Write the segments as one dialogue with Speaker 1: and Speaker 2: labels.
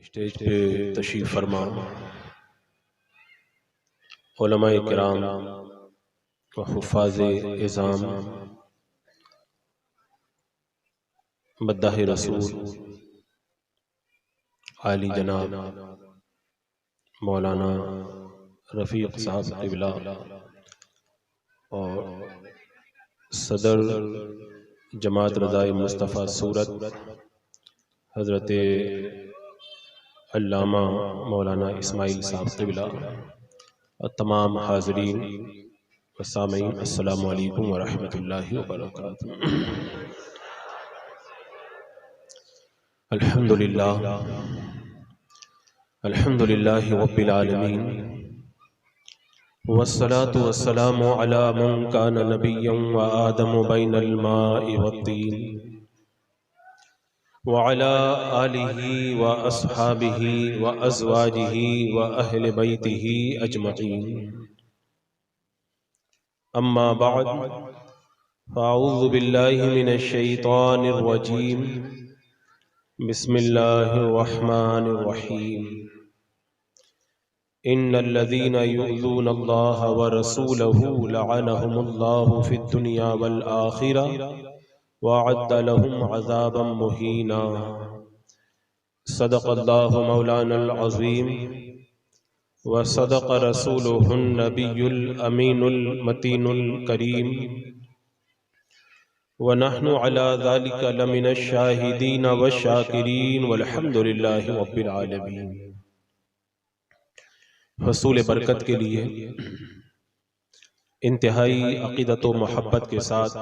Speaker 1: Stage पे तशरीफ़ फरमा उलमाए किराम व हुफ़ाज़े इज़ाम मद्दाह रसूल आली जनाब मौलाना रफ़ीक़ साहब क़िबला और सदर जमात रज़ाए मुस्तफ़ा सूरत हज़रत अल्लामा मौलाना इस्माइल साहब क़िबला और तमाम हाज़रीन व सामीन अस्सलामु अलैकुम व रहमतुल्लाहि व बरकातुहू। अल्हम्दुलिल्लाह अल्हम्दुलिल्लाहि रब्बिल आलमीन वस्सलातु वस्सलामु अला मन कान नबिय्यन व आदमु बैनल माइ वत्तीन व अला आलिहि व अस्हाबिहि व अज़वाजिहि व अहले बैतिहि अजमईन। अम्मा बअद फ़अऊज़ु बिल्लाहि मिनश शैतानिर रजीम। बिस्मिल्लाहिर रहमानिर रहीम। इन्नल्लज़ीना युअज़ूनल्लाह व रसूलहू लअनहुमुल्लाहु फ़िद दुनिया वल आखिरह व अअद्द लहुम अज़ाबम मुहीना। सदक़ल्लाहु मौलानल अज़ीम व सदक़ रसूलुहुन नबियुल अमीनुल मतीनुल करीम व नहनु अला ज़ालिका लमिनश शाहिदीन व शाकिरीन वल्हम्दुलिल्लाहि रब्बिल आलमीन। हसूल बरकत के लिए इंतहाई अक़ीदत व मोहब्बत के साथ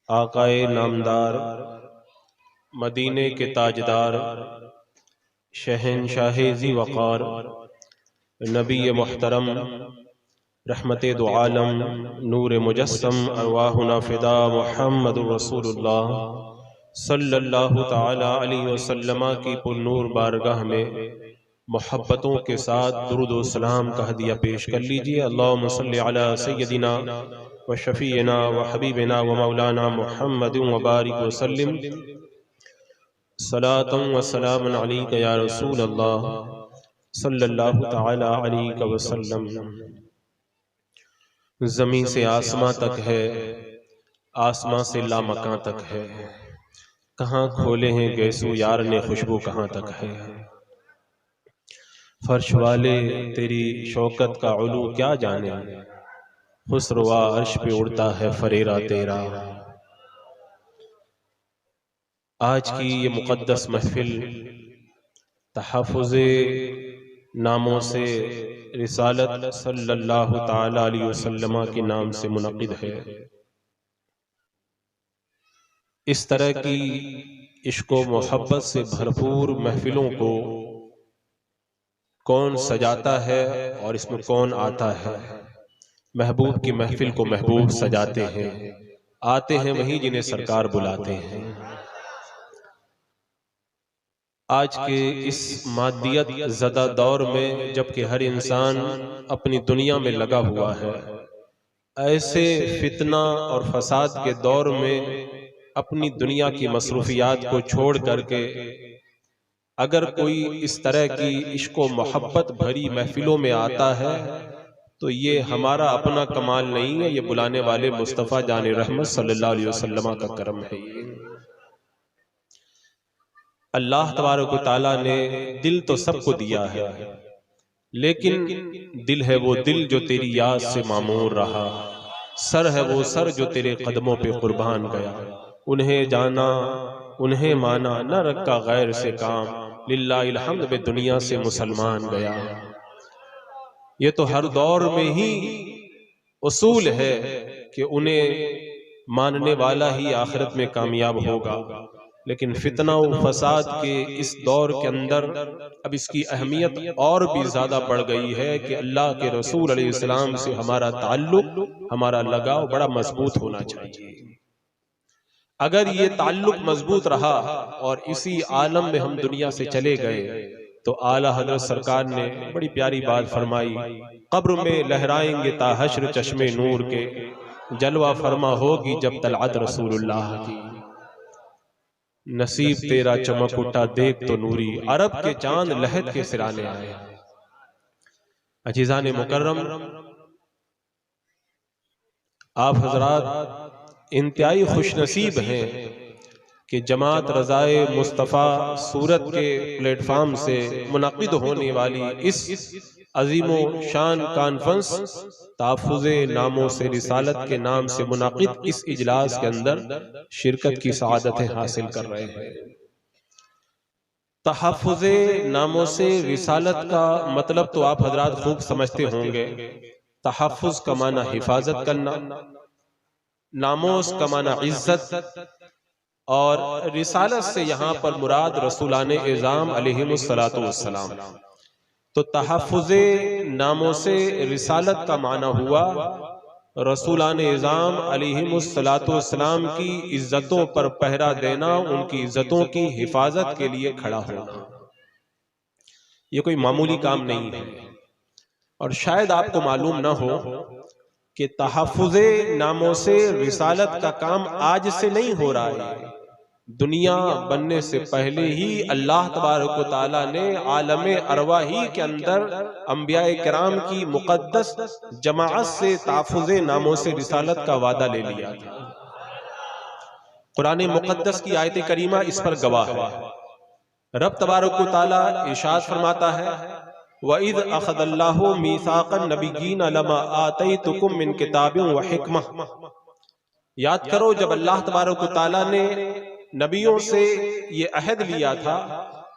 Speaker 1: आक़ाए नामदार मदीने के ताजदार शहंशाहे ज़ी वक़ार नबी मुहतरम रहमते दो आलम नूर मुजस्सम अरवाहुना फ़िदा मुहम्मदुर रसूलुल्लाह सल्लल्लाहु तआला अलैहि वसल्लम की पुरनूर बारगाह में मोहब्बतों के साथ दुरूद व सलाम का हदिया पेश कर लीजिए। अल्लाहुम्मा सल्लि अला सय्यदिना व शफ़ीना व हबीबिना व मौलाना मुहम्मदिन व बारिक व सल्लिम सलातन व सलामन अलैका या रसूल अल्लाह सल्लल्लाहु तआला अलैहि वसल्लम। ज़मीं से आसमां तक है, आसमां से लामकां तक है, कहाँ खोले हैं गैसू यार ने खुशबू कहाँ तक है। फर्श वाले तेरी शौकत का उलू क्या जाने, खुसरवा अर्श पे उड़ता है फरेरा तेरा। आज की ये मुक़द्दस महफिल तहफ़्फ़ुज़े नामों से रिसालत सल्लल्लाहु तआला अलैहि वसल्लम के नाम से मुनक़िद है। इस तरह की इश्क़ व मोहब्बत से भरपूर महफिलों को कौन सजाता है और इसमें कौन आता है। महबूब की महफिल को महबूब सजाते हैं, आते हैं वही जिन्हें सरकार बुलाते हैं। आज के इस मादियत ज़दा दौर में जबकि हर इंसान अपनी दुनिया में लगा हुआ है, ऐसे फितना और फसाद के दौर में अपनी दुनिया की मसरूफियात को छोड़ करके अगर कोई इस तरह की इश्क़ व मोहब्बत भरी महफिलों में आता है तो ये हमारा अपना कमाल नहीं है, ये बुलाने वाले मुस्तफ़ा जाने रहमत सल्लल्लाहु अलैहि वसल्लम का करम है। अल्लाह तबारक व तआला ने दिल तो सबको दिया है, लेकिन दिल है वो दिल जो तेरी याद से मामूर रहा, सर है वो सर जो तेरे कदमों पे कुर्बान गया। उन्हें जाना उन्हें माना न रखा गैर से काम, लिल्लाहिल हम्द में दुनिया से मुसलमान गया। ये तो हर दौर में ही उसूल है कि उन्हें मानने वाला ही आखिरत में कामयाब होगा। लेकिन फितना व फसाद के इस दौर के अंदर अब इसकी अहमियत और भी ज्यादा बढ़ गई है कि अल्लाह के रसूल अलैहिस्सलाम से हमारा ताल्लुक, हमारा लगाव बड़ा मजबूत होना चाहिए। अगर ये ताल्लुक मजबूत रहा और इसी आलम में हम दुनिया से चले गए तो आला हज़रत सरकार ने बड़ी प्यारी बात फरमाई, कब्र में लहराएंगे ता हश्र चश्मे नूर के, जलवा फरमा होगी जब तलअत रसूलुल्लाह की। नसीब तेरा चमक उठा देख तो नूरी, अरब के चांद लहद के सिराने आए। अजीज़ान मुकर्रम, आप हजरात इंतहाई खुशनसीब हैं कि जमात रज़ाए मुस्तफ़ा सूरत के प्लेटफार्म से मुनक़िद होने वाली इस अज़ीमो शान कॉन्फ्रेंस तहफ़्फ़ुज़े नामों से रिसालत के नाम से मुनक़िद इस इजलास के अंदर शिरकत की सआदतें हासिल कर रहे हैं। तहफ़्फ़ुज़े नामों से रिसालत का मतलब तो आप हजरात खूब समझते होंगे। तहफ़्फ़ुज़ का माना हिफाजत करना, नामोस का माना इज्जत, और रिसालत से यहाँ पर मुराद रसूलाने इज़ाम अलैहिमुस्सलातु वस्सलाम। तो तहफ़्फ़ुज़े नामों से रिसालत का माना हुआ रसूलाने इज़ाम अलैहिमुस्सलातु वस्सलाम की इज्जतों पर पहरा देना, उनकी इज्जतों की हिफाजत के लिए खड़ा होना। ये कोई मामूली काम नहीं है। और शायद आपको मालूम न हो कि तहफ़्फ़ुज़े नामों से रिसालत का काम आज से नहीं हो रहा है। दुनिया बनने से पहले ही अल्लाह तबारक व तआला ने आलमे अरवाही के अंदर अंबियाए किराम की मुक़द्दस जमाअत से तहफ़्फ़ुज़े नामों से रिसालत का वादा ले लिया था। कुरान मुक़द्दस की आयत करीमा इस पर गवाह है। रब तबारक व तआला इरशाद फरमाता है, वइज़ अख़ज़ल्लाहु मीसाक़न नबिय्यीन लमा आतैतुकुम मिन किताबिन व हिकमह। याद करो जब अल्लाह तबारक व तआला ने नबियों से ये अहद लिया था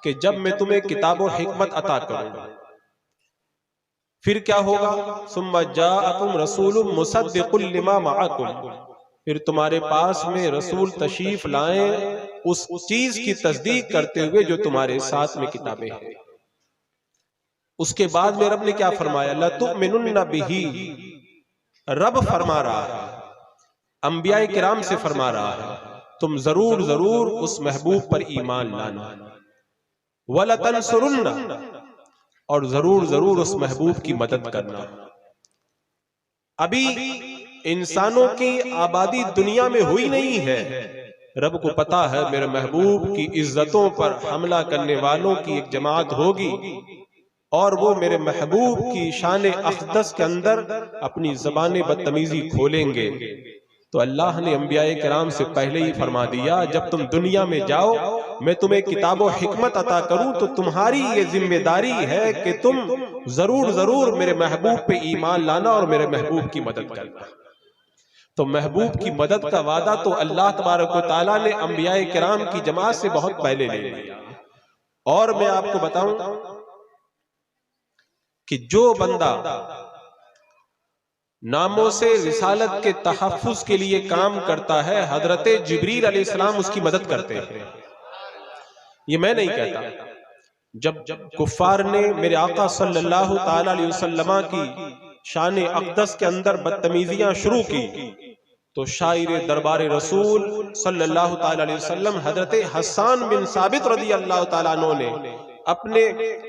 Speaker 1: कि जब मैं तुम्हें किताब और हिकमत अता करूंगा, फिर क्या होगा, सुम्मा जाअकुम रसूलुम मुसद्दिक़ुल लिमा मअकुम, फिर तुम्हारे पास में रसूल तशरीफ लाए उस चीज की तस्दीक करते हुए जो तुम्हारे साथ में किताबें हैं। उसके बाद में रब ने क्या फरमाया, लतुमिनुन्ना बिही, रब फरमा रहा है, अंबियाए किराम से फरमा रहा है, तुम जरूर जरूर उस महबूब पर ईमान लाना, वलतंसुरुन्ना, और जरूर जरूर उस महबूब की मदद करना। अभी इंसानों की आबादी दुनिया में हुई नहीं है। रब को पता है मेरे महबूब की इज्जतों पर हमला करने वालों की एक जमात होगी और वो मेरे महबूब की शान अक़दस के अंदर अपनी ज़बान बदतमीजी खोलेंगे। तो अल्लाह ने अंबियाए किराम से पहले ही फरमा दिया, जब तुम दुनिया में जाओ मैं तुम्हें किताब और हिकमत अता करूं तो तुम्हारी ये जिम्मेदारी है कि तुम जरूर जरूर मेरे महबूब पे ईमान लाना और मेरे महबूब की मदद करना। तो महबूब की मदद का वादा तो अल्लाह तबारक व तआला ने अंबियाए किराम की जमात से बहुत पहले ले लिया। और मैं आपको बताऊं कि जो बंदा नामों से रिसालत के तहफ़्फ़ुज़ के लिए काम करता है, हजरत जिब्रील अलैहिस्सलाम उसकी मदद करते हैं। ये मैं नहीं कहता। जब कुफ़ार ने मेरे आका सल्लल्लाहु ताला अलैहि वसल्लम की शान अक़दस के अंदर बदतमीजियां शुरू की, तो शायर दरबार रसूल सल्लल्लाहु ताला अलैहि वसल्लम हजरत हसन बिन साबित रज़ियल्लाहु ताला अन्हु ने अपने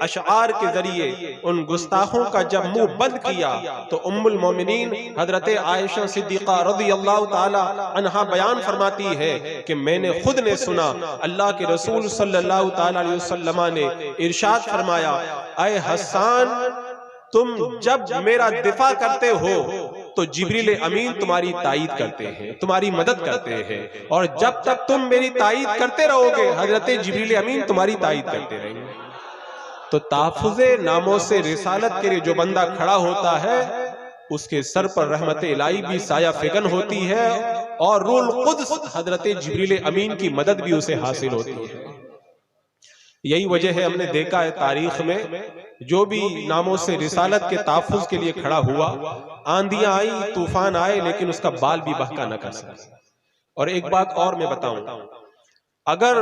Speaker 1: अशआर के जरिए उन गुस्ताखों का जब मुंह बंद किया तो उम्मुल मोमिनीन हजरत आयशा सिद्दीक़ा रज़ियल्लाहु ताला अन्हा बयान फरमाती है कि मैंने खुद ने सुना अल्लाह के रसूल सल्लल्लाहु ताला अलैहि वसल्लम ने इरशाद फरमाया, ऐ हसन, तुम जब मेरा दिफा करते हो तो जिब्रील अमीन तुम्हारी तायीद करते हैं, तुम्हारी मदद करते हैं, और जब तक तुम मेरी तायीद करते रहोगे हजरत जिब्रील अमीन तुम्हारी तायीद करते रहेंगे। तो तहफ़्फ़ुज़े नामों से रिसालत के लिए जो बंदा खड़ा होता है उसके सर पर रहमत इलाही भी साया फिगन होती है और रूहुल कुद्स हजरत जिब्रील अमीन की मदद भी उसे हासिल होती है। यही वजह है, हमने देखा है तारीख में जो भी नामों से रिसालत के तहफ़्फ़ुज़ के लिए खड़ा हुआ, आंधियां आई, तूफान आए, लेकिन उसका बाल भी बहका न कर सके। और एक बात और मैं बताऊं, अगर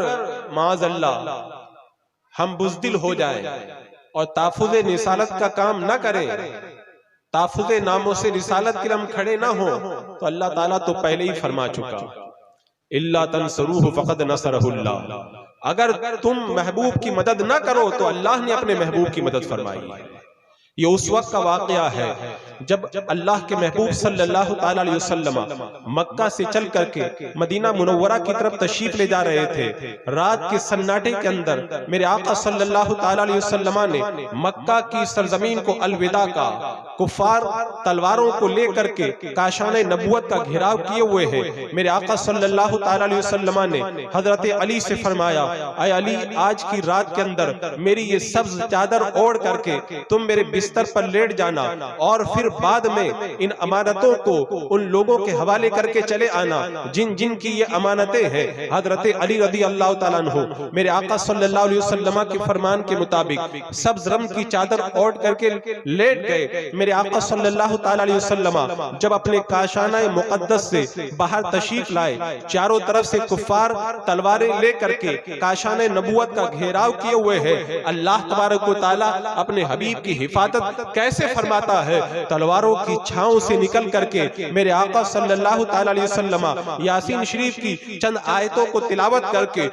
Speaker 1: माज़अल्लाह हम बुज़दिल हो जाएं और तहफ़्फ़ुज़े रिसालत का काम न करें, तहफ़्फ़ुज़े नामों से रिसालत के लिए हम खड़े ना हो, तो अल्लाह ताला तो पहले ही फरमा चुका, इल्ला तंसुरूहु फ़क़द नसरहुल्लाह, अगर तुम महबूब की मदद ना करो तो अल्लाह ने अपने महबूब की मदद फरमाई है। ये उस वक्त का वाक़या है जब अल्लाह के महबूब सल्लल्लाहु ताला अलैहि वसल्लम मक्का से चल करके मदीना मुनव्वरा की तरफ तशरीफ ले जा रहे थे। रात के सन्नाटे के अंदर मेरे आका सल्लल्लाहु ताला अलैहि वसल्लम ने मक्का की सरजमीन को अलविदा का। कुफार तलवारों को लेकर के काशाने नबुवत का घेराव किए हुए हैं। मेरे आका सल्लल्लाहु ताला अलैहि वसल्लम ने हजरत अली से फरमाया, ऐ अली, आज की रात के अंदर मेरी ये सब्ज चादर ओढ़ करके तुम मेरे बिस्तर पर लेट जाना और फिर बाद में इन अमानतों को उन लोगों के हवाले करके चले आना जिन जिन की ये अमानतें हैं। हजरत अली रज़ी अल्लाह ताला अन्हु मेरे आका सल्लल्लाहु अलैहि वसल्लम के फरमान के मुताबिक सब्ज रंग की चादर ओढ़ करके लेट गए। मेरे आका सल्लल्लाहु ताला अलैहि वसल्लम जब अपने काशाना मुकद्दस से बाहर तशरीफ लाए, चारों तरफ से कुफार तलवारें ले करके काशाने नबुवत का घेराव किए हुए हैं। अल्लाह तबारक व तआला अपने हबीब की हिफाजत कैसे फरमाता है, तलवारों की छांव से निकल करके मेरे आका सल्लल्लाहु ताला अलैहि वसल्लम यासीन शरीफ की चंद आयतों को तिलावत करके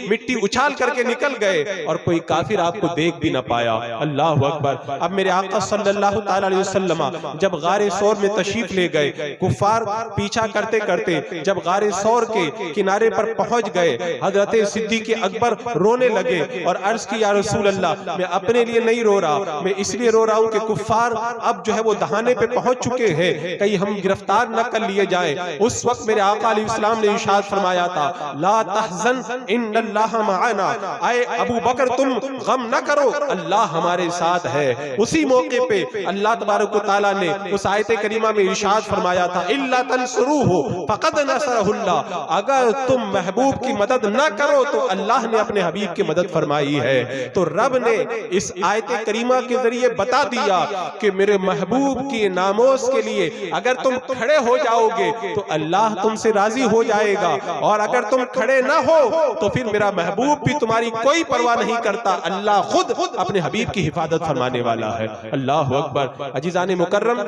Speaker 1: मिट्टी उछाल करके निकल गए और कोई काफिर आपको देख भी न पाया। अल्लाह अकबर। अब मेरे आका सल्लल्लाहु ताला अलैहि वसल्लम जब गारे सौर में तशरीफ ले गए, कुफार पीछा करते करते जब गारे सौर के किनारे पर पहुंच गए, हजरत सिद्दीक़ अकबर रोने लगे और अर्ज की, या रसूल अल्लाह, मैं अपने लिए नहीं रो रहा, मैं इसलिए रो रहा हूँ कि कुफार अब जो है वो दहाने पे पहुंच चुके हैं, कहीं हम गिरफ्तार न कर लिए जाए। उस वक्त मेरे आका अलैहिस्सलाम ने इरशाद फरमाया था, ला तहज़न इन्नल्लाह मअना, आए अबू बकर तुम गम न करो, अल्लाह हमारे साथ है। उसी मौके पे अल्लाह तबारक व तआला ने उस आयत करीमा में इरशाद फरमाया था, इल्ला तंसुरूहु फक़द नसरहुल्लाह, अगर तुम महबूब की मदद न करो तो अल्लाह ने अपने हबीब की मदद फरमाई है। तो रब ने इस आयत करीमा के जरिए बता दिया कि मेरे महबूब की नामोस के लिए अगर तुम खड़े हो जाओगे तो अल्लाह तुमसे राजी हो जाएगा, और अगर तुम खड़े ना हो तो फिर मेरा महबूब भी तुम्हारी कोई परवाह नहीं करता, अल्लाह खुद अपने हबीब की हिफाजत फरमाने वाला है। अल्लाह अकबर। अजीज़ान मुकर्रम,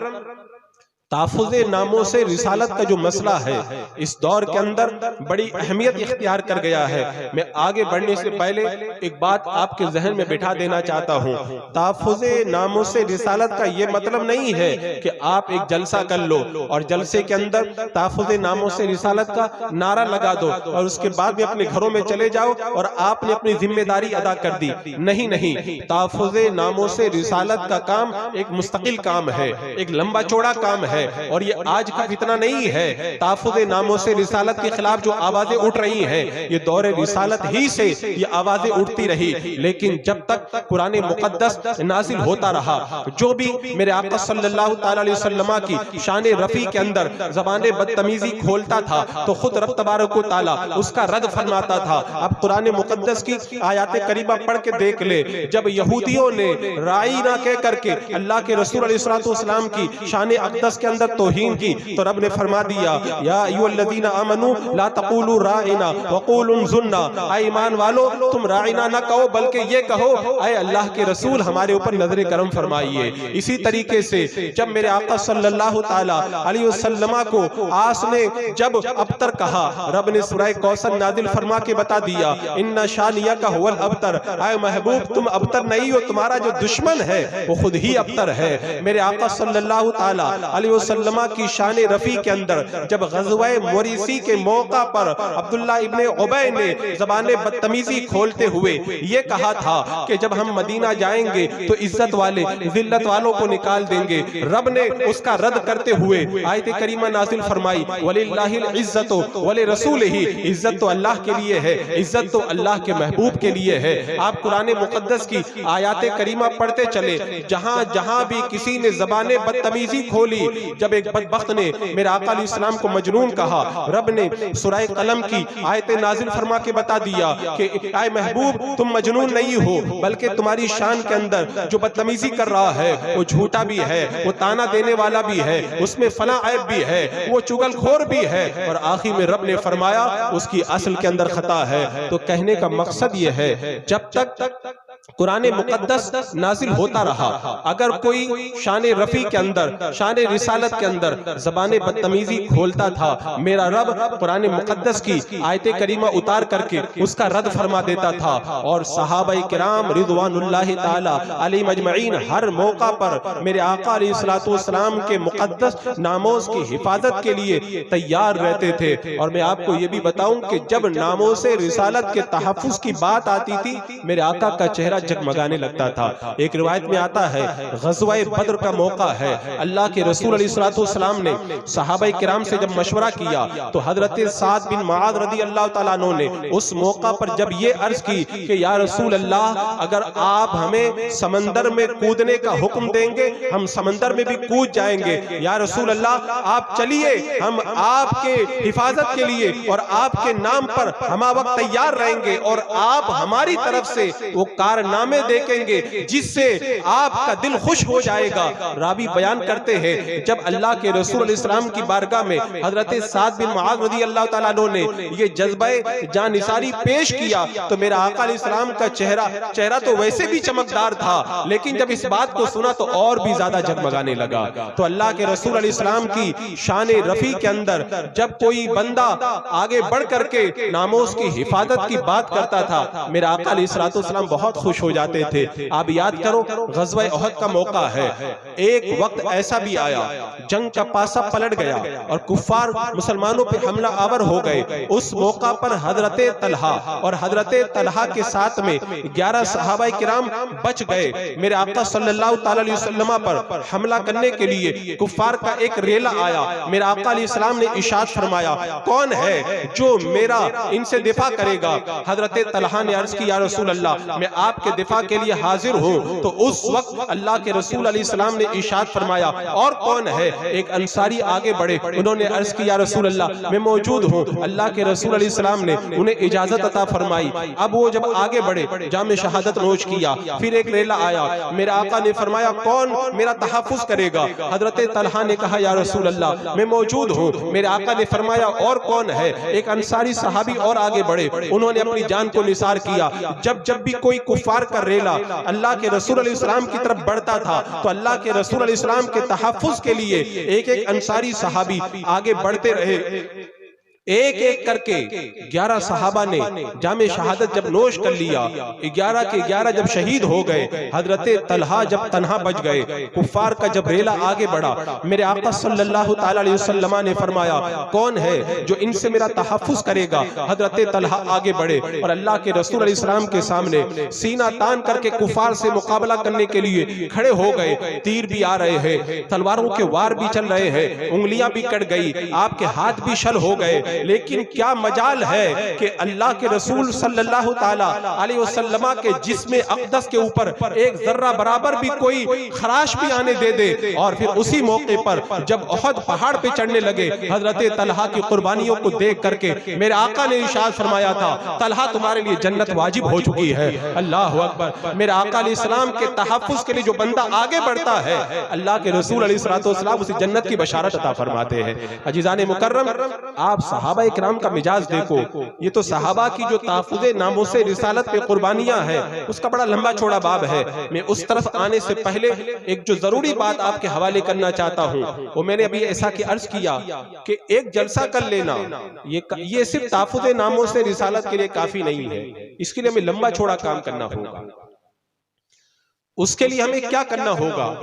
Speaker 1: ताफ़ुज़े नामों से रिसालत का जो मसला है इस दौर के अंदर बड़ी अहमियत इख्तियार कर गया है। मैं आगे बढ़ने से पहले एक बात आपके जहन में बिठा देना चाहता हूँ। ताफ़ुज़े नामों से रिसालत का ये मतलब नहीं है कि आप एक जलसा कर लो और जलसे के अंदर ताफ़ुज़े नामों से रिसालत का नारा लगा दो और उसके बाद में अपने घरों में चले जाओ और आपने अपनी जिम्मेदारी अदा कर दी। नहीं नहीं, ताफ़ुज़े नामों से रिसालत का काम एक मुस्तकिल काम है, एक लंबा चौड़ा काम है, और ये आज का फितना नहीं है। ताफ़ुज़े नामों से रिसालत के खिलाफ जो आवाजें उठ रही हैं, ये दौरे रिसालत ही से ये आवाजें उठती रही, लेकिन जब तक कुरान मुक़द्दस नाज़िल होता रहा, जो भी मेरे आका सल्लल्लाहु ताला अलैहि वसल्लम की शान रफ़ी के अंदर ज़बाने बदतमीजी खोलता था तो खुद रब तबारक व तआला उसका रद्द फरमाता था। अब कुरान मुक़द्दस की आयत करीमा पढ़ के देख ले, जब यहूदियों ने राइना कह करके अल्लाह के रसूल अलैहिस्सलातु वस्सलाम की शान अक़दस के अंदर तौहीन की, तो रब ने फरमा दिया, या अय्युहल्लज़ीना आमनू ला तक़ूलू राइना वक़ूलू ज़ुन्ना, ऐ ईमान वालो तुम राइना न कहो बल्कि ये कहो ऐ अल्लाह के रसूल हमारे ऊपर नजर करम फरमाइए। इसी तरीके से जब मेरे आका सल्लल्लाहु ताला अलैहि वसल्लम को आस ने जब अबतर कहा, रब ने सूरह कौसर नाज़िल फरमा के बता दिया, इन्ना शानियका हुवल अबतर, ऐ महबूब तुम अबतर नहीं हो, तुम्हारा जो दुश्मन है वो खुद ही अबतर है। मेरे आका सल्लल्लाहु ताला अलैहि वसल्लम की शान रफ़ी के अंदर जब ग़ज़वा मोरिसी के मौका पर अब्दुल्ला इब्ने उबय ने ज़बाने बदतमीजी खोलते हुए ये कहा था कि जब हम मदीना जाएंगे तो इज्जत वाले जिल्लत वालों को निकाल देंगे, रब ने उसका रद्द करते हुए आयत करीमा नाज़िल फरमाई, वलिल्लाहिल इज्जतु वलि रसूलिही, इज्जत तो अल्लाह के लिए है, इज्जत तो अल्लाह के महबूब के लिए है। आप कुरान मुक़द्दस की आयत करीमा पढ़ते चले, जहां जहां भी किसी ने ज़बाने बदतमीजी खोली, जब एक बदबख्त ने मेरे आका अलैहिस्सलाम को मजनून कहा, रब ने सूरह कलम की आयत नाज़िल फरमा के बता दिया कि ऐ महबूब तुम मजनून नहीं हो, बल्कि तुम्हारी शान के अंदर जो बदतमीजी कर रहा है वो झूठा भी है, वो ताना देने वाला भी है, उसमें फला ऐब भी है, वो चुगलखोर भी है, और आखिर में रब ने फरमाया उसकी असल के अंदर खता है। तो कहने का मकसद ये है, जब तक कुरान मुक़द्दस नाजिल होता रहा। अगर कोई शान रफ़ी के अंदर, शान रिसालत के अंदर ज़बान बदतमीजी खोलता था, मेरा रब कुरान मुक़द्दस की आयत करीमा उतार करके उसका रद्द फरमा देता था। और सहाबाए किराम रिज़वानुल्लाहि ताला अलैहिम अजमईन हर मौका पर मेरे आका अलैहिस्सलातु वस्सलाम के मुक़द्दस नामोज़ की हिफाजत के लिए तैयार रहते थे। और मैं आपको ये भी बताऊं कि जब नामोज़े रिसालत के तहफ़्फ़ुज़ की बात आती थी, मेरे आका का चेहरा जगमगाने लगता था। एक रिवायत में आता है, ग़ज़वा-ए बद्र का मौका है, अल्लाह के रसूल अलैहिस्सलातु वस्सलाम ने सहाबाए किराम से जब मशवरा किया तो हज़रत साद बिन मुआज़ रज़ियल्लाहु ताला अन्हु ने उस मौका पर जब ये अर्ज की कि या रसूल अल्लाह, अगर आप हमें समंदर में कूदने का हुक्म देंगे हम समंदर में भी कूद जाएंगे। या रसूल अल्लाह, आप चलिए, हम आपके हिफाजत के लिए और आपके नाम पर हम वक्त तैयार रहेंगे और आप हमारी तरफ से वो कारनामे देखेंगे जिससे आपका दिल खुश हो जाएगा। रावी बयान करते हैं, जब अल्लाह के रसूल अलैहि सलाम की बारगाह में हजरत साद बिन मुआज़ रज़ियल्लाहु ताला अन्हु ने ये जज्बे जानिसारी पेश किया तो मेरा आका अलैहि सलाम का चेहरा तो वैसे भी चमकदार था, लेकिन जब इस बात को सुना तो और भी ज्यादा जगमगाने लगा। तो अल्लाह के रसूल अलैहि सलाम की शान रफ़ी के अंदर जब कोई बंदा आगे बढ़ करके नामोस की हिफाजत की बात करता था, मेरा आका अलैहिस्सलातु वस्सलाम बहुत खुश हो जाते थे। आप याद करो, ग़ज़वा ओहद का मौका है, एक वक्त ऐसा भी आया जंग का पासा पलट गया और कुफ्फार मुसलमानों पे हमला आवर हो गए। उस मौका पर हजरत तलहा और हजरत तलहा के साथ में 11 सहाबाए किराम बच गए। मेरे आका सल्लल्लाहु अलैहि वसल्लम पर हमला करने के लिए कुफ्फार का एक रेला आया। मेरे आका अलैहि सलाम ने इरशाद फरमाया, कौन है जो मेरा इनसे दिफा करेगा? हजरत तलहा ने अर्ज की, या रसूल अल्लाह, मैं आपके दिफा के लिए हाजिर हूँ। तो उस वक्त अल्लाह के रसूल अलैहि सलाम ने इरशाद फरमाया, और कौन है? एक अंसारी आगे बढ़े, उन्होंने अर्ज की, या रसूल अल्लाह, मैं मौजूद हूँ। अल्लाह के रसूल अलैहि सलाम ने उन्हें इजाजत अता फरमाई। अब वो जब आगे बढ़े, जामे शहादत नोश किया। फिर एक रेला आया, मेरे आका ने फरमाया, कौन मेरा तहफ़्फ़ुज़ करेगा? हजरत तलहा ने कहा, या रसूल अल्लाह, मैं मौजूद हूँ। मेरे आका ने फरमाया, और कौन है? एक अंसारी सहाबी और आगे बढ़े, उन्होंने अपनी जान को निसार किया। जब भी कोई कुफ्फार का रेला अल्लाह के रसूल अलैहि सलाम की तरफ बढ़ता था तो अल्लाह के रसूल अलैहि सलाम के तहफ़्फ़ुज़ के लिए एक एक अंसारी सहाबी आगे बढ़ते रहे। एक एक करके 11 सहाबा ने जामे शहादत जब नोश कर लिया, 11 के 11 जब शहीद हो गए, हजरत तलहा जब तन्हा बच गए, कुफ्फार का जब रेला आगे बढ़ा, मेरे आका सल्लल्लाहु अलैहि वसल्लम ने फरमाया, कौन है जो इनसे मेरा तहफ़्फ़ुज़ करेगा? हजरत तलहा आगे बढ़े और अल्लाह के रसूल अलैहि सलाम के सामने सीना तान करके कुफ्फार से मुकाबला करने के लिए खड़े हो गए। तीर भी आ रहे हैं, तलवारों के वार भी चल रहे हैं, उंगलियां भी कट गई, आपके हाथ भी शल हो गए, लेकिन क्या मजाल है कि अल्लाह के रसूल सल्लल्लाहु ताला अलैहि वसल्लम के जिस्म अक़दस के ऊपर एक जर्रा बराबर भी कोई खराश भी आने दे दे। और फिर उसी मौके पर जब ओहद पहाड़ पे चढ़ने लगे, हजरत तलहा की कुर्बानियों को देख करके मेरे आका ने इरशाद फरमाया था, तलहा तुम्हारे लिए जन्नत वाजिब हो चुकी है। अल्लाह अकबर। मेरे आका अलैहिस्सलाम के तहफ़्फ़ुज़ के लिए जो बंदा आगे बढ़ता है, अल्लाह के रसूल अलैहिस्सलाम उसे जन्नत की बशारत अता फरमाते हैं। अजीज़ान मुकर्रम, आप सहाबाए किराम का मिजाज देखो। ये तो सहाबा की जो तहफ़्फ़ुज़े नामोसे रिसालत पे कुर्बानियां हैं, उसका बड़ा लंबा चौड़ा बाब है। मैं उस तरफ आने से पहले एक जो जरूरी बात आपके हवाले करना चाहता हूँ, वो मैंने अभी ऐसा कि अर्ज किया कि एक जलसा कर लेना ये सिर्फ तहफ़्फ़ुज़े नामोसे रिसालत के लिए काफी नहीं है। इसके लिए हमें लंबा चौड़ा काम करना होगा। उसके लिए हमें क्या करना होगा?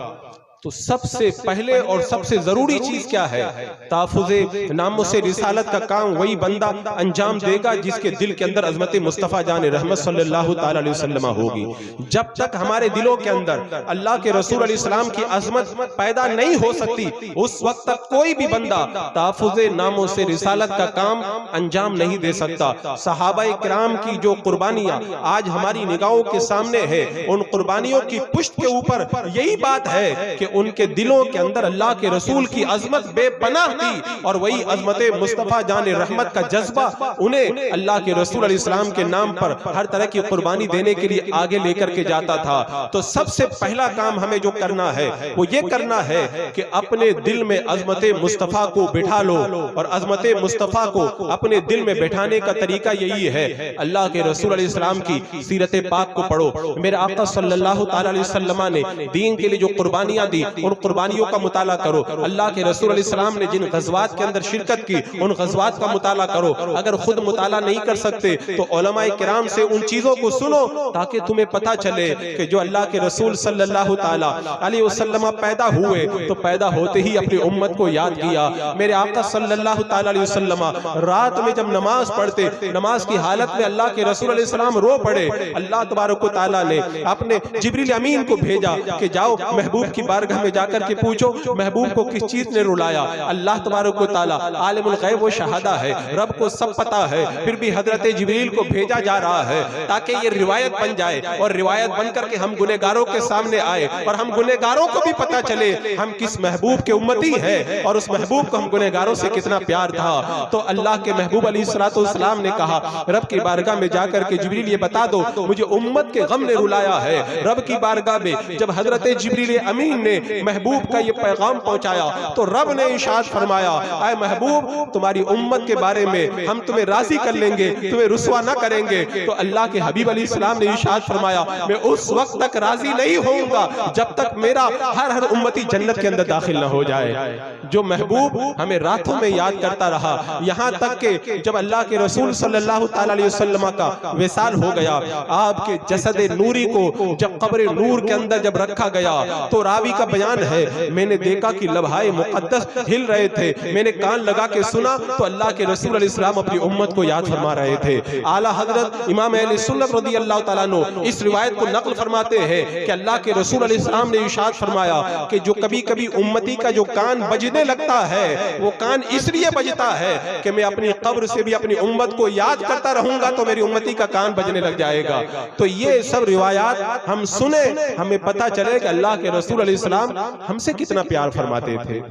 Speaker 1: तो सबसे पहले और सबसे जरूरी चीज क्या है? तहफ़्फ़ुज़े नामोसे रिसालत का काम वही बंदा अंजाम देगा जिसके दिल के अंदर अज़मत मुस्तफ़ा जान रहमत सल्लल्लाहु ताला अलैहि वसल्लम होगी। जब तक हमारे दिलों के अंदर अल्लाह के रसूल अलैहि सलाम की अज़मत पैदा नहीं हो सकती, उस वक्त तक कोई भी बंदा तहफ़्फ़ुज़े नामोसे रिसालत का काम अंजाम नहीं दे सकता। सहाबाए किराम की जो कुर्बानियां आज हमारी निगाहों के सामने है, उन कुर्बानियों की पुष्ट के ऊपर यही बात है कि उनके दिलों के अंदर अल्लाह के रसूल की अजमत बेपनाह थी और वही अजमत मुस्तफ़ा जान रहमत का जज्बा उन्हें अल्लाह के रसूल अलैहिस्सलाम के नाम पर हर तरह की कुर्बानी देने के लिए आगे लेकर के जाता था। तो सबसे पहला काम हमें जो करना है वो ये करना है कि अपने दिल में अजमत मुस्तफ़ा को बिठा लो, और अजमत मुस्तफ़ा को अपने दिल में बैठाने का तरीका यही है, अल्लाह के रसूल अलैहिस्सलाम की सीरत पाक को पढ़ो। मेरे आका सल्लल्लाहु अलैहि वसल्लम ने दीन के लिए जो कुर्बानियां दी उन कुर्बानियों का मुताला करो। अल्लाह के रसूल अलैहिस्सलाम ने जिन गज़वात के अंदर शिरकत की उन गज़वात का मुताला करो। अगर खुद मुताला नहीं कर सकते तो उलमाए किराम से उन चीजों को सुनो ताकि तुम्हें पता चले कि जो अल्लाह के रसूल सल्लल्लाहु ताला अलैहि वसल्लम पैदा हुए तो पैदा होते ही अपनी उम्मत को याद किया। मेरे आका सल्लल्लाहु ताला अलैहि वसल्लम रात में जब नमाज पढ़ते, नमाज की हालत में अल्लाह के रसूल अलैहि सलाम रो पड़े। अल्लाह तबारक व तआला ने अपने जिब्रील अमीन को भेजा कि जाओ महबूब की बारगाह में जाकर के पूछो महबूब को किस चीज ने रुलाया। अल्लाह तबारक व तआला आलिमुल गैब व शहादा है, रब को सब पता है, फिर भी हजरत जिब्रील को भेजा जा रहा है ताकि ये रिवायत बन जाए और रिवायत बन करके हम गुनहगारों के सामने आए और हम गुनहगारों को भी पता चले हम किस महबूब के उम्मती है और उस महबूब को हम गुनहगारों से कितना प्यार था। तो अल्लाह के महबूब अलैहिस्सलाम ने कहा रब की बारगाह में जाकर के जिब्रील ये बता दो मुझे उम्मत के गम ने रुलाया है। रब की बारगाह में जब हजरत जिब्रील अमीन ने महबूब का ये पैगाम पहुंचाया तो रब ने इरशाद फरमाया आए महबूब तुम्हारी उम्मत के बारे में हम तुम्हें राजी कर लेंगे, तुम्हें रुसवा न करेंगे। तो अल्लाह के हबीब अलैहिस्सलाम ने इरशाद फरमाया मैं उस वक्त तक राजी नहीं होऊंगा जब तक मेरा हर उम्मती जन्नत के अंदर दाखिल न हो जाए। जो महबूब हमें रातों में याद करता रहा, यहाँ तक के जब अल्लाह के रसूल सल्लल्लाहु अलैहि वसल्लम का विसाल हो गया, आपके जसद नूरी को जब कब्र नूर के अंदर जब रखा गया तो रावी का बयान है मैंने देखा कि लम्हाए मुक़द्दस हिल रहे थे, मैंने कान लगा के सुना तो अल्लाह के रसूल अलैहि सलाम अपनी उम्मत को याद फरमा रहे थे। आला हजरत इमाम अहले सुन्नत रज़ियल्लाहु तआला अन्हु इस रिवायत को नक़ल फरमाते हैं कि अल्लाह के रसूल अलैहि सलाम ने इरशाद फरमाया कि जो कभी कभी उम्मती का जो कान बजने लगता है वो कान इसलिए बजता है कि मैं अपनी कब्र से भी अपनी उम्मत को याद करता रहूंगा तो मेरी उम्मती का कान बजने लग जाएगा। तो ये सब रिवायात हम सुने हमें पता चले कि अल्लाह के रसूल अलैहि सलाम हमसे कितना प्यार फरमाते थे।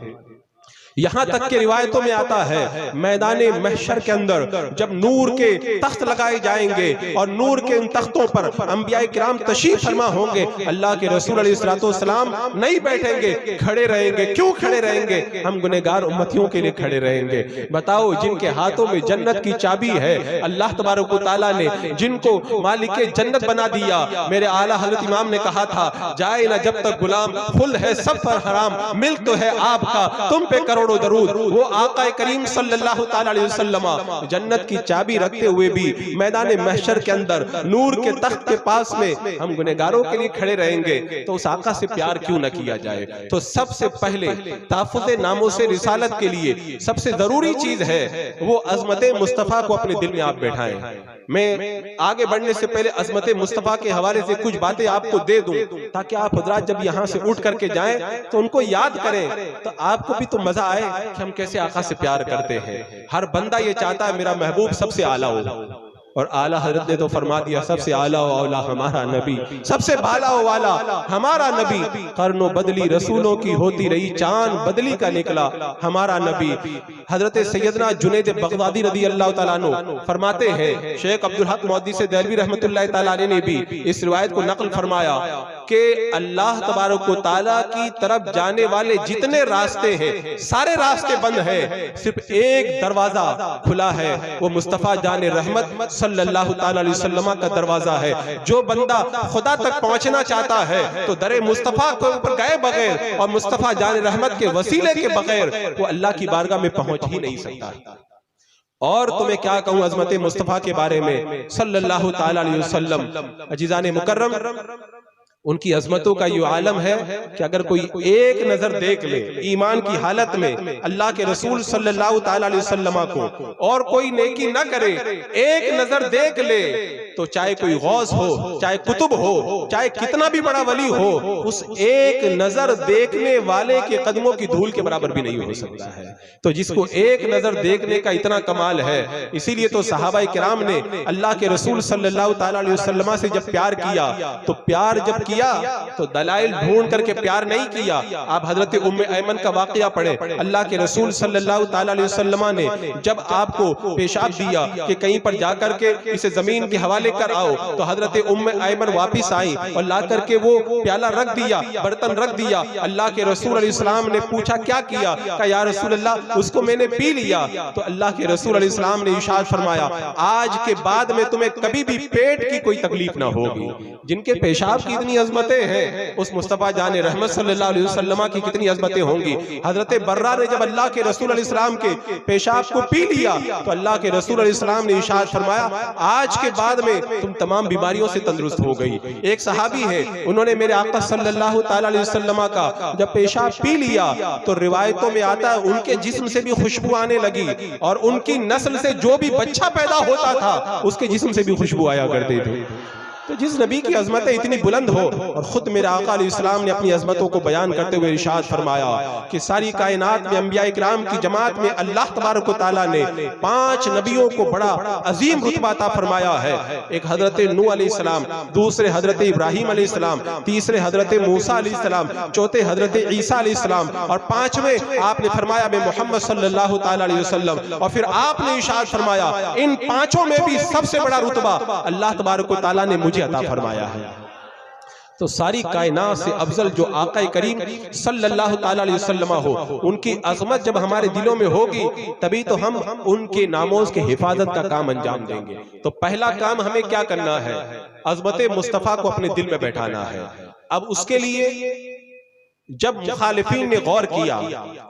Speaker 1: यहाँ तक के रिवायतों में आता है मैदाने महशर के अंदर जब नूर के तख्त लगाए जाएंगे और नूर के उन तख्तों पर अंबियाए किराम तशरीफ फरमा होंगे, अल्लाह के रसूल अलैहिस्सलाम नहीं बैठेंगे, खड़े रहेंगे। क्यों खड़े रहेंगे? हम गुनहगार उम्मतियों के लिए खड़े रहेंगे। बताओ जिनके हाथों में जन्नत की चाबी है, अल्लाह तबारक व तआला ने जिनको मालिक जन्नत बना दिया। मेरे आला हजरत इमाम ने कहा था जाए ना जब तक गुलाम, फुल है सब पर हराम, मिल्क तो है आपका तुम पे करो दरूद। वो आका करीम सल्लल्लाहु अलैहि वसल्लम जन्नत की चाबी रखते हुए भी मैदान महशर के अंदर नूर के तख्त के पास में हम गुनहगारों के लिए खड़े रहेंगे। तो उस आका से प्यार क्यों न किया जाए? तो सबसे पहले ताफुज़े नामों से रिसालत के लिए सबसे जरूरी चीज है वो अजमत मुस्तफ़ा को अपने दिल में आप बैठाएं। मैं आगे बढ़ने से पहले अजमत मुस्तफ़ा के हवाले से कुछ बातें आपको दे दूं ताकि आप हजरात जब यहाँ से उठ करके जाएं तो उनको याद करें, तो आपको भी तो मजा आए कि हम कैसे आका से प्यार करते हैं। हर बंदा ये चाहता है मेरा महबूब सबसे आला हो, और आला हजरत ने तो फरमा दिया सबसे आला वाला हमारा नबी, सबसे बाला वाला हमारा नबी। कर्नो बदली रसूलों की होती रही, चांद बदली का निकला हमारा नबी। हजरत सैयदना जुनैद बगदादी रज़ियल्लाहु तआला अन्हु फरमाते हैं, शेख अब्दुल हक मौदूसी देहलवी रहमतुल्लाहि तआला अलैहि ने भी इस रिवायत को नकल फरमाया कि अल्लाह तबारक व तआला की तरफ जाने वाले जितने रास्ते हैं सारे रास्ते बंद हैं, सिर्फ एक दरवाजा खुला है, वो मुस्तफ़ा जान रहमत सल्लल्लाहु अलैहि वसल्लम का दरवाजा है। जो बंदा खुदा तक पहुंचना चाहता है तो दरे मुस्तफ़ा के ऊपर गए बगैर और मुस्तफ़ा जान रहमत के वसीले के बगैर वो अल्लाह की बारगाह में पहुंच ही नहीं सकता। और तुम्हें क्या कहूं अजमत मुस्तफ़ा के बारे में सल्लल्लाहु अलैहि वसल्लम। अजीज़ान मुकर्रम, उनकी अजमतों का ये आलम है कि अगर कोई एक नजर देख ले ईमान की हालत में अल्लाह के रसूल सल्लल्लाहु अलैहि वसल्लम को और कोई नेकी न करे, एक नजर देख ले तो चाहे कोई गौस हो, चाहे कुतुब हो, चाहे कितना भी बड़ा वली हो, उस एक नजर देखने वाले के कदमों की धूल के बराबर भी नहीं हो सकता है। तो जिसको एक नजर देखने का इतना कमाल है, इसीलिए तो सहाबाए किराम ने अल्लाह के रसूल सल्लल्लाहु अलैहि वसल्लम से जब प्यार किया तो प्यार जब किया तो दलाइल ढूंढ करके प्यार नहीं किया। आप हजरत उम्मे ऐमन का वाकया पढ़े, अल्लाह के रसूल सल्लल्लाहु ताला अलैहि वसल्लम ने जब आपको पेशाब दिया कि कहीं पर जाकर के इसे जमीन के हवाले कर आओ, तो हजरत उम्मे ऐमन वापिस आई और ला करके वो प्याला रख दिया, बर्तन रख दिया। अल्लाह के रसूल अलैहि सलाम ने पूछा क्या किया? कहा या रसूल अल्लाह, उसको मैंने पी लिया। तो अल्लाह के रसूल अलैहि सलाम ने इरशाद फरमाया, आज के बाद में तुम्हें कभी भी पेट की कोई तकलीफ ना होगी। जिनके पेशाब की इतनी अजमतें हैं, उस मुस्तफा जाने रहमत सल्लल्लाहु अलैहि वसल्लम की कितनी अजमतें होंगी। हजरत बर्रा ने जब अल्लाह के रसूल अलैहि सलाम के पेशाब को पी लिया तो अल्लाह के रसूल अलैहि सलाम ने इरशाद फरमाया, आज के बाद में तुम तमाम बीमारियों से तंदुरुस्त हो गई। एक सहाबी है, उन्होंने मेरे आका सल्लल्लाहु ताला अलैहि वसल्लम का जब पेशाब पी लिया तो रिवायतों में आता है उनके जिस्म से भी खुशबू आने लगी और उनकी नस्ल से जो भी बच्चा पैदा होता था उसके जिस्म से भी खुशबू आया करते थे। तो जिस नबी की अजमतें इतनी बुलंद हो, और खुद मेरे आका अलैहिस्सलाम ने अपनी अजमतों को बयान करते हुए इरशाद फरमाया कि सारी कायनात में अंबिया इकराम की जमात में अल्लाह तबारक व तआला ने 5 नबियों को बड़ा अजीम रुतबा अता फरमाया है। एक हजरत नूह अलैहिस्सलाम, दूसरे हजरत इब्राहिम अलैहिस्सलाम, तीसरे हजरत मूसा अलैहिस्सलाम, चौथे हजरत ईसा अलैहिस्सलाम और 5वें आपने फरमाया मैं मोहम्मद सल्लल्लाहु ताला अलैहि वसल्लम। और फिर आपने इरशाद फरमाया इन 5 में भी सबसे बड़ा रुतबा अल्लाह तबारक व तआला ने अता फरमाया है। तो सारी कायनात से अफजल जो आका करीम सल्लल्लाहु ताला अलैहि वसल्लम हो, उनकी अजमत जब हमारे दिलों में होगी तभी तो हम उनके नामोज के हिफाजत का काम अंजाम देंगे। तो पहला काम हमें क्या करना है? अजमत मुस्तफा को अपने दिल में बैठाना है। अब उसके लिए जब मुखालिफीन ने गौर किया,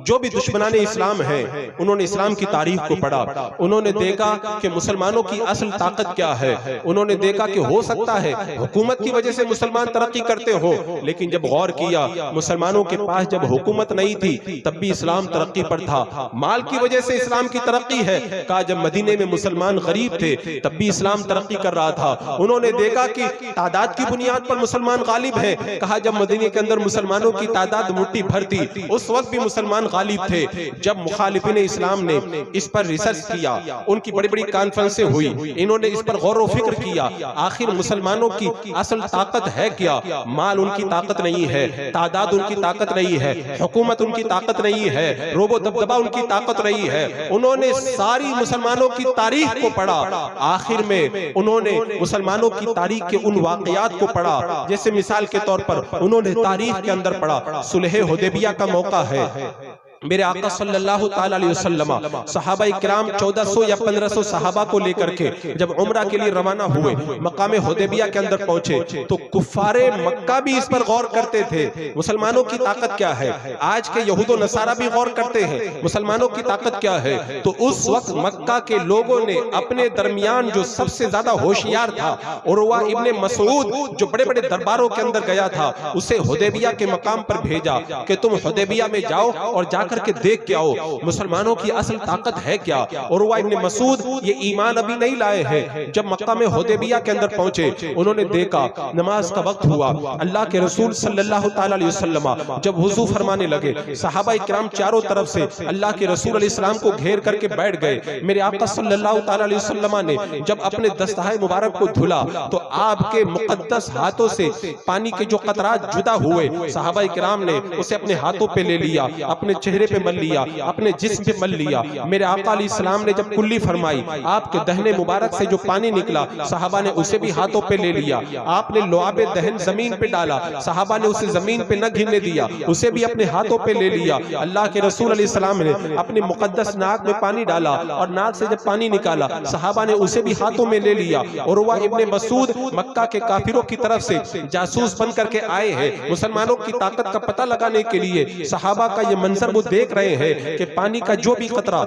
Speaker 1: जो भी दुश्मनाने इस्लाम हैं, उन्होंने इस्लाम की तारीख को पढ़ा, उन्होंने देखा कि मुसलमानों की असल ताकत क्या है। उन्होंने देखा कि हो सकता है हुकूमत की वजह से मुसलमान तरक्की करते हो, लेकिन जब गौर किया मुसलमानों के पास जब हुकूमत नहीं थी तब भी इस्लाम तरक्की पर था। माल की वजह से इस्लाम की तरक्की है। कहा जब मदीने में मुसलमान गरीब थे तब भी इस्लाम तरक्की कर रहा था। उन्होंने देखा कि तादाद की बुनियाद पर मुसलमान गालिब है। कहा जब मदीने के अंदर मुसलमानों की तादाद मुट्ठी भर थी उस वक्त भी मुसलमान गालिब थे। जब मुखालिफिन इस्लाम ने इस पर रिसर्च किया, उनकी बड़ी बड़ी कॉन्फ्रेंसें हुई, इन्होंने इस पर गौर व फिक्र किया, आखिर मुसलमानों की असल ताकत है क्या? माल उनकी ताकत नहीं है, तादाद उनकी ताकत नहीं है, हुकूमत उनकी ताकत नहीं है, रोबो दबदबा उनकी ताकत नहीं है। उन्होंने सारी मुसलमानों की तारीख को पढ़ा। आखिर में उन्होंने मुसलमानों की तारीख के उन वाकयात को पढ़ा, जैसे मिसाल के तौर पर उन्होंने तारीख के अंदर पढ़ा सुलह हुदैबिया का मौका है। मेरे आका सल्लल्लाहु ताला अलैहि वसल्लम सहाबा इकराम 1400 या 1500 सहाबा को लेकर के जब उम्रा के लिए रवाना हुए, मकाम हुदैबिया के अंदर पहुंचे तो कुफ्फारे मक्का भी इस पर गौर करते थे, मुसलमानों की ताकत क्या है। आज के यहूदो नसारा भी गौर करते हैं मुसलमानों की ताकत क्या है। तो उस वक्त मक्का के लोगों ने अपने दरमियान जो सबसे ज्यादा होशियार था उरवा इब्ने मसूद, जो बड़े बड़े दरबारों के अंदर गया था, उसे हुदैबिया के मकाम पर भेजा कि तुम हुदैबिया में जाओ और जाकर के देख के आओ मुसलमानों की असल ताकत है क्या। उरवा इब्ने मसूद ये ईमान अभी नहीं लाए हैं। जब मक्का में हुदैबिया के अंदर पहुंचे उन्होंने देखा नमाज का वक्त हुआ, अल्लाह के रसूल सल्लल्लाहु ताला अलैहि वसल्लम जब वुजू फरमाने लगे, सहाबा इकराम चारों तरफ से अल्लाह के रसूल अलैहि सलाम को घेर करके बैठ गए। मेरे आका सल्लल्लाहु ताला अलैहि वसल्लम ने जब अपने दस्तहाए मुबारक को धुला तो आपके मुकद्दस हाथों से पानी के जो कतरात जुदा हुए, सहाबा इकराम ने उसे अपने हाथों पे ले लिया, अपने चेहरे पे मल लिया, अपने जिस्म पे मल लिया। मेरे आका अलैहिस्सलाम ने जब कुल्ली फरमाई, आपके दहने मुबारक से जो पानी निकला सहाबा ने उसे भी हाथों पे ले लिया। आपने लुआबे दहन जमीन पे डाला, सहाबा ने उसे जमीन पे न गिरने दिया, उसे भी अपने हाथों पे ले लिया। अल्लाह के रसूल अलैहिस्सलाम ने अपने मुकद्दस नाक में पानी डाला और नाक से जब पानी निकाला सहाबा ने उसे भी हाथों में ले लिया। उरवा इब्ने मसूद मक्का के काफिरों की तरफ से जासूस बन करके आए हैं मुसलमानों की ताकत का पता लगाने के लिए। सहाबा का ये मंजर वो देख रहे हैं कि पानी का जो भी कतरा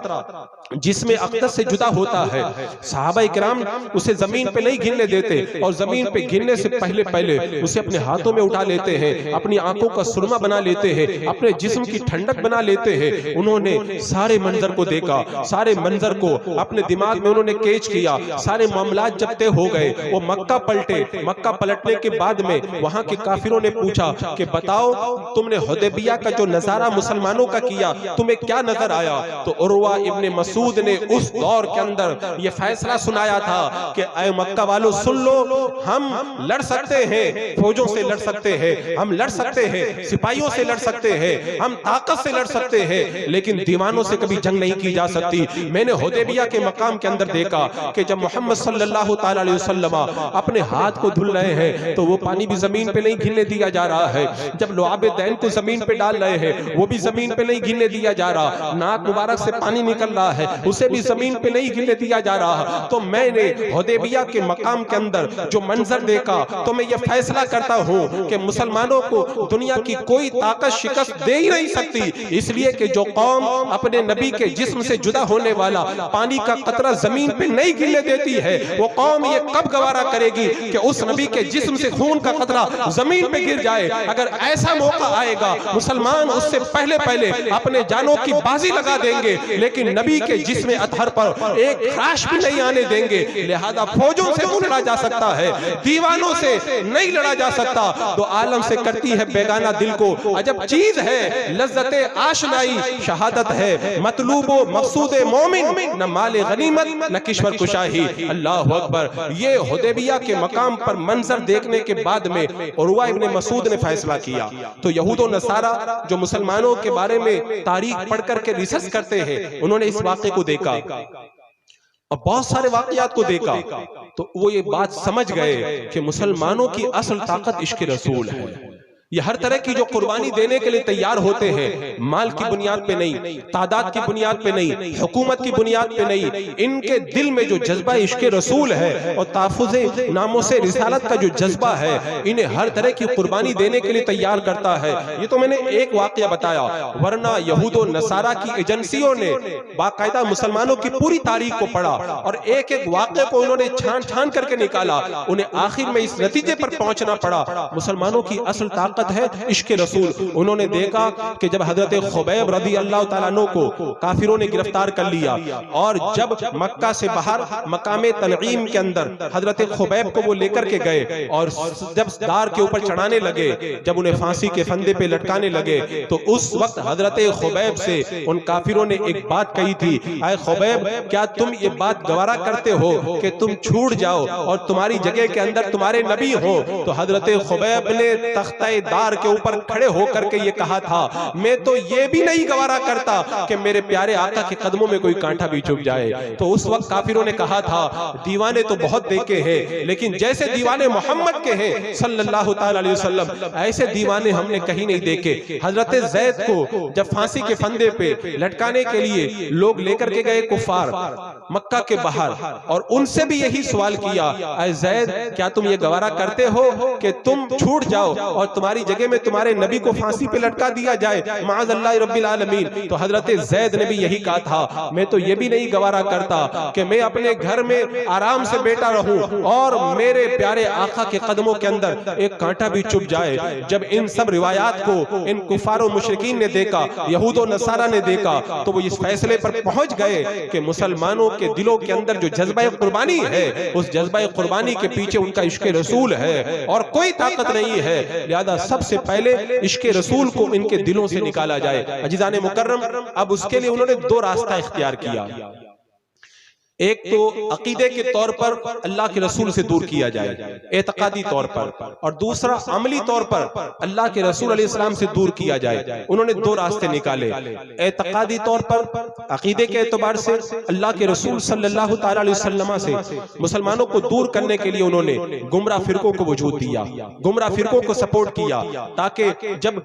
Speaker 1: जिसमें अक़दस से जुदा होता है, सहाबा इकराम उसे जमीन पे नहीं गिरने देते और जमीन पे गिरने से पहले पहले उसे अपने हाथों में उठा लेते हैं, अपनी आंखों का सुरमा बना लेते हैं, अपने जिस्म की ठंडक बना लेते हैं। उन्होंने सारे मंजर को देखा, सारे मंजर को अपने दिमाग में उन्होंने कैच किया। सारे मामलात जब तय हो गए वो मक्का पलटे। मक्का पलटने के बाद में वहां के काफिरों ने पूछा कि बताओ तुमने हुदैबिया का जो नजारा मुसलमानों का किया तुम्हें क्या नजर आया। तो उरवा इब्ने मसूद मसूद ने उस दौर के अंदर ये फैसला सुनाया था कि ऐ मक्का वालों सुन लो, हम लड़ सकते हैं, फौजों से लड़ सकते हैं, हम लड़ सकते हैं, सिपाहियों से लड़ सकते हैं, हम ताकत से लड़ सकते हैं, लेकिन दीवानों से कभी जंग नहीं की जा सकती। मैंने हुदैबिया के मकाम के अंदर देखा कि जब मोहम्मद सल्लल्लाहु ताला अलैहि वसल्लम अपने हाथ को धुल रहे हैं तो वो पानी भी जमीन पे नहीं गिरने दिया जा रहा है। जब लुआबे दैन को जमीन पे डाल रहे हैं वो भी जमीन पे नहीं गिरने दिया जा रहा। नाक मुबारक से पानी निकल रहा है उसे भी जमीन पे नहीं गिरने दिया जा रहा। तो मैंने हुदैबिया के मकाम के अंदर जो मंजर देखा तो मैं ये फैसला करता हूँ कि मुसलमानों को दुनिया की कोई ताकत शिकस्त दे ही नहीं सकती, इसलिए कि जो कौम अपने नबी के जिस्म से जुदा होने वाला पानी का कतरा जमीन पे नहीं गिरने देती है, वो कौम ये कब गवारा करेगी कि उस नबी के जिस्म से खून का कतरा जमीन पे गिर जाए। अगर ऐसा मौका आएगा मुसलमान उससे पहले पहले अपने जानों की बाजी लगा देंगे, लेकिन नबी के जिस्म अतहर पर एक खराश भी नहीं आने देंगे। लिहाजा फौजों से तो लड़ा जा सकता है, दीवानों से नहीं लड़ा जा सकता। तो आलम से करती है बेगाना दिल को अजब चीज है, लज्जते आशनाई शहादत है, मतलूबो मकसूद मोमिन न माले गनीमत न किश्वर कुशाही। अल्लाह अकबर। ये हुदैबिया के मकाम पर मंजर देखने के बाद में उरवा इब्न मसूद ने फैसला किया। तो यहूद और नसारा जो मुसलमानों के बारे में तारीख पढ़ करके रिसर्च करते हैं, उन्होंने इस वाक़े को देखा और बहुत सारे वाकयात को देखा, तो वो ये बात समझ गए कि मुसलमानों की असल ताकत इश्क रसूल है। ये हर तरह की जो कुर्बानी देने के लिए तैयार होते हैं, माल की बुनियाद पे नहीं, तादाद की बुनियाद पे नहीं, हुकूमत की बुनियाद पे नहीं, इनके दिल में जो जज्बा इश्क रसूल है और ताफुज़े नामों से रिसालत का जो जज्बा है, इन्हें हर तरह की कुर्बानी देने के लिए तैयार करता है। ये तो मैंने एक वाकया बताया, वरना यहूद और नसारा की एजेंसियों ने बाकायदा मुसलमानों की पूरी तारीख को पढ़ा और एक एक वाक़े को उन्होंने छान छान करके निकाला। उन्हें आखिर में इस नतीजे पर पहुंचना पड़ा मुसलमानों की असल ताकत है इश्क रसूल। उन्होंने देखा कि जब हजरत खुबैब रदी अल्लाह तआला अन्हु को काफिरों ने गिरफ्तार कर लिया और जब मक्का से बाहर मकामे तनईम के अंदर हजरत खुबैब को वो लेकर के गए और जब दार के ऊपर चढ़ाने लगे, जब उन्हें फांसी के फंदे पे लटकाने लगे, तो उस वक्त हजरत खुबैब से उन काफिरों ने एक बात कही थी, ऐ खुबैब क्या तुम ये बात गवारा करते हो कि तुम छूट जाओ और तुम्हारी जगह के अंदर तुम्हारे नबी हो? तो हजरत खुबैब ने तख्ते दार के ऊपर खड़े होकर के ये कहा था, मैं तो ये भी नहीं गवारा करता कि मेरे प्यारे आका के कदमों में कोई कांटा भी चुभ जाए। तो उस वक्त काफिरों ने कहा था, दीवाने तो बहुत देखे हैं, लेकिन जैसे दीवाने मोहम्मद के हैं सल्लल्लाहु ताला अलैहि वसल्लम, ऐसे दीवाने हमने कहीं नहीं देखे। हजरत जैद को जब फांसी के फंदे पे लटकाने के लिए लोग लेकर के गए कुफार मक्का के बाहर, और उनसे भी यही सवाल किया, ऐ जैद क्या तुम ये गवारा करते हो कि तुम छूट जाओ और तुम्हारी जगह में तुम्हारे नबी को फांसी पे लटका दिया जाए, माअज़ल्लाह रब्बिल आलमीन? तो हजरत जैद ने भी यही कहा था, मैं तो ये भी नहीं गवारा करता कि मैं अपने घर में आराम से बैठा रहूं और मेरे प्यारे आका के कदमों के अंदर एक कांटा भी चुभ जाए। जब इन सब रिवायात को इन कुफार मुशरिकीन ने देखा, यहूद और नसारा ने देखा, तो वो इस फैसले पर पहुंच गए कि मुसलमानों के दिलों के अंदर जो जज्बा कुर्बानी है, उस जज्बा कुर्बानी के पीछे उनका इश्क रसूल है और कोई ताकत नहीं है। लिहाजा सबसे पहले इश्क रसूल को इनके दिलों से निकाला जाए। अजीज़ाने मुकर्रम, अब उसके लिए उन्होंने दो रास्ता इख्तियार किया। एक तो अकीदे के तौर पर अल्लाह के रसूल से दूर किया जाए एतकादी तौर पर, और दूसरा अमली तौर पर अल्लाह के रसूल अलैहिस्सलाम से दूर किया जाए। उन्होंने दो रास्ते निकाले। एतकादी तौर पर अकीदे के एतबार से अल्लाह के रसूल सल्लल्लाहु ताला अलैहि वसल्लम से मुसलमानों को दूर करने के लिए उन्होंने गुमराह फिरकों को वजूद दिया, गुमराह फिरकों को सपोर्ट किया, ताकि जब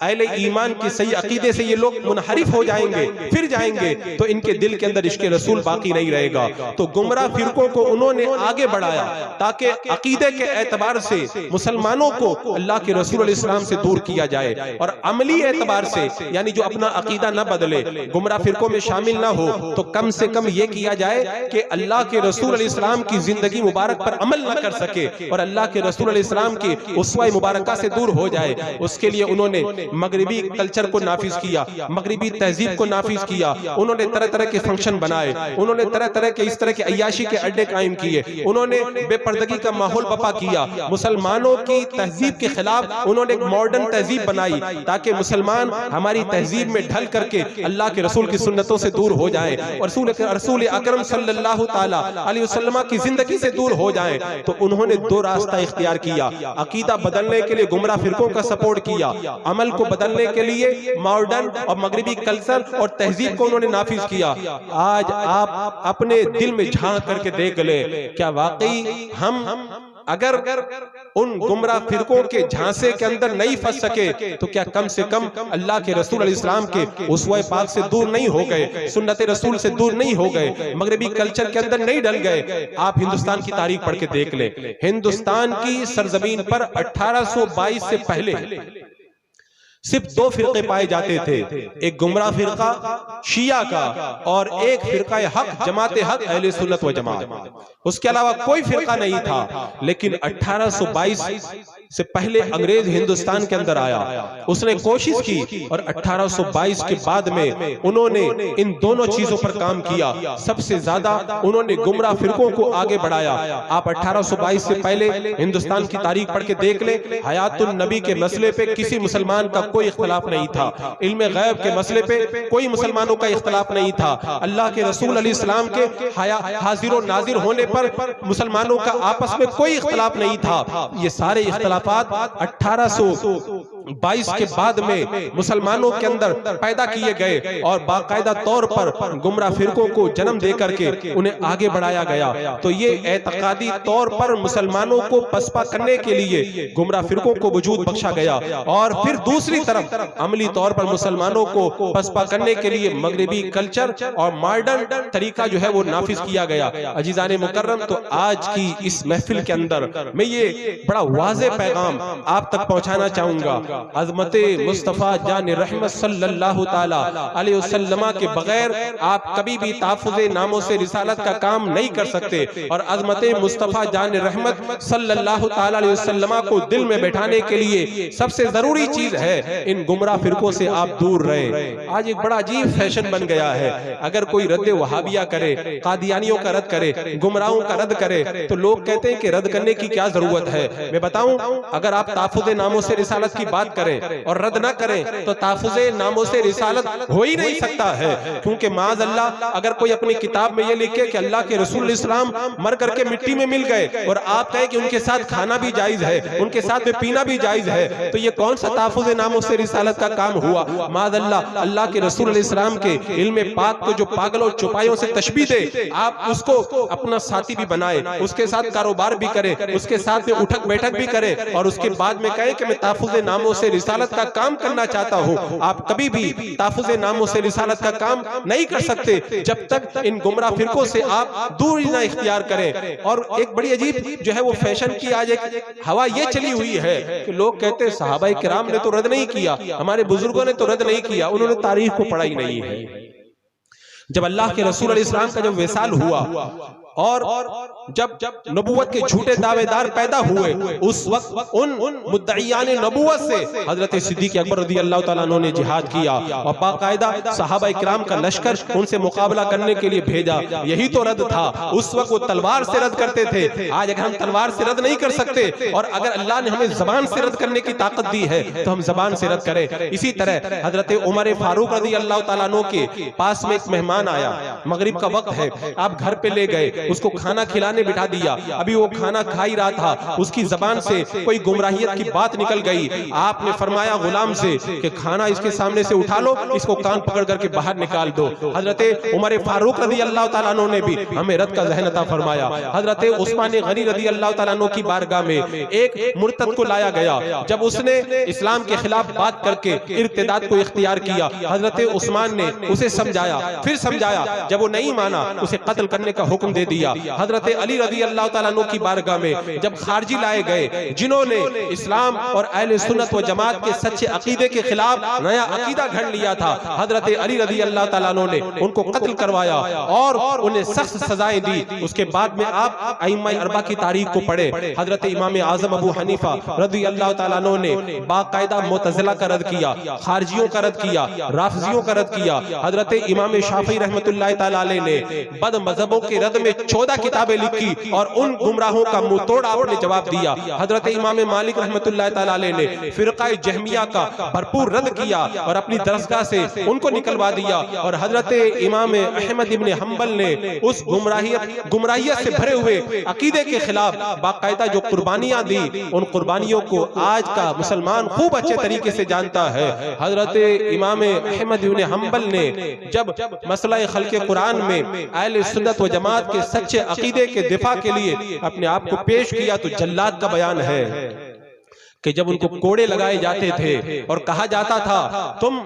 Speaker 1: अहले ईमान की सही अकीदे से ये लोग मुनहरिफ हो जाएंगे, फिर जाएंगे, तो इनके दिल के अंदर इश्क रसूल बाकी नहीं रहेगा। तो गुमराह फिरकों को उन्होंने आगे बढ़ाया ताकि अकीदे के एतबार से मुसलमानों को अल्लाह के रसूल अलैहिस्सलाम से दूर किया जाए, और अमली एतबार से यानी जो अपना अकीदा न बदले, गुमराह फिरकों में शामिल ना हो, तो कम से कम ये किया जाए कि अल्लाह के रसूल अलैहिस्सलाम की जिंदगी मुबारक पर अमल न कर सके और अल्लाह के रसूल अलैहिस्सलाम की उस्वा मुबारका से दूर हो जाए। उसके लिए उन्होंने मगरिबी कल्चर को नाफिज किया, मगरिबी तहजीब को नाफिज किया। उन्होंने तरह तरह के फंक्शन बनाए, उन्होंने तरह तरह के इस तरह के अय्याशी के अड्डे कायम किए, उन्होंने बेपर्दगी का माहौल बपा किया। मुसलमानों की तहजीब के खिलाफ उन्होंने एक मॉडर्न तहजीब बनाई ताकि मुसलमान हमारी तहजीब में ढल करके अल्लाह के रसूल की सुन्नतों से दूर हो जाएं और रसूल अकरम सल्लल्लाहु ताला अलैहि वसल्लम की जिंदगी से दूर हो जाएं। तो उन्होंने दो रास्ता इख्तियार किया, अकीदा बदलने के लिए गुमराह फिरकों का सपोर्ट किया, अमल को बदलने के लिए मॉडर्न और मगरिबी कल्चर और तहजीब को उन्होंने नाफिज किया। आज आप अपने दिल में झांक करके देख ले, क्या वाकई हम अगर उन गुमराह फिरकों के झांसे के अंदर नहीं फंस सके तो क्या कम से कम अल्लाह के रसूल अलैहिस्सलाम के उस्वा पाक से दूर नहीं हो गए, सुन्नत रसूल से दूर नहीं हो गए, मगरिबी कल्चर के अंदर नहीं डल गए। आप हिंदुस्तान की तारीख पढ़ के देख ले, हिंदुस्तान की सरजमीन पर 1822 से पहले सिर्फ दो फिरके पाए जाते थे, एक गुमराह फिरका शिया का और एक फिरका हक जमात हक अहले सुन्नत व जमात। उसके अलावा कोई फिरका नहीं था। लेकिन 1822 से पहले अंग्रेज हिंदुस्तान के अंदर आया, उसने कोशिश की और 1822 के बाद में उन्होंने इन दोनों चीजों पर काम किया। सबसे ज्यादा उन्होंने गुमराह फिरकों को आगे बढ़ाया। आप 1822 से पहले हिंदुस्तान की तारीख पढ़ के देख ले, हयातुन नबी के मसले पे किसी मुसलमान का कोई इख्तिलाफ नहीं था, इल्मे गैब के मसले पे कोई मुसलमानों का इख्तिलाफ नहीं था, अल्लाह के रसूल अलैहिस्सलाम के हाजिर और नाजिर होने पर मुसलमानों का आपस में कोई इख्तिलाफ नहीं था। ये सारे इख्तिलाफात 1822 के बाद में मुसलमानों के अंदर पैदा किए गए और बाकायदा तौर पर गुमराह फिरकों को जन्म दे करके उन्हें आगे बढ़ाया गया। तो ये एतकादी तौर पर मुसलमानों को पसपा करने के लिए गुमराह फिरकों को वजूद बख्शा गया और फिर दूसरी तरफ अमली तौर पर मुसलमानों को पसपा करने के लिए मगरिबी कल्चर और मॉडर्न तरीका जो है वो नाफिज किया गया। अजीजाने मुकर्रम, तो आज की इस महफिल के अंदर मैं ये बड़ा वाज़े पैगाम आप तक पहुंचाना चाहूंगा। अज़मते मुस्तफ़ा जान रहमत सल्लल्लाहु ताला अलैहि वसल्लम के बगैर आप कभी भी ताफ़ुज़े नामों से रिसालत का काम नहीं कर सकते और अज़मते मुस्तफ़ा जान रहमत सल्लल्लाहु ताला अलैहि वसल्लम को दिल में बैठाने के लिए सबसे जरूरी चीज है इन गुमराह फिरकों से आप दूर रहे। आज एक बड़ा अजीब फैशन बन गया है, अगर कोई रद्द वहाबिया करे, कादियानियों का रद्द करे, गुमराहों का रद्द करे तो लोग कहते हैं कि रद्द करने की क्या जरूरत है। मैं बताऊं, अगर आप ताफ़ुज़े नामों से रिसालत की बात करें और रद्द ना करें तो ताफ़ुज़े नामों से रिसालत हो ही नहीं सकता है, क्योंकि माज़ अल्लाह अगर कोई अपनी किताब में ये लिखे कि अल्लाह के रसूल इस्लाम मर करके मिट्टी में मिल गए और आप कहें कि उनके साथ खाना भी जायज है, उनके साथ में पीना भी जायज है, तो ये कौन सा ताफ़ुज़े नामों से रिसालत का काम हुआ। माज़ अल्लाह अल्लाह के रसूल इस्लाम के इल्म पाक को जो पागल और चौपाइयों से तशबीह दे, आप उसको अपना साथी भी बनाए, उसके साथ कारोबार भी करे, उसके साथ में उठक बैठक भी करे और उसके बाद में कहे कि मैं ताफ़ुज़े नामों से रिसालत का काम करना चाहता हूँ। आप कभी भी ताफ़ुज़े नामों से रिसालत का काम नहीं कर सकते जब तक इन गुमराह फिरकों से आप दूरी ना इख्तियार करें। और एक बड़ी अजीब जो है वो फैशन की आज एक हवा ये चली हुई है कि लोग कहते हैं सहाबाए किराम ने तो रद्द नहीं किया, हमारे बुजुर्गों ने तो रद्द नहीं किया, उन्होंने तारीख को पढ़ा ही नहीं है। जब अल्लाह के रसूल अलैहिस्सलाम का जब विसाल हुआ और जब नबूवत के झूठे दावेदार पैदा हुए, उस वक्त उन मुद्दईयान नबूवत से हजरत सिद्दीक़ अकबर रज़ी अल्लाह तआला अन्हु ने जिहाद किया और बाकायदा सहाबा इकराम का लश्कर उनसे मुकाबला करने के लिए भेजा। यही तो रद्द था। उस वक्त वो तलवार से रद्द करते थे, आज अगर हम तलवार से रद्द नहीं कर सकते और अगर अल्लाह ने हमें जबान से रद्द करने की ताकत दी है तो हम जबान से रद्द करें। इसी तरह हजरत उमर फारूक रज़ी अल्लाह तआला अन्हु के पास में एक मेहमान आया, मगरिब का वक्त है, आप घर पे ले गए, उसको खाना खिलाने बिठा दिया, अभी वो खाना खा ही रहा था, उसकी जबान से कोई गुमराहियत की बात निकल गई। आपने फरमाया गुलाम से कि खाना इसके सामने से उठा लो, इसको कान पकड़ करके बाहर निकाल दो। हजरत उमर फारूक रज़ी अल्लाह तआला अन्हु ने भी हमें रद्द का ज़हन अता फरमाया। हजरत उस्मान गनी रज़ी अल्लाह तआला अन्हु की बारगाह में एक मुर्तद को लाया गया, जब उसने इस्लाम के खिलाफ बात करके इर्तिदाद को इख्तियार किया, हजरत उस्मान ने उसे समझाया, फिर समझाया, जब वो नहीं माना उसे कत्ल करने का हुक्म दे दिया। हजरत अली रज़ी अल्लाह ताला अन्हु की बारगाह में जब खारजी लाए गए जिन्होंने इस्लाम और अहले सुन्नत व जमात के सच्चे अकीदे के खिलाफ नया अकीदा घड़ लिया था, हजरत अली रज़ी अल्लाह ताला अन्हु ने उनको कत्ल करवाया और उन्हें सख्त सजाएं दी। उसके बाद में आप अइम्मा अरबा की तारीख को पढ़े। हजरत इमाम आजम अबू हनीफा रज़ी अल्लाह ताला अन्हु ने बाकायदा मुतज़िला का रद्द किया, खारजियों का रद्द किया, राफिजियों का रद्द किया। हजरत इमाम शाफी रहमतुल्लाह ताला अलैह ने बद मजहबों के रद्द में 14 किताबें लिखी और उन गुमराहों का मुंह तोड़ आपने जवाब दिया। हजरत इमाम मालिक रहमतुल्लाह ताला अलैह ने फिरका जहमिया का भरपूर रद्द किया और अपनी दरसगाह से उनको निकलवा दिया। और हजरत इमाम अहमद इब्न हंबल ने उस गुमराहियत से भरे हुए अकीदे के खिलाफ बाकायदा जो कुर्बानियां दी, उन कुर्बानियों को आज का मुसलमान खूब अच्छे तरीके से जानता है। हजरत इमाम अहमद इब्न हंबल ने जब मसला खल्क़े कुरान में अहले सुन्नत व जमात के सच्चे अकीदे के दिफा के लिए अपने आप को पेश किया तो जल्लाद का बयान है कि जब उनको कोड़े लगाए जाते थे और कहा जाता था तुम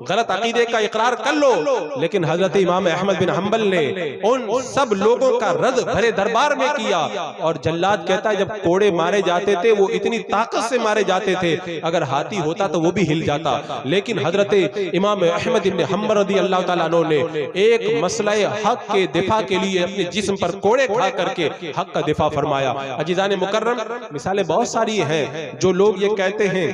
Speaker 1: गलत अकीदे का इकरार कर लो, लेकिन हजरत इमाम अहमद बिन हंबल ने उन सब लोगों का रद्द भरे दरबार में किया। और जल्लाद कहता है जब कोड़े मारे जाते थे वो इतनी ताकत से मारे जाते थे, अगर हाथी होता तो वो भी हिल जाता। लेकिन हजरत इमाम अहमद इब्न हंबल रज़ी अल्लाह ताला अन्हु ने एक मसला हक के दिफा के लिए अपने जिस्म पर कोड़े खा करके हक का दिफा फरमाया। अजीज़ान मुकर्रम, मिसालें बहुत सारी हैं। जो लोग ये कहते हैं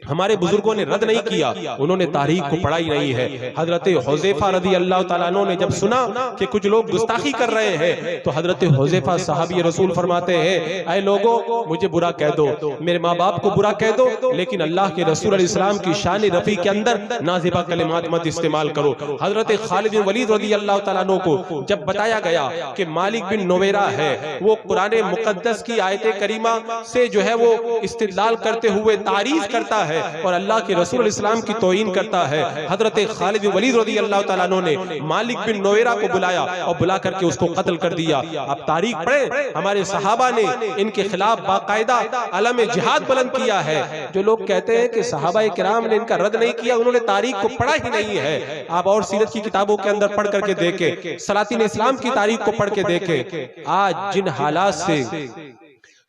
Speaker 1: हमारे बुजुर्गों ने रद्द नहीं किया, उन्होंने तारीख को पढ़ा ही नहीं है। हजरत हुज़ैफा रज़ी अल्लाह ताला अन्हु ने जब सुना कि कुछ लोग गुस्ताखी कर रहे हैं तो हजरत हुज़ैफा सहाबी रसूल फरमाते हैं, ऐ लोगों मुझे बुरा कह दो, मेरे माँ बाप को बुरा कह दो, लेकिन अल्लाह के रसूल इस्लाम की शान रफ़ी के अंदर नाज़िबा कलिमात मत इस्तेमाल करो। हजरत खालिद बिन वलीद रज़ी अल्लाह ताला अन्हु को जब बताया गया कि मालिक बिन नवेरा है वो कुरान मुक़द्दस की आयत करीमा से जो है वो इस्तिदलाल करते हुए तारीफ करता है और अल्लाह के रसूल इस्लाम की तौहीन करता है। हजरत खालिद बिन वलीद रज़ी अल्लाह ताला अन्हु ने मालिक बिन नवेरा को बुलाया और बुला करके उसको कत्ल कर दिया। आप तारीख पढ़ें, हमारे सहाबा ने इनके खिलाफ बाकायदा अलम जिहाद बुलंद किया है। जो लोग कहते हैं कि सहाबा किराम ने इनका रद्द नहीं किया, उन्होंने तारीख को पढ़ा ही नहीं है। आप और सीरत की किताबों के अंदर पढ़ करके देखें, सलातीन इस्लाम की तारीख को पढ़ के देखें। आज जिन हालात से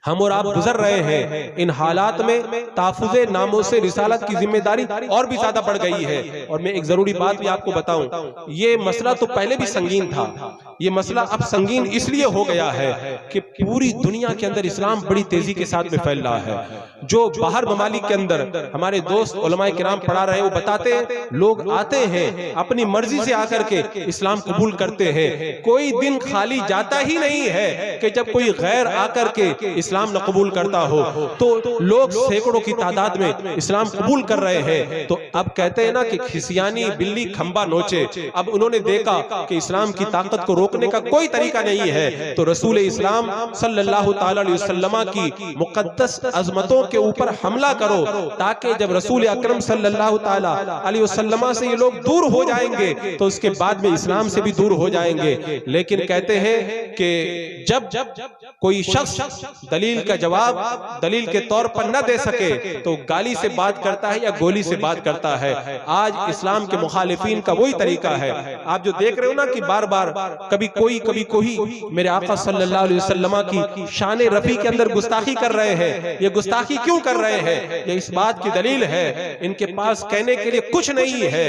Speaker 1: हम और आप गुजर रहे हैं, इन हालात में ताफुज़े नामों से रिसालत की जिम्मेदारी और भी ज्यादा बढ़ गई है। और मैं एक जरूरी बात भी आपको बताऊं, ये मसला तो पहले भी संगीन था, ये मसला अब संगीन इसलिए हो गया है कि पूरी दुनिया के अंदर इस्लाम बड़ी तेजी के साथ में फैल रहा है। जो बाहर ममालिक के अंदर हमारे दोस्त उलमाए किराम पढ़ा रहे हैं, वो बताते हैं लोग आते हैं अपनी मर्जी से आकर के इस्लाम कबूल करते हैं। कोई दिन खाली जाता ही नहीं है कि जब कोई गैर आकर के इस्लाम न कबूल करता हो। तो लोग सैकड़ों की तादाद में इस्लाम कबूल कर रहे हैं। तो अब कहते हैं ना कि खिसियानी बिल्ली खंबा नोचे। अब उन्होंने देखा कि इस्लाम की ताकत को रोकने का कोई तरीका नहीं है, तो रसूल इस्लाम सल्लल्लाहु ताला अलैहि वसल्लम की मुकद्दस अजमतों के ऊपर हमला करो, ताकि जब रसूल अकरम सल्लल्लाहु ताला अलैहि वसल्लम से ये लोग दूर हो जाएंगे तो उसके बाद में इस्लाम से भी दूर हो जाएंगे। लेकिन कहते हैं कि जब कोई शख्स दलील का जवाब दलील के तौर पर न दे सके तो गाली से बात करता है या गोली से बात करता है। आज इस्लाम के मुखालिफिन का वही तरीका है। आप जो देख रहे हो ना कि बार बार कभी कोई मेरे आका सल्लल्लाहु अलैहि वसल्लम की शान रफी के अंदर गुस्ताखी कर रहे हैं। ये गुस्ताखी क्यों कर रहे हैं? ये इस बात की दलील है इनके पास कहने के लिए कुछ नहीं है,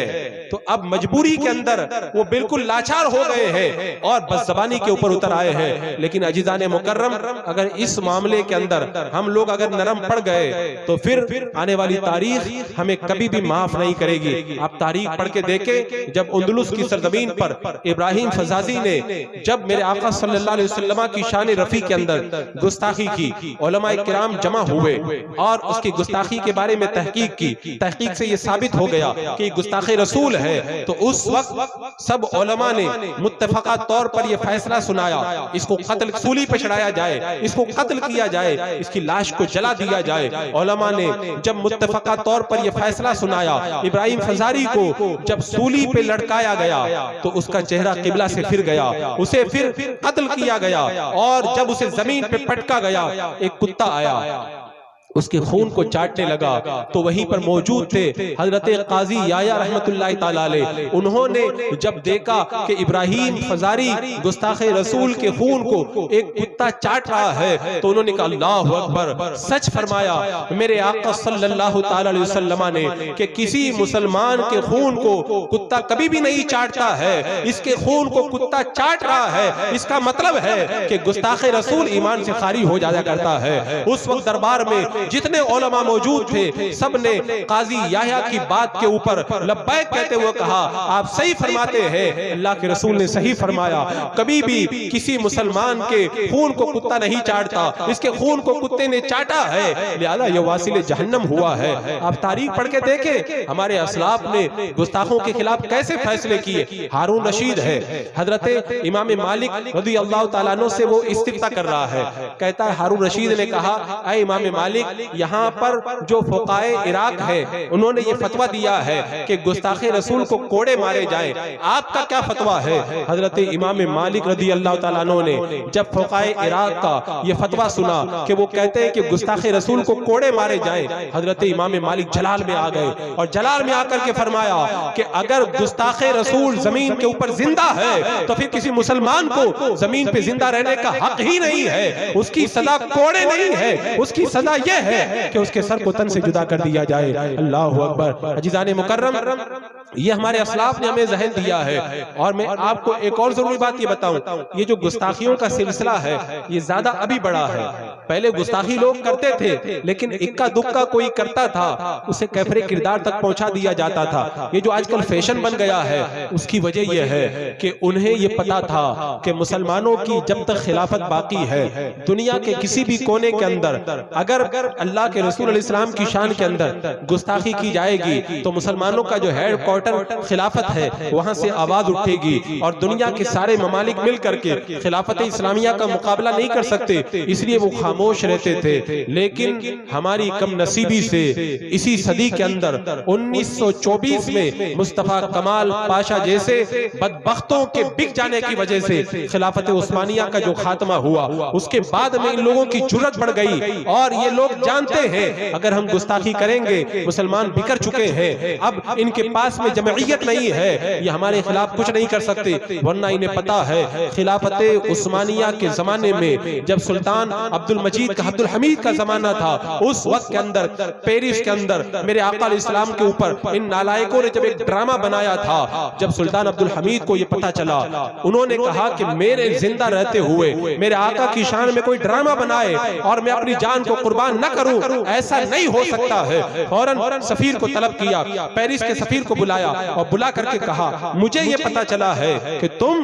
Speaker 1: तो अब मजबूरी के अंदर वो बिल्कुल लाचार हो गए हैं और बदज़बानी के ऊपर उतर आए हैं। लेकिन अजीज़ाने मुकर्रम, अगर इस मामले के अंदर हम लोग अगर नरम पड़ गए तो फिर आने वाली तारीख हमें कभी भी माफ नहीं करेगी। आप तारीख पढ़ के देखें, जब अंदलुस की सरजमीन पर इब्राहिम फजाजी ने जब मेरे आका सल्लल्लाहु अलैहि वसल्लम की शान रफी के अंदर गुस्ताखी की, उलमाए किराम जमा हुए और उसकी गुस्ताखी के बारे में तहकीक की। तहकीक से ये साबित हो गया कि गुस्ताखे रसूल है। तो उस वक्त सब उलमा ने मुत्तफका तौर पर यह फैसला सुनाया, इसको कत्ल सूली पे चढ़ाया जाए, इसको कत्ल किया जाए, इसकी लाश को जला दिया जाए। उलमा ने जब मुत्तफका तौर पर यह फैसला सुनाया, इब्राहिम फजारी को जब सूली पे लटकाया गया तो उसका चेहरा किबला से फिर गया, उसे फिर कत्ल किया गया और जब उसे जमीन पे पटका गया, एक कुत्ता आया, उसके खून को चाटने लगा तो वहीं पर मौजूद थे हजरत काजी याया रहमतुल्लाहि ताला अलैह। उन्होंने जब देखा कि इब्राहिम फजारी गुस्ताखे रसूल के खून को एक कुत्ता चाट रहा है तो उन्होंने कहा अल्लाहु अकबर, सच फरमाया मेरे आका सल्लल्लाहु ताला अलैहि वसल्लम ने कि किसी मुसलमान के खून को कुत्ता कभी भी नहीं चाटता है, इसके खून को कुत्ता चाट रहा है, इसका मतलब है कि गुस्ताखे रसूल ईमान से खारिज हो जाया करता है। उस वक्त दरबार में जितने उलमा मौजूद थे सब ने काजी याह्या की बात के ऊपर लब्बैक कहते हुए कहा आप सही फरमाते हैं, अल्लाह के रसूल ने सही फरमाया, कभी भी किसी मुसलमान के खून को कुत्ता नहीं चाटता, इसके खून को कुत्ते ने चाटा है, लिहाजा ये वासिले जहन्नम हुआ है। आप तारीख पढ़ के देखें हमारे असलाफ ने गुस्ताखों के खिलाफ कैसे फैसले किए। हारून रशीद है, हजरत इमाम मालिक रज़ी अल्लाह तआला अन्हु से वो इस्तिफ्ता कर रहा है, कहता है हारून रशीद ने कहा ऐ इमाम मालिक, यहाँ पर जो फुक़ाए इराक है उन्होंने ये फतवा दिया है कि गुस्ताखे रसूल को कोड़े मारे जाए, आपका क्या फतवा है। हजरत इमाम मालिक रज़ी अल्लाह तआला अन्हु ने जब फुक़ाए इराक का ये फतवा सुना कि वो कहते हैं कि गुस्ताखे रसूल को कोड़े मारे जाए, हजरत इमाम मालिक जलाल में आ गए और जलाल में आकर के फरमाया कि अगर गुस्ताखे रसूल जमीन के ऊपर जिंदा है तो फिर किसी मुसलमान को जमीन पे जिंदा रहने का हक ही नहीं है, उसकी सजा कोड़े नहीं है, उसकी सजा यह है कि उसके सर को तन से जुदा कर दिया जाए। अल्लाहु अकबर। अजीज़ाने मुकर्रम, ये हमारे असलाफ ने हमें जहन दिया है। और मैं आपको एक और जरूरी बात ये बताऊं, ये जो गुस्ताखियों का सिलसिला है ये ज्यादा अभी बड़ा है। पहले गुस्ताखी लोग करते थे लेकिन इक्का दुक्का कोई करता था उसे कैफरे किरदार तक पहुंचा दिया जाता था। ये जो आजकल फैशन बन गया है उसकी वजह यह है कि उन्हें ये पता था कि मुसलमानों की जब तक खिलाफत बाकी है दुनिया के किसी भी कोने के अंदर अगर अल्लाह के रसूल अलैहि सलाम की शान के अंदर गुस्ताखी की जाएगी तो मुसलमानों का जो हेडक्वार्टर खिलाफत है वहां से आवाज उठेगी और दुनिया के सारे ममालिक मिल करके खिलाफत इस्लामिया का मुकाबला नहीं कर सकते, इसलिए वो खामोश रहते थे। लेकिन हमारी कम नसीबी से इसी सदी के अंदर 1924 में मुस्तफा कमाल पाशा जैसे बदबख्तों के बिक जाने की वजह से खिलाफत उस्मानिया का जो खात्मा हुआ उसके बाद में इन लोगों की जुर्रत बढ़ गई और ये लोग जानते हैं अगर हम गुस्ताखी करेंगे मुसलमान बिखर चुके हैं, अब इनके पास में जमईयत नहीं है, ये हमारे खिलाफ कुछ नहीं कर सकते। वरना इन्हें पता है खिलाफत उस्मानिया के जमाने में जब सुल्तान अब्दुल मजीद का अब्दुल हमीद का जमाना था उस वक्त के अंदर पेरिस के अंदर मेरे आका इस्लाम के ऊपर इन नालायकों ने जब एक ड्रामा बनाया था, जब सुल्तान अब्दुल हमीद को यह पता चला उन्होंने कहा कि मेरे जिंदा रहते हुए मेरे आका की शान में कोई ड्रामा बनाए और मैं अपनी जान को कुर्बान न करूं, ऐसा नहीं हो सकता है। फौरन सफीर को तलब किया, पेरिस के सफीर को बुलाया और बुला करके कहा मुझे ये पता चला है कि तुम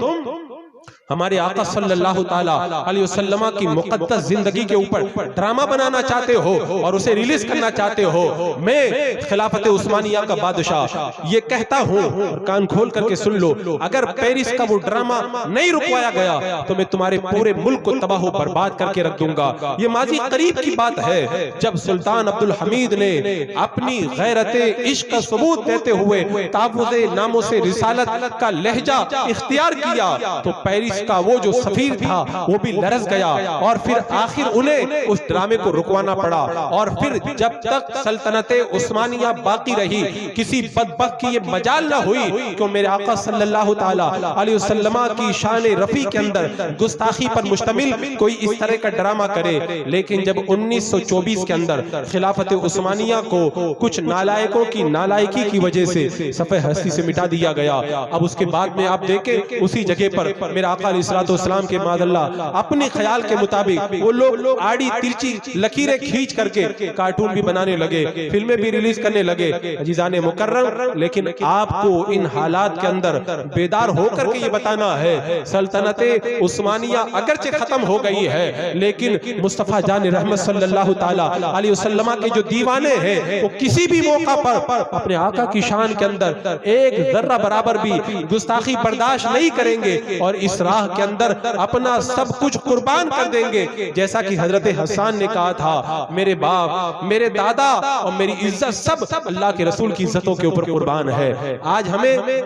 Speaker 1: हमारे आका सल्लल्लाहु ताला अलैहि वसल्लम की मुक़द्दस जिंदगी के ऊपर ड्रामा बनाना चाहते हो और उसे रिलीज करना चाहते हो। मैं खिलाफत उस्मानिया का बादशाह ये कहता हूँ, कान खोल करके सुन लो, अगर पेरिस का वो ड्रामा नहीं रुकवाया गया तो मैं तुम्हारे पूरे मुल्क को तबाह बर्बाद करके रख दूंगा। ये माजी करीब की बात है जब सुल्तान अब्दुल हमीद ने अपनी गैरते इश्क का सबूत देते हुए ताबुज़े नामों से रिसालत का लहजा इख्तियार किया तो पेरिस का वो जो सफीर था वो भी लरस गया और फिर आखिर उन्हें उस ड्रामे को रुकवाना पड़ा। और फिर जब तक सल्तनत उस्मानिया बाकी रही किसी बदबख्त की ये मजाल न हुई कि मेरे आका सल्लल्लाहु ताला अलैहि वसल्लम की शान रफी के अंदर गुस्ताखी पर मुश्तमिल कोई इस तरह का ड्रामा करे। लेकिन जब 1924 के अंदर खिलाफत उस्मानिया को कुछ नालायकों की नालायकी की वजह से सफ़े हस्ती से मिटा दिया गया, अब उसके बाद में आप देखें उसी जगह पर मेरा आका अलैहिस्सलाम के मादल्ला अपने ख्याल के मुताबिक वो लोग आड़ी तिरछी लकीरें खींच करके कार्टून भी बनाने लगे, फिल्में भी रिलीज करने लगे। अजीज़ाने मुकर्रम, लेकिन आपको इन हालात के अंदर बेदार होकर के ये बताना है सल्तनत उस्मानिया अगरचे खत्म हो गई है लेकिन मुस्तफा जान रहमत सल्लल्लाहु ताला अलैहि वसल्लम के जो दीवाने हैं वो किसी भी मौका पर अपने आका की शान के अंदर एक जर्रा बराबर भी गुस्ताखी बर्दाश्त नहीं करेंगे और इस राह के अंदर अपना सब कुछ कुर्बान कर देंगे। जैसा कि हजरत हसन ने कहा था, मेरे बाप, मेरे दादा और मेरी इज्जत सब अल्लाह के रसूल की इज्जतों के ऊपर कुर्बान है। आज हमें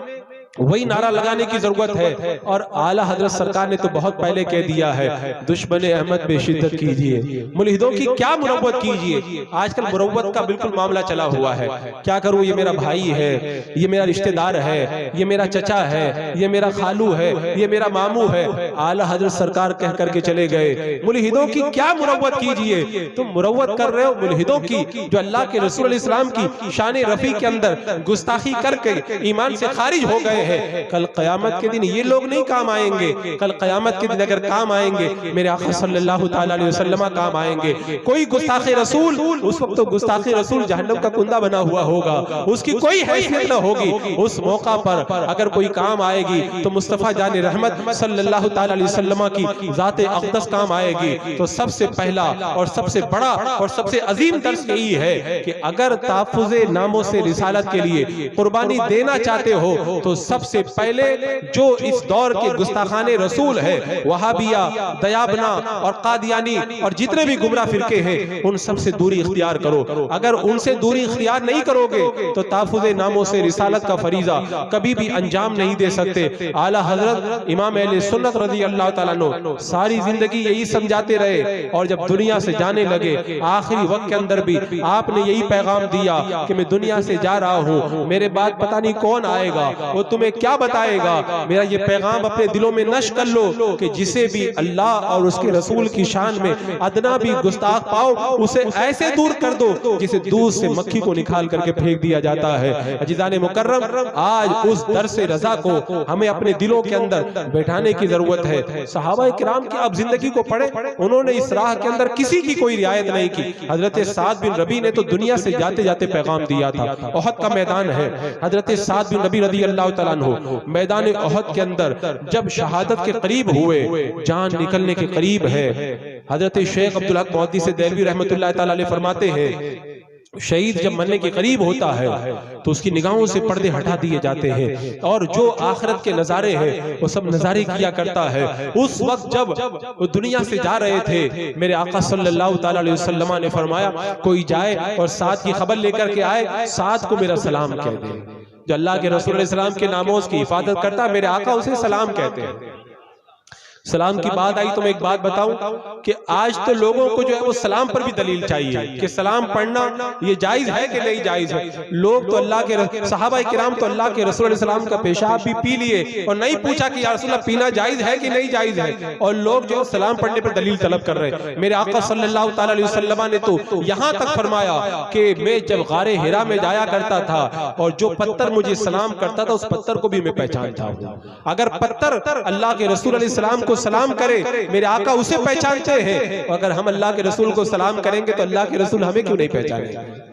Speaker 1: वही नारा लगाने की जरूरत है। और आला हजरत सरकार ने तो बहुत पहले कह दिया है, दुश्मन अहमद पे शिद्दत कीजिए, मुल्हिदों की क्या मुरव्वत कीजिए। आजकल मुरव्वत का बिल्कुल मामला चला हुआ है, क्या करूं, ये मेरा भाई है, ये मेरा रिश्तेदार है, ये मेरा चचा है, ये मेरा खालू है, ये मेरा मामू है। आला हजरत सरकार कह करके चले गए, मुल्हिदों की क्या मुरव्वत कीजिए। तुम मुरव्वत कर रहे हो मुल्हिदों की, जो अल्लाह के रसूल इस्लाम की शान रफी के अंदर गुस्ताखी करके ईमान से खारिज हो गए हैं। कल क़यामत के दिन ये लोग नहीं काम आएंगे, कल क़यामत के दिन अगर काम आएंगे मेरे आका सल्लल्लाहु ताला अलैहि वसल्लम काम आएंगे। कोई गुस्ताखे रसूल, उस वक्त तो गुस्ताखे रसूल जहन्नम का कुंदा बना हुआ होगा, उसकी कोई हैसियत न होगी। उस मौका पर अगर कोई काम आएगी तो मुस्तफ़ा जान रहमत सल्लल्लाहु ताला अलैहि वसल्लम की ज़ात अक़दस काम आएगी। तो सबसे पहला और सबसे बड़ा और सबसे अजीम दर्स यही है कि अगर ताफ़ुज़े नामों से रिसालत के लिए कुर्बानी देना चाहते हो तो सबसे पहले जो इस दौर के गुस्ताखाने रसूल है, वहाबिया, दयाबना और कादियानी और जितने भी गुमराह फिरके हैं, उन सब से दूरी इख्तियार करो। अगर उनसे दूरी इख्तियार नहीं करोगे तो ताफ़ुज़े नामों से रिसालत का फरीज़ा कभी भी अंजाम नहीं दे सकते। आला हजरत इमाम अहले सुन्नत रज़ी अल्लाह ताला अन्हु सारी जिंदगी यही समझाते रहे, और जब दुनिया से जाने लगे आखिरी वक्त के अंदर भी आपने यही पैगाम दिया कि मैं दुनिया से जा रहा हूँ, मेरे बाद पता नहीं कौन आएगा, वो तुम्हें क्या बताएगा। मेरा ये पैगाम अपने दिलों में नश कर लो कि जिसे भी अल्लाह और उसके रसूल की शान में अदना भी गुस्ताख पाओ, उसे ऐसे दूर कर दो जिसे दूध से मक्खी को निकाल करके फेंक दिया जाता है। अजीज़ाने मुकर्रम, आज उस दर्स रज़ा को हमें अपने दिलों के अंदर बैठाने की जरूरत है। सहाबा किराम की अब जिंदगी को पढ़े, उन्होंने इस राह के अंदर किसी की कोई रियायत नहीं की। हजरत साद बिन रबी ने तो दुनिया से जाते जाते पैगाम दिया था। ओहद का मैदान है, हजरत साद बिन रबी रज़ी अल्लाह ताला अन्हु मैदान ओहद के अंदर जब शहादत के करीब हुए, जान निकलने के करीब है, हजरत शेख अब्दुल हक मौदी से देलवी रहमतुल्लाह ताला अलैह फरमाते हैं, शहीद जब मरने के करीब होता है तो उसकी निगाहों से पर्दे हटा दिए जाते हैं, और जो आखिरत के नजारे हैं वो सब नजारे किया करता है। उस वक्त जब वो दुनिया से जा रहे थे, मेरे आका सल्लल्लाहु ताला अलैहि वसल्लम ने फरमाया, कोई जाए और साथ की खबर लेकर के आए, साथ को मेरा सलाम कह दे। जो अल्लाह के रसूल सलाम के नामों की हिफाजत करता, मेरे आका उसे सलाम कहते हैं। सलाम की बात आई तो मैं एक बात बताऊं कि आज तो लोगों को जो है वो सलाम पर भी दलील चाहिए कि सलाम पढ़ना ये जायज है कि नहीं जायज है। लोग तो अल्लाह के सहाबा किराम तो अल्लाह के रसूल सलाम का पेशाब भी पी लिए और नहीं पूछा कि या रसूलल्लाह पीना जायज है कि नहीं जायज है, और लोग जो सलाम पढ़ने पर दलील तलब कर रहे हैं। मेरे आका सल्लल्लाहु ताला अलैहि वसल्लम ने तो यहाँ तक फरमाया कि मैं जब गारे हिरा में जाया करता था और जो पत्थर मुझे सलाम करता था उस पत्थर को भी मैं पहचानता हूँ। अगर पत्थर अल्लाह के रसूल सलाम को सलाम करे, मेरे आका उसे पहचानते हैं, अगर हम अल्लाह के रसूल को सलाम करेंगे तो अल्लाह के रसूल हमें क्यों नहीं पहचानेंगे।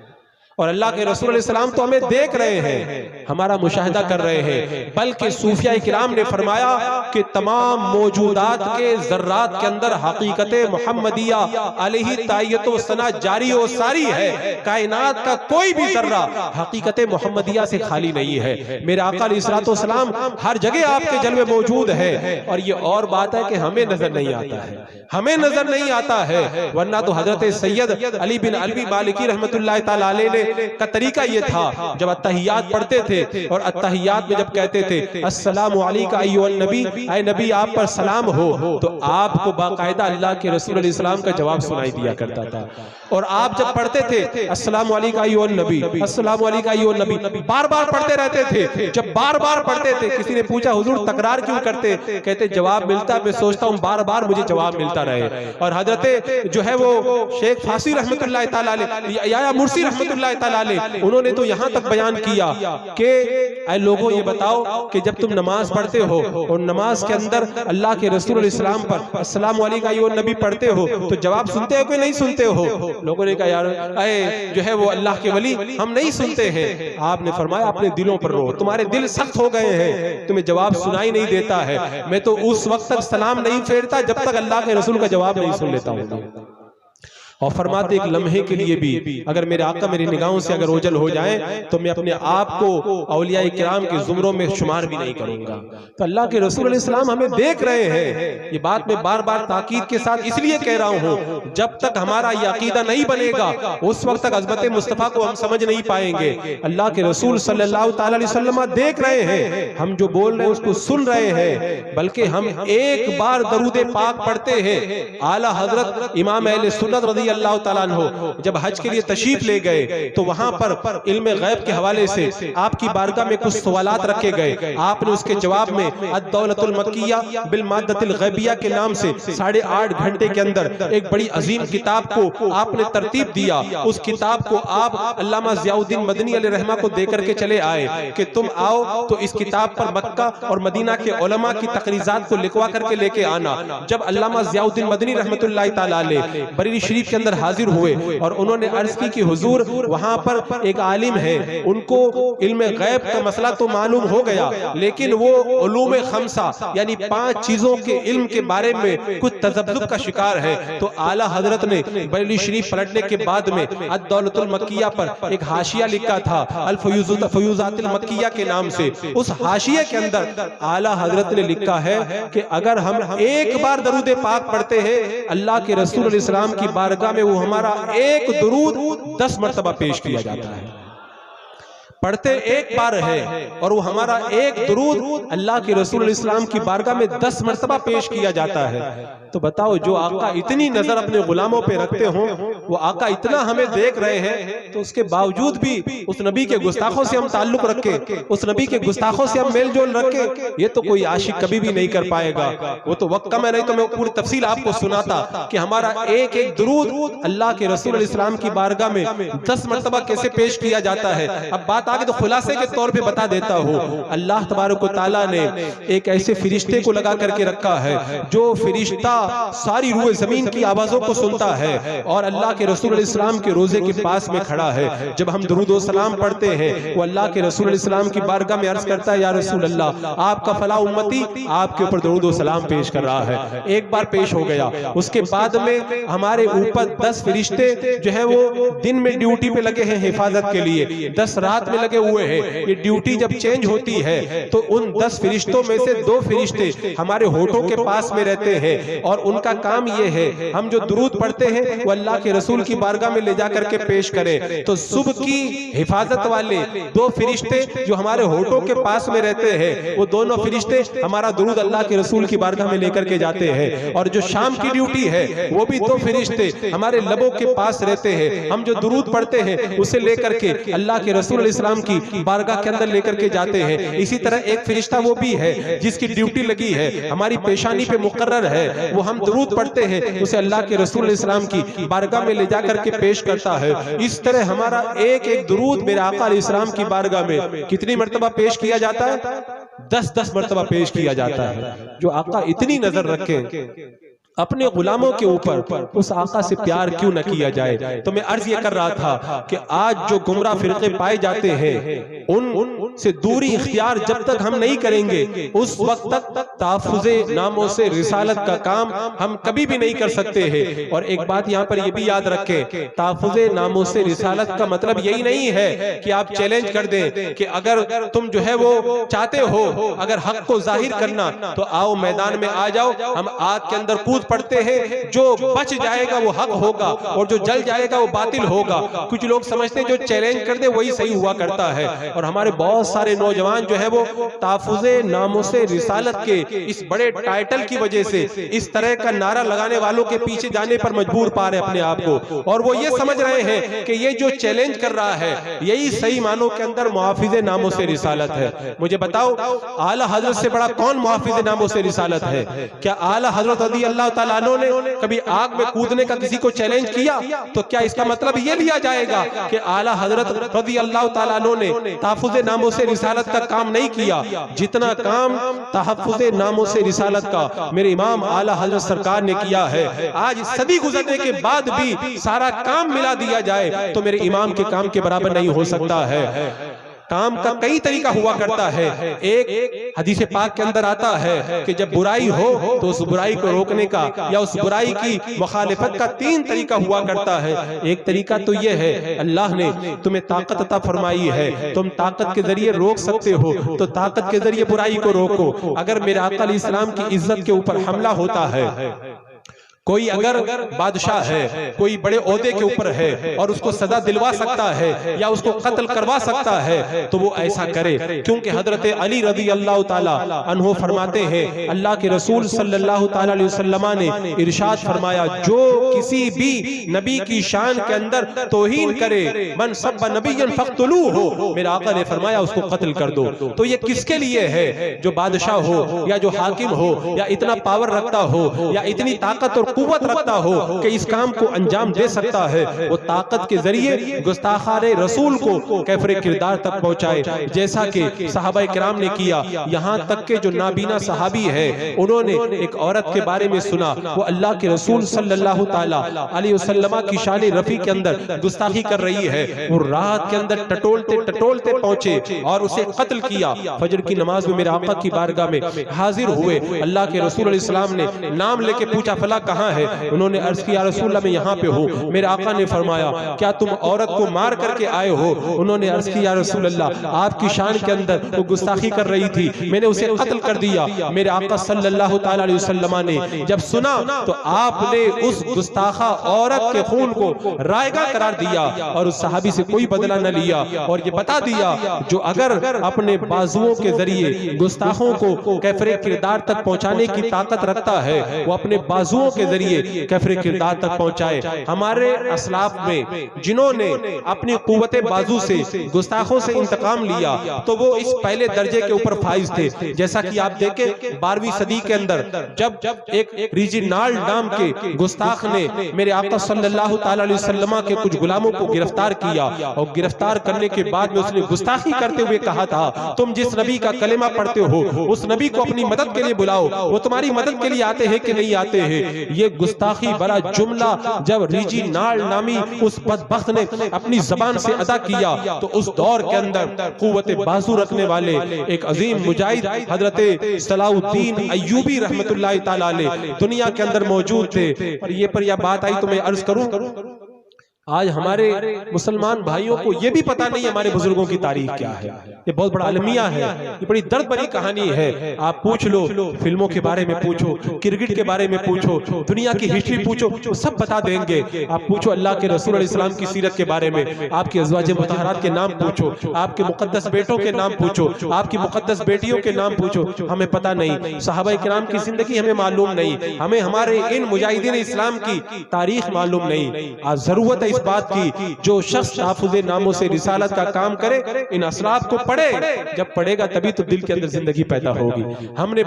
Speaker 1: और अल्लाह के रसूल सलाम तो हमें देख रहे हैं, हमारा मुशाहिदा कर रहे हैं। बल्कि सूफिया किराम ने फरमाया कि तमाम मौजूदात के जर्रात के अंदर हकीकत मुहम्मदिया अलैहि तायत व सना जारी और सारी है। कायनात का कोई भी जर्रा हकीकत मुहम्मदिया से खाली नहीं है। मेरे आका अलैहिस्सलातु वस्सलाम हर जगह आपके जलवे मौजूद है। और ये और बात है कि हमें नजर नहीं आता है, हमें नजर नहीं आता है, वरना तो हजरत सैयद अली बिन अलवी मालिकी रहमतुल्लाह ताला अलैह का तरीका ये था, जब अत्तहियात पढ़ते थे और अत्तहियात में जब कहते थे अस्सलामु अलैका अय्युहन नबी, ऐ नबी आप पर सलाम हो, तो आपको बाकायदा अल्लाह के रसूल अलैहि सलाम का जवाब सुनाई दिया करता था। और आप जब पढ़ते थे अस्सलामु अलैका अय्युहन नबी, अस्सलामु अलैका अय्युहन नबी, बार बार पढ़ते रहते थे। जब बार बार पढ़ते थे, किसी ने पूछा हुजूर तकरार क्यों करते, कहते जवाब मिलता, मैं सोचता हूँ बार बार मुझे जवाब मिलता रहे। और हजरत जो है वो शेख फासी रहमतुल्लाह ताला अलैह या मुर्सी रहमतुल्लाह ताला अलैह, उन्होंने तो यहाँ तक बयान किया कि ऐ लोगों ये बताओ कि जब तुम नमाज पढ़ते हो और नमाज के अंदर अल्लाह के रसूल अलैहि सलाम पर अस्सलामु अलैका अय्युहन नबी पढ़ते हो तो जवाब सुनते हो कि नहीं सुनते हो। लोगों ने कहा यार ऐ जो है वो अल्लाह के वली हम नहीं सुनते हैं। आपने फरमाया अपने दिलों पर रो, तुम्हारे दिल सख्त हो गए हैं, तुम्हें जवाब सुनाई नहीं देता है। मैं तो उस वक्त तक सलाम नहीं फेरता जब तक अल्लाह के रसूल का जवाब नहीं सुन लेता हूँ। और फरमाते एक लम्हे के लिए भी अगर मेरे आका मेरी निगाहों से अगर ओझल हो जाए तो मैं अपने आप को औलिया किराम के जुमरों में शुमार भी नहीं करूंगा। तो अल्लाह के रसूल अलैहि सलाम हमें देख रहे हैं। ये बात मैं बार बार ताकीद के साथ इसलिए कह रहा हूं, जब तक हमारा ये अकीदा नहीं बनेगा उस वक्त तक अज़मत मुस्तफ़ा को हम समझ नहीं पाएंगे। अल्लाह के रसूल सल्लल्लाहु तआला अलैहि वसल्लम देख रहे हैं, हम जो बोल रहे हैं उसको सुन रहे हैं, बल्कि हम एक बार दरूद पाक पढ़ते हैं। आला हजरत इमाम अहले सुन्नत रज़ी अल्लाह ताला अन्हु जब हज के लिए तशरीफ ले गए तो वहां पर इल्म गैब के हवाले से आपकी बारगाह में कुछ सवालात रखे गए। आपने उसके जवाब में अद-दौलतुल मक्किया बिल माद्दतिल गैबिया के नाम से 8.5 घंटे के अंदर एक बड़ी अजीम किताब को आपने तरतीब दिया। उस किताब को आप अल्लामा ज़ियाउद्दीन मदनी अलैहि रहमा को देकर के चले आए कि तुम आओ तो इस किताब पर मक्का और मदीना के उलमा की तकरीज़ात को लिखवा करके लेके आना। जब अल्लामा ज़ियाउद्दीन मदनी रहमतुल्लाहि तआला अलैह बरेली शरीफ के अंदर हाजिर हुए और उन्होंने अर्ज की कि हुजूर वहां पर एक आलिम है, उनको इल्म गैब का मसला तो मालूम हो गया, लेकिन वो उलूम खमसा यानी 5 चीजों के इल्म के बारे में कुछ तज़ब्ज़ुब का शिकार है। तो आला हजरत ने बरेली शरीफ पलटने के बाद में अद-दौलतुल मक्किया पर एक हाशिया लिखा था अल-फ़यूज़ातिल मक्किया के नाम से। उस हाशिये के अंदर आला हजरत ने लिखा है कि अगर हम एक बार दरूद पाक पढ़ते हैं अल्लाह के रसूल अलैहि सलाम की बारगाह में वो हमारा एक दुरूद 10 मर्तबा पेश किया जाता है। पढ़ते एक बार है और वो हमारा एक दुरूद अल्लाह के रसूल अलैहि सलाम की बारगाह में 10 मर्तबा पेश किया जाता है। तो बताओ, जो आका इतनी नजर अपने गुलामों पे रखते हो, वो आका इतना हमें देख रहे हैं, तो उसके बावजूद भी उस नबी के गुस्ताखों से हम ताल्लुक रखें, उस नबी के गुस्ताखों से हम मेल जोल रखें, ये तो कोई आशिक कभी भी नहीं कर पाएगा। वो तो वक्त कम है, नहीं तो मैं पूरी तफसील आपको सुनाता कि हमारा एक एक दुरूद अल्लाह के रसूल अलैहि सलाम की बारगाह में 10 मर्तबा कैसे पेश किया जाता है। अब बात आगे तो खुलासे के तौर पे बता देता हूँ। अल्लाह तबारक व तआला ने एक ऐसे फरिश्ते को लगा करके रखा है जो फरिश्ता सारी रूह जमीन की आवाजों को सुनता है और अल्लाह के रसूल अलैहि सलाम के रोजे के पास में खड़ा है। जब हम दुरूद व सलाम पढ़ते हैं वो अल्लाह के रसूल अलैहि सलाम की बारगाह में अर्ज करता है, या रसूल अल्लाह, आपका फला उम्मती आपके ऊपर दुरूद व सलाम पेश कर रहा है। एक बार पेश हो गया, उसके बाद में हमारे ऊपर 10 फरिश्ते जो है वो दिन में ड्यूटी पे लगे हैं हिफाजत के लिए, 10 रात में लगे हुए हैं। ये ड्यूटी जब चेंज होती है तो उन 10 फरिश्तों में से 2 फरिश्ते हमारे होठों के पास में रहते हैं और उनका काम ये है, हम जो दुरूद पढ़ते हैं वो अल्लाह के रसूल की बारगाह में ले जाकर के पेश करें। तो सुबह की हिफाजत वाले 2 फरिश्ते जो हमारे होठों के पास में रहते हैं, वो दोनों फरिश्ते हमारा दुरूद अल्लाह के रसूल की बारगाह में लेकर के जाते हैं। और जो शाम की ड्यूटी है वो भी 2 फरिश्ते हमारे लबों के पास रहते हैं, हम जो दुरूद पढ़ते हैं उसे लेकर के अल्लाह के रसूल अलैहि सलाम की बारगाह के अंदर लेकर के जाते हैं। इसी तरह एक फरिश्ता वो भी है जिसकी ड्यूटी लगी है, हमारी पेशानी पे मुकर्रर है, वो हम दुरूद पढ़ते हैं उसे अल्लाह के रसूल अलैहि सलाम की बारगाह में ले जाकर के पेश करता है। इस तरह हमारा एक एक दुरूद मेरे आका अलैहि सलाम की बारगाह में कितनी मर्तबा पेश किया जाता है? 10-10 मर्तबा पेश किया जाता है। जो आका इतनी नजर रखे अपने गुलामों के ऊपर, उस आका से प्यार क्यों न किया जाए। तो मैं अर्ज ये कर रहा था कि आज जो गुमराह फिरके पाए जाते हैं उन से दूरी इख्तियार जब तक हम नहीं करेंगे उस वक्त तक तहफ़्फ़ुज़े नामों से रिसालत का काम हम कभी भी नहीं कर सकते हैं। और एक बात यहाँ पर ये भी याद रखें, तहफ़्फ़ुज़े नामों से रिसालत का मतलब यही नहीं है कि आप चैलेंज कर दें कि अगर तुम जो है वो चाहते हो अगर हक को जाहिर करना तो आओ मैदान में आ जाओ, हम आग के अंदर कूद पढ़ते हैं, जो बच जाएगा वो हक होगा और जो जल जाएगा वो बातिल होगा। कुछ लोग समझते हैं जो चैलेंज कर दे वही सही हुआ करता है। और हमारे बहुत सारे नौजवान जो है वो तहफ़्फ़ुज़े नामों से रिसालत के इस बड़े टाइटल की वजह से इस तरह का नारा लगाने वालों के पीछे जाने पर मजबूर पा रहे अपने आप को, और वो ये समझ रहे हैं कि ये जो चैलेंज कर रहा है यही सही मानों के अंदर मुहाफ़िज़े नामों से रिसालत है। मुझे बताओ, आला हजरत से बड़ा कौन मुहाफ़िज़े नामों से रिसालत है? क्या आला हजरत रज़ी अल्लाह तआला अन्हु ने कभी आग में कूदने का किसी को चैलेंज किया? तो क्या इसका मतलब ये लिया जाएगा कि आला हजरत रज़ी अल्लाह तआला अन्हु ने तहफ़्फ़ुज़े नामों से रिसालत का काम नहीं किया? जितना काम तहफ़्फ़ुज़े नामों से रिसालत का मेरे इमाम आला हजरत सरकार ने किया है, आज सदी गुजरने के बाद भी सारा काम मिला दिया जाए तो मेरे इमाम के काम के बराबर नहीं हो सकता है। काम का कई तरीका हुआ करता है। एक हदीस पाक के अंदर आता है कि जब बुराई हो तो उस बुराई को रोकने का या उस बुराई की मुखालिफत का 3 तरीका हुआ करता है। एक तरीका तो यह है, अल्लाह ने तुम्हें ताकत अता फरमाई है, तुम ताकत के जरिए रोक सकते हो, तो ताकत के जरिए बुराई को रोको। अगर मेरे आका अलैहिस्सलाम की इज्जत के ऊपर हमला होता है, कोई अगर बादशाह है, कोई बड़े ओहदे के ऊपर है और उसको सजा दिलवा सकता है या उसको कत्ल करवा सकता है तो वो ऐसा करे, क्योंकि हजरत अली रज़ी अल्लाह ताला अन्हु फरमाते हैं, अल्लाह के रसूल सल्लल्लाहु ताला अलैहि वसल्लम ने इरशाद फरमाया, जो किसी भी नबी की शान के अंदर तौहीन करे, मन सब्बा नबिय्यन फक़्तुलूहु, मेरे आका ने फरमाया उसको कत्ल कर दो। तो ये किसके लिए है? जो बादशाह हो या जो हाकिम हो या इतना पावर रखता हो या इतनी ताकत और कुव्वत रखता हो कि इस काम को अंजाम दे सकता है, वो ताकत के जरिए गुस्ताखाने रसूल को कैफरे किरदार तक पहुंचाए, जैसा कि सहाबाए किराम ने किया। यहाँ तक के जो नाबीना सहाबी है, उन्होंने एक औरत के बारे में सुना, वो अल्लाह के रसूल सल्लल्लाहु ताला अलैहि वसल्लम की शान रफी के अंदर गुस्ताखी कर रही है। वो रात के अंदर टटोलते टटोलते पहुंचे और उसे कत्ल किया। फजर की नमाज में मेरे आका की बारगाह में हाजिर हुए। अल्लाह के रसूल अलैहि सलाम ने नाम लेके पूछा, फला कहाँ है? उन्होंने अर्ज किया, रसूलल्लाह मैं यहाँ पे हूँ। मेरे आका ने फरमाया, क्या तुम औरत को मार करके आए हो? उन्होंने अर्ज किया, रसूलल्लाह आपकी शान के अंदर वो गुस्ताखी कर रही थी, मैंने उसे कत्ल कर दिया। मेरे आका सल्लल्लाहु ताला अलैहि वसल्लम ने जब सुना तो आपने उस गुस्ताखा औरत के खून को रायगा करार दिया और उस सहाबी से कोई बदला न लिया और ये बता दिया, जो अगर अपने बाजुओं के जरिए गुस्ताखों को कैफरे किरदार तक पहुंचाने की ताकत रखता है, वो अपने बाजुओं के जरिए कैफरे किरदार तक पहुंचाए। हमारे असलाफ में जिन्होंने अपनी कुव्वते बाजू से गुस्ताखों से इंतकाम लिया, तो वो इस पहले दर्जे के ऊपर फाइज थे। जैसा कि आप देखें 12वीं सदी के अंदर जब एक रीजिनाल्ड नाम के गुस्ताख ने मेरे आका सल्लल्लाहु ताला अलैहि वसल्लम के कुछ गुलामों को गिरफ्तार किया और गिरफ्तार करने के बाद में उसने गुस्ताखी करते हुए कहा था, तुम जिस नबी का कलेमा पढ़ते हो उस नबी को अपनी मदद के लिए बुलाओ, वो तुम्हारी मदद के लिए आते हैं कि नहीं आते हैं। ये गुस्ताखी बड़ा जुमला जब रीजिनाल्ड नामी उस बदबख्त ने अपनी जबान से अदा किया, तो उस दौर के अंदर कुव्वते बाजू रखने वाले एक अजीम मुजाहिद हजरत सलाउद्दीन अय्यूबी रहमतुल्लाहि ताला अलैह दुनिया के अंदर मौजूद थे। पर यह बात आई तो मैं अर्ज करूं, आज हमारे मुसलमान भाइयों को यह भी पता नहीं हमारे बुजुर्गों की तारीख क्या है। ये बहुत बड़ा अलमिया है, ये बड़ी दर्द भरी कहानी है। आप पूछ लो, फिल्मों के बारे में पूछो, क्रिकेट के बारे में पूछो, दुनिया की हिस्ट्री पूछो, वो सब बता देंगे। आप पूछो अल्लाह के रसूल अलैहि सलाम की सीरत के बारे में, आपकी अज़वाजे मुतहरात के नाम पूछो, आपके मुक़द्दस बेटों के नाम पूछो, आपकी मुक़द्दस बेटियों के नाम पूछो, हमें पता नहीं। सहाबाए किराम की जिंदगी हमें मालूम नहीं, हमें हमारे इन मुजाहिदीन इस्लाम की तारीख मालूम नहीं। आज जरूरत है इस बात की, जो शख्स ताफुज़े नामों से रिसालत का काम करे, इन असरात को पढ़े। जब पढ़ेगा तभी तो दिल के अंदर जिंदगी पैदा होगी। हमने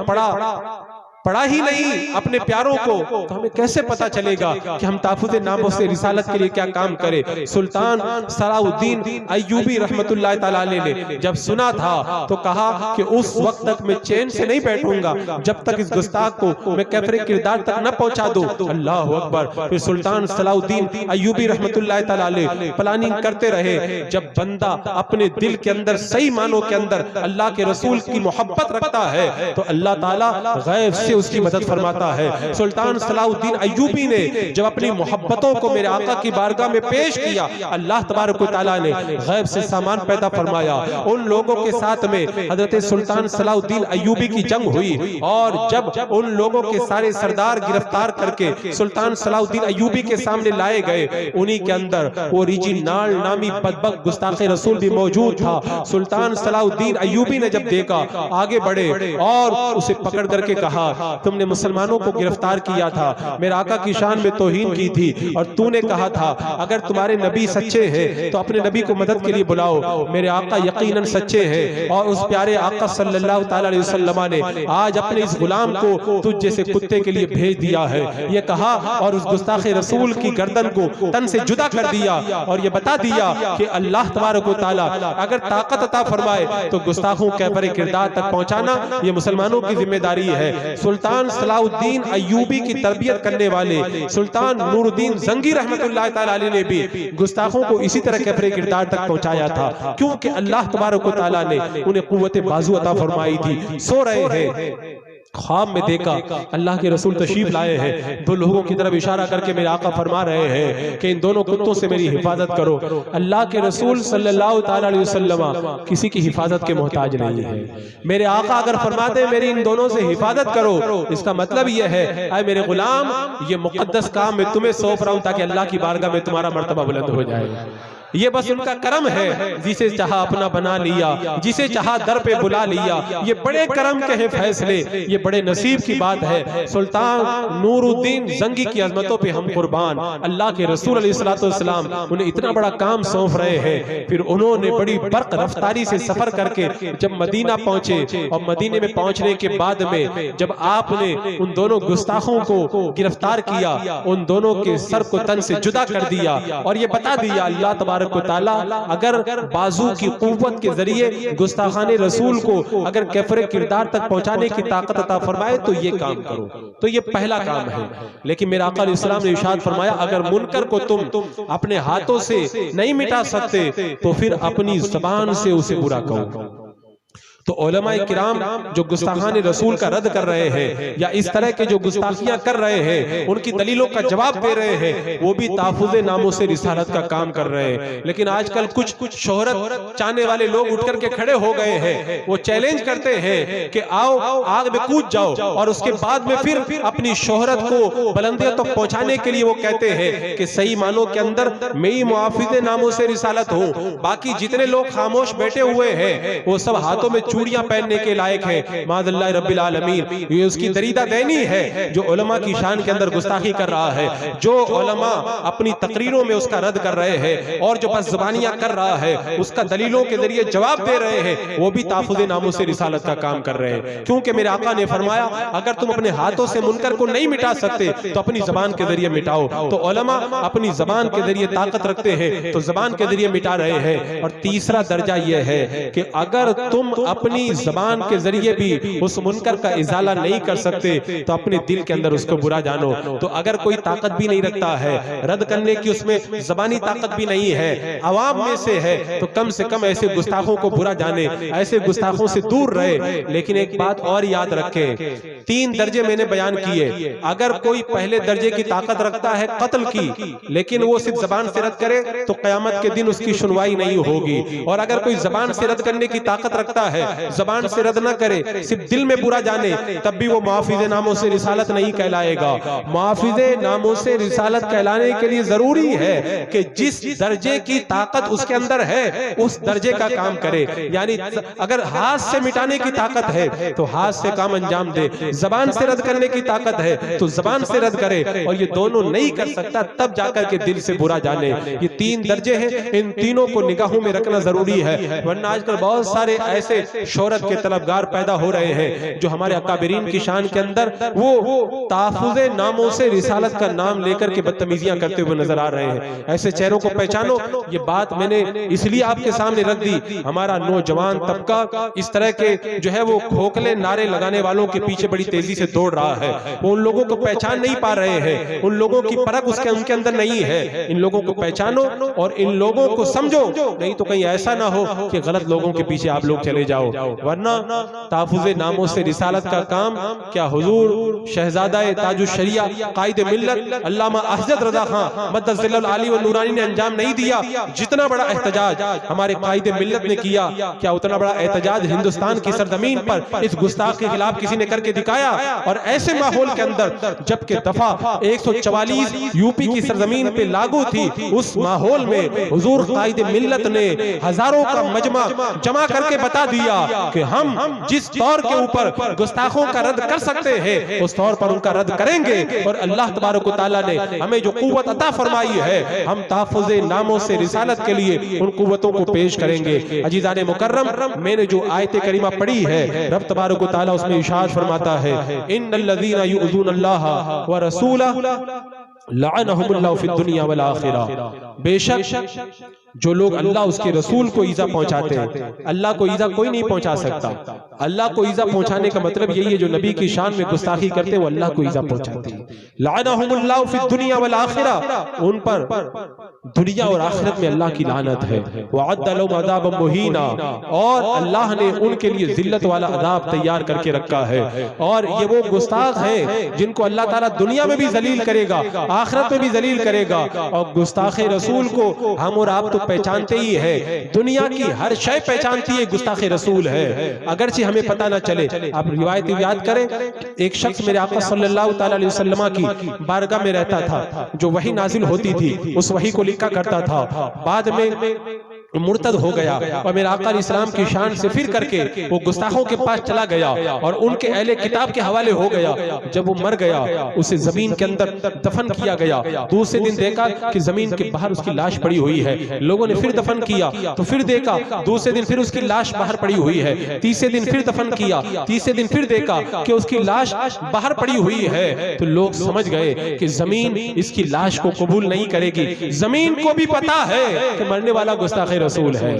Speaker 1: पढ़ा ही नहीं अपने प्यारों को, तो हमें कैसे पता चलेगा कि हम ताफुज़े नामों से रिसालत के लिए क्या काम करें। सुल्तान सलाउद्दीन अय्यूबी रहमतुल्लाहि ताला अलैह ने जब सुना था तो कहा कि उस वक्त तक मैं चैन से नहीं बैठूंगा जब तक इस गुस्ताख को मैं कैफरे किरदार तक न पहुंचा दूं। अल्लाह अकबर। फिर सुल्तान सलाउद्दीन अय्यूबी रहमतुल्लाहि ताला अलैह प्लानिंग करते रहे। जब बंदा अपने दिल के अंदर सही मानों के अंदर अल्लाह के रसूल की मोहब्बत रखता है तो अल्लाह ताला गैब से उसकी मदद फरमाता है। सुल्तान सलाउद्दीन अय्यूबी ने जब अपनी मोहब्बतों को मेरे आका की बारगाह में पेश किया, अल्लाह तबारक व तआला ने गैब से सामान पैदा फरमाया। उन लोगों के साथ में हजरत सुल्तान सलाउद्दीन अय्यूबी की जंग हुई और जब उन लोगों के सारे सरदार गिरफ्तार करके सुल्तान सलाउद्दीन अय्यूबी के सामने लाए गए, उन्हीं के अंदर वो रीजिनाल्ड नामी बदबख्त गुस्ताखे रसूल भी मौजूद था। सुल्तान सलाउद्दीन अय्यूबी ने जब देखा, आगे बढ़े और उसे पकड़ करके कहा, तुमने मुसलमानों को गिरफ्तार किया था, मेरे आका की शान में तौहीन की थी और तूने कहा था अगर तुम्हारे नबी सच्चे हैं तो अपने नबी को मदद के लिए बुलाओ। मेरे आका यकीनन सच्चे हैं और उस प्यारे आका सल्लल्लाहु ताला अलैहि वसल्लम ने आज अपने इस गुलाम को तुझ जैसे कुत्ते के लिए भेज दिया है, ये कहा और उस गुस्ताखे रसूल की गर्दन को तन से जुदा कर दिया और ये बता दिया कि अल्लाह तबारक व तआला अगर ताकत अता फरमाए तो गुस्ताखों के कैफरे किरदार तक पहुंचाना ये मुसलमानों की जिम्मेदारी है। सुल्तान सलाहुद्दीन अय्यूबी की तरबियत करने वाले सुल्तान नूरुद्दीन जंगी रहमतुल्लाह ताला अलैह ने भी गुस्ताखों को इसी तरह कैफरे किरदार तक पहुंचाया था, क्योंकि अल्लाह तबारक व तआला ने उन्हें कुव्वत बाजू अता फरमाई थी। सो रहे हैं, ख्वाब में देखा अल्लाह के रसूल तशरीफ लाए हैं, दो लोगों की तरफ इशारा करके मेरे आका फरमा रहे हैं कि इन दोनों कुत्तों से मेरी हिफाजत करो। अल्लाह के रसूल सल्लल्लाहु ताला अलैहि वसल्लम किसी की हिफाजत के मोहताज नहीं है। मेरे आका अगर फरमाते हैं मेरी इन दोनों से हिफाजत करो, इसका मतलब यह है ऐ मेरे गुलाम, ये मुकद्दस काम मैं तुम्हें सौंप रहा हूं ताकि अल्लाह की बारगाह में तुम्हारा मर्तबा बुलंद हो जाए। ये बस उनका करम है, जिसे चाहा अपना बना लिया, जिसे चाहा दर पे बुला लिया। ये बड़े करम के हैं फैसले, ये बड़े नसीब की बात है। सुल्तान नूरुद्दीन जंगी की अजमतों पे हम कुर्बान। अल्लाह के रसूल अलैहिस्सलाम उन्हें इतना बड़ा काम सौंप रहे हैं, फिर उन्होंने बड़ी बर्क रफ्तारी से सफर करके जब मदीना पहुंचे, और मदीने में पहुंचने के बाद में जब आपने उन दोनों गुस्ताखों को गिरफ्तार किया, उन दोनों के सर को तन से जुदा कर दिया और ये बता दिया अल्लाह तबारक व तआला अगर बाजू की कुव्वत के जरिए गुस्ताखाने रसूल को अगर कैफरे किरदार तक पहुंचाने की ताकत अता फरमाए तो ये काम करो। तो ये पहला काम है। लेकिन मेरा आका अलैहिस्सलाम ने इरशाद फरमाया अगर मुनकर को तुम अपने हाथों से नहीं मिटा सकते तो फिर अपनी ज़बान से उसे बुरा कहो। तो उलमाए किराम जो गुस्ताखाने रसूल का रद्द कर रहे हैं या इस तरह के जो गुस्ताखियां कर रहे हैं, उनकी दलीलों का जवाब दे रहे हैं, वो भी ताफुज़े नामों से रिसालत का काम कर रहे हैं। लेकिन आजकल कुछ शोहरत चाहने वाले लोग उठ करके खड़े हो गए हैं, वो चैलेंज करते हैं कि आओ आग में कूद जाओ, और उसके बाद में फिर अपनी शोहरत को बुलंदियों तक पहुंचाने के लिए वो कहते हैं कि सही मानों के अंदर मैं ही मुआफिज़े नामों से रिसालत हूँ, बाकी जितने लोग खामोश बैठे हुए हैं वो सब हाथों में चूड़ियां पहनने के लायक है। माज़अल्लाह रब्बिल आलमीन, ये उसकी दरीदा दैनी है जो उलमा की शान के अंदर गुस्ताखी कर रहा है, जो उलमा अपनी तकरीरों में उसका रद्द कर रहे हैं और जो बस ज़बानियां कर रहा है उसका दलीलों के जरिए जवाब दे रहे हैं, वो भी ताफुज़े नामों से रिसालत का काम कर रहे हैं। क्योंकि मेरे आका ने फरमाया अगर तुम अपने हाथों से मुनकर को नहीं मिटा सकते तो अपनी जबान के जरिए मिटाओ। तो उलमा अपनी जबान के जरिए ताकत रखते हैं तो जबान के जरिए मिटा रहे हैं। और तीसरा दर्जा यह है कि अगर तुम अपनी जबान के जरिए भी उस मुनकर का इजाला नहीं कर सकते तो अपने दिल के अंदर उसको बुरा जानो। तो अगर कोई ताकत भी नहीं रखता है रद्द करने की, उसमें जबानी ताकत भी नहीं है, अवाम में से है, तो कम से कम ऐसे गुस्ताखों को बुरा जाने, ऐसे गुस्ताखों से दूर रहे। लेकिन एक बात और याद रखें, 3 दर्जे मैंने बयान किए। अगर कोई पहले दर्जे की ताकत रखता है कत्ल की, लेकिन वो सिर्फ जबान से रद्द करे तो कयामत के दिन उसकी सुनवाई नहीं होगी। और अगर कोई जबान से रद्द करने की ताकत रखता है, जबान से रद्द न करे, सिर्फ दिल में बुरा जाने, तब भी वो मुआफिज़े नामों से रिसालत नहीं कहलाएगा। मुआफिज़े नामों से रिसालत कहलाने के लिए जरूरी है कि जिस दर्जे की ताकत उसके अंदर है उस दर्जे का काम करे। यानी अगर हाथ से मिटाने की ताकत है तो हाथ से काम अंजाम दे, जबान से रद्द करने की ताकत है तो जबान से रद्द करे, और ये दोनों नहीं कर सकता तब जाकर के दिल से बुरा जाने। ये 3 दर्जे हैं, इन तीनों को निगाहों में रखना जरूरी है। वरना आजकल बहुत सारे ऐसे शोहरत के तलबगार पैदा हो रहे हैं जो हमारे अकाबिरीन की शान के अंदर वो ताफुज़े नामों से रिसालत का नाम लेकर के बदतमीजियां करते हुए नजर आ रहे हैं। ऐसे चेहरों को पहचानो। ये बात मैंने इसलिए आपके सामने रख दी, हमारा नौजवान तबका इस तरह के जो है वो खोखले नारे लगाने वालों के पीछे बड़ी तेजी से दौड़ रहा है। वो उन लोगों को पहचान नहीं पा रहे हैं, उन लोगों की परख उसके उनके अंदर नहीं है। इन लोगों को पहचानो और इन लोगों को समझो, नहीं तो कहीं ऐसा ना हो कि गलत लोगों के पीछे आप लोग चले जाओ। वरना ताफुज़े नामों से रिसालत का काम क्या हुजूर शहजादा ताजुश शरिया कायदे मिल्लत अल्लामा अहमद रज़ा खां मद्दज़िल्लुल आली व नूरानी ने अंजाम नहीं दिया। जितना बड़ा एहतजाज हमारे कायदे मिल्लत ने किया, क्या उतना बड़ा एहतजाज हिंदुस्तान की सरजमीन पर इस गुस्ताख के खिलाफ किसी ने करके दिखाया? और ऐसे माहौल के अंदर जबकि दफा 144 यूपी की सरजमीन पे लागू थी, उस माहौल में हुजूर कायदे मिल्लत ने हजारों का मजमा जमा करके बता दिया कि हम जिस तौर के ऊपर गुस्ताखों का रद्द कर सकते हैं उस तौर पर उनका रद्द करेंगे। और अल्लाह तबारक व तआला ने हमें जो कुव्वत अता फरमाई है, हम ताफुज़े नामों से रिसालत के लिए उन कुव्वतों को पेश करेंगे। अजीज़ाने मुकर्रम, मैंने जो आयत करीमा पढ़ी है, रब तबारक व तआला उसमें इरशाद फरमाता है इन्नल्लज़ीना युज़ूनल्लाह व रसूलहु लअनहुमुल्लाहु फिद दुनिया वल आखिरा। बेशक जो लोग अल्लाह उसके रसूल को ईजा पहुंचाते हैं, अल्लाह को ईजा कोई नहीं पहुंचा सकता। अल्लाह को ईजा पहुंचाने का मतलब यही है, जो नबी की शान में गुस्ताखी करते हैं वो अल्लाह को ईजा पहुंचाते हैं। लानहुमुल्लाहु फिद दुनिया वल आखिरह, उन पर दुनिया और आखिरत में अल्लाह की लानत है। वअद्द लहुम अज़ाबन मुहीना, और अल्लाह ने उनके लिए जिल्लत वाला अज़ाब तैयार करके रखा है। और ये वो गुस्ताख हैं जिनको अल्लाह ताला दुनिया में भी जलील करेगा, आखिरत में भी जलील करेगा। और गुस्ताखे रसूल को हम और आप तो पहचानते ही है, दुनिया की हर शय पहचानती है गुस्ताखे रसूल है, अगरचे हमें पता ना चले। आप रिवायत याद करें, एक शख्स मेरे आका सल्लल्लाहु अलैहि वसल्लम की बारगाह में रहता था, जो वही नाजिल होती थी उस वही को लिखा करता था। बाद में मुर्तद हो गया और मेरे आका इस्लाम की शान से फिर करके वो गुस्ताखों के पास चला गया और उनके अहले किताब के हवाले हो गया। जब वो मर गया उसे जमीन के अंदर दफन किया गया। दूसरे दिन देखा कि जमीन के बाहर उसकी लाश पड़ी हुई है। लोगों ने फिर दफन किया तो फिर देखा, दूसरे दिन फिर उसकी लाश बाहर पड़ी हुई है। तीसरे दिन फिर दफन किया, तीसरे दिन फिर देखा कि उसकी लाश बाहर पड़ी हुई है। तो लोग समझ गए कि जमीन इसकी लाश को कबूल नहीं करेगी। जमीन को भी पता है कि मरने वाला गुस्ताखे रसूल है।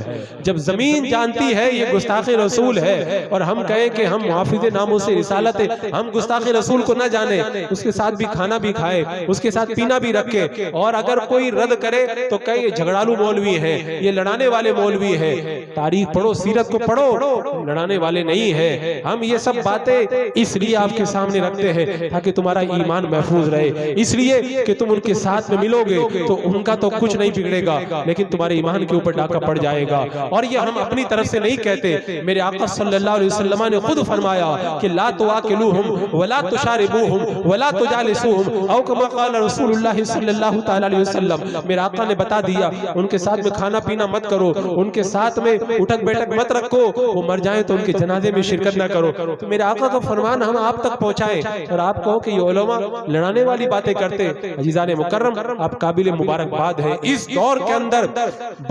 Speaker 1: जब जमीन जानती है ये गुस्ताखे रसूल है और हम कहें कि हम मुहाफिज़े नामों से रिसालत है, हम गुस्ताखे रसूल को ना जाने, उसके साथ भी खाना भी खाए, उसके साथ पीना भी रखे, और अगर कोई रद्द करे तो कहे ये झगड़ालू मौलवी है, ये लड़ाने वाले मौलवी है। तारीख पढ़ो, सीरत को पढ़ो, लड़ाने वाले नहीं है। हम ये सब बातें इसलिए आपके सामने रखते हैं ताकि तुम्हारा ईमान महफूज रहे, इसलिए कि तुम उनके साथ में मिलोगे तो उनका तो कुछ नहीं बिगड़ेगा, लेकिन तुम्हारे ईमान के ऊपर डाका पड़ जाएगा। और ये हम अपनी तरफ से नहीं कहते, मेरे आका सल्लल्लाहु अलैहि वसल्लम ने खुद फरमाया कि ला तुआकिलूहुम वला तुशारिबूहुम वला तुजालिसूहुम औ कमा क़ाल रसूलुल्लाह सल्लल्लाहु तआला अलैहि वसल्लम। मेरे आका ने बता दिया, उनके साथ में खाना पीना मत करो, उनके साथ में उठक बैठक मत रखो, वो मर जाए तो उनके जनाजे में शिरकत ना करो। तो मेरे आका का फरमान हम आप तक पहुंचाएं और आप कहो कि ये उलमा लड़ाने वाली बातें करते। अजीज़ान मुकर्रम, आप काबिल मुबारकबाद है। इस दौर के अंदर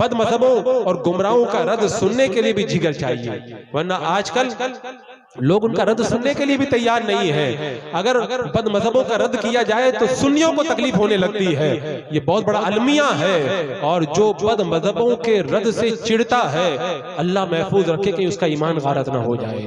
Speaker 1: बदमज़हबों और गुमराहों का रद्द सुनने के लिए भी जिगर चाहिए, वरना आजकल लोग उनका रद्द सुनने के लिए भी तैयार नहीं है। अगर बदमज़हबों का रद्द किया जाए तो सुन्नियों को तकलीफ होने लगती है। ये बहुत बड़ा अलमिया है। और जो बदमज़हबों के रद्द से चिढ़ता है, अल्लाह महफूज रखे कि उसका ईमान गारत ना हो जाए,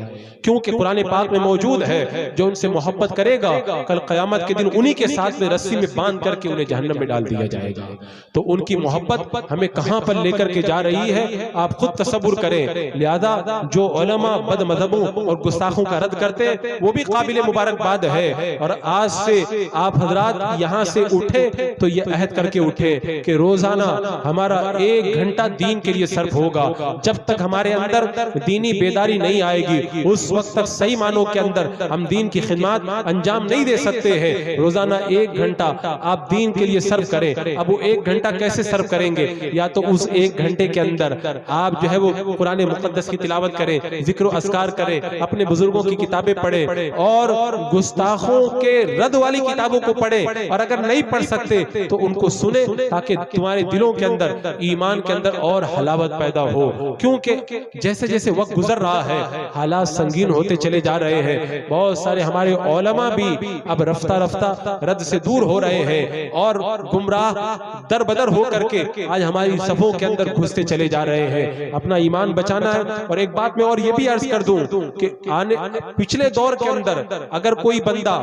Speaker 1: क्योंकि कुरान पाक में मौजूद है, जो उनसे मोहब्बत करेगा कल क़यामत के दिन उन्हीं के साथ में रस्सी में बांध करके उन्हें जहन्नम में डाल दिया जाएगा। तो उनकी मोहब्बत हमें कहां पर लेकर के जा रही है, आप खुद तसव्वुर करें। लिहाजा जो उलमा बदमज़हबों और गुस्ताखों का रद्द करते हैं वो भी काबिल मुबारकबाद है। और आज से आप हजरात यहाँ से उठे तो ये अहद करके उठे कि रोजाना हमारा 1 घंटा दीन के लिए सर्फ होगा। जब तक हमारे अंदर दीनी बेदारी नहीं आएगी उस वक्त तक सही मानों के अंदर हम दीन की खिदमत अंजाम नहीं दे सकते हैं। रोजाना 1 घंटा आप दीन के लिए सर्फ करें। अब वो 1 घंटा कैसे सर्फ करेंगे? या तो उस 1 घंटे के अंदर आप जो है वो कुरान मुक़द्दस की तिलावत करें, जिक्र अस्कार करें, अपने बुजुर्गों की किताबें पढ़ें और गुस्ताखों के रद्द वाली किताबों को पढ़ें। और अगर नहीं पढ़ सकते तो उनको सुने, ताकि तुम्हारे दिलों के अंदर ईमान के अंदर और हलावत पैदा हो। क्योंकि जैसे जैसे वक्त गुजर रहा है हालात संगीन होते चले जा रहे हैं। बहुत सारे हमारे उलमा भी अब रफ्ता रफ्ता रद्द से दूर हो रहे हैं और गुमराह दर बदर हो करके आज हमारी सफों के अंदर घुसते चले जा रहे हैं। अपना ईमान बचाना है। और एक बात मैं और ये भी अर्ज कर दूं कि पिछले दौर के अंदर अगर कोई बंदा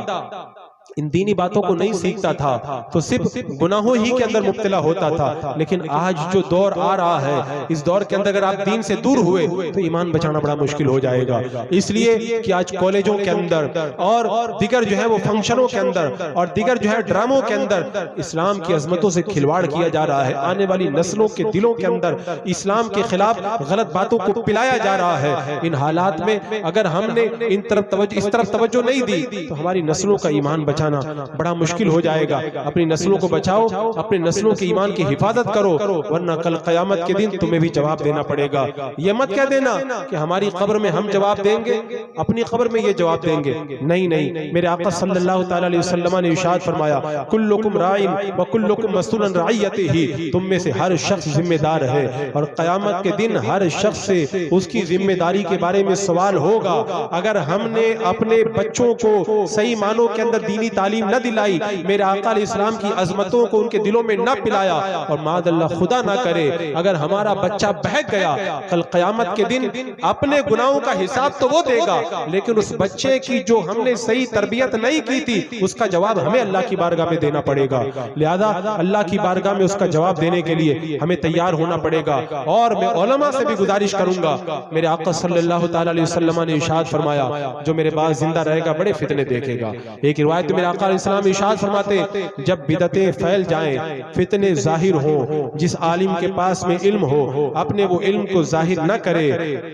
Speaker 1: इन दीनी बातों को नहीं सीखता था तो सिर्फ गुनाहों ही के अंदर मुब्तला होता था। लेकिन आज जो दौर आ रहा है, इस दौर के अंदर अगर आप दीन से दूर हुए तो ईमान बचाना बड़ा मुश्किल हो जाएगा। इसलिए कि आज कॉलेजों के अंदर और दिगर जो है वो फंक्शनों के अंदर और दिगर जो है ड्रामों के अंदर इस्लाम की अजमतों से खिलवाड़ किया जा रहा है। आने वाली नस्लों के दिलों के अंदर इस्लाम के खिलाफ गलत बातों को पिलाया जा रहा है। इन हालात में अगर हमने इस तरफ तवज्जो नहीं दी तो हमारी नस्लों का ईमान बचाना बड़ा मुश्किल हो जाएगा। अपनी नस्लों को बचाओ, अपनी नस्लों के ईमान की हिफाजत करो, वरना कल क़यामत के दिन तुम्हें भी जवाब देना पड़ेगा। ये मत कह देना कि हमारी कब्र में हम जवाब देंगे, अपनी कब्र में ये जवाब देंगे। नहीं नहीं, मेरे आका सल्लल्लाहु तआला अलैहि वसल्लम ने इरशाद फरमाया, कुल्लुकुम राइन व कुल्लुकुम मसऊलन रइयतिही, तुम में से हर शख्स जिम्मेदार है और क़यामत के दिन हर शख्स से उसकी जिम्मेदारी के बारे में सवाल होगा। अगर हमने अपने बच्चों को सही मानों के अंदर दीनी दीनी तालीम न दिलाई, मेरे आका अलैहिस्सलाम की अजमतों को उनके दिलों में न पिलाया, और मादअल्लाह खुदा ना करे अगर हमारा बच्चा बहक गया, कल क़यामत के दिन अपने गुनाहों का हिसाब तो वो देगा, लेकिन उस बच्चे की जो हमने सही तरबियत नहीं की थी उसका जवाब हमें अल्लाह की बारगाह में देना पड़ेगा। लिहाजा अल्लाह की बारगाह में उसका जवाब देने के लिए हमें तैयार होना पड़ेगा। और मैं उलमा से भी गुजारिश करूंगा, मेरे आका सल्लल्लाहु ताला अलैहि वसल्लम ने इरशाद फरमाया, जो मेरे बाद जिंदा रहेगा बड़े फितने देखेगा। एक रिवायत में मेरे आका अलैहिस्सलाम इरशाद फरमाते, जब बिदअतें फैल जाएं, फितने जाहिर हो, जिस आलिम के पास में इल्म हो अपने वो इल्म को जाहिर न करे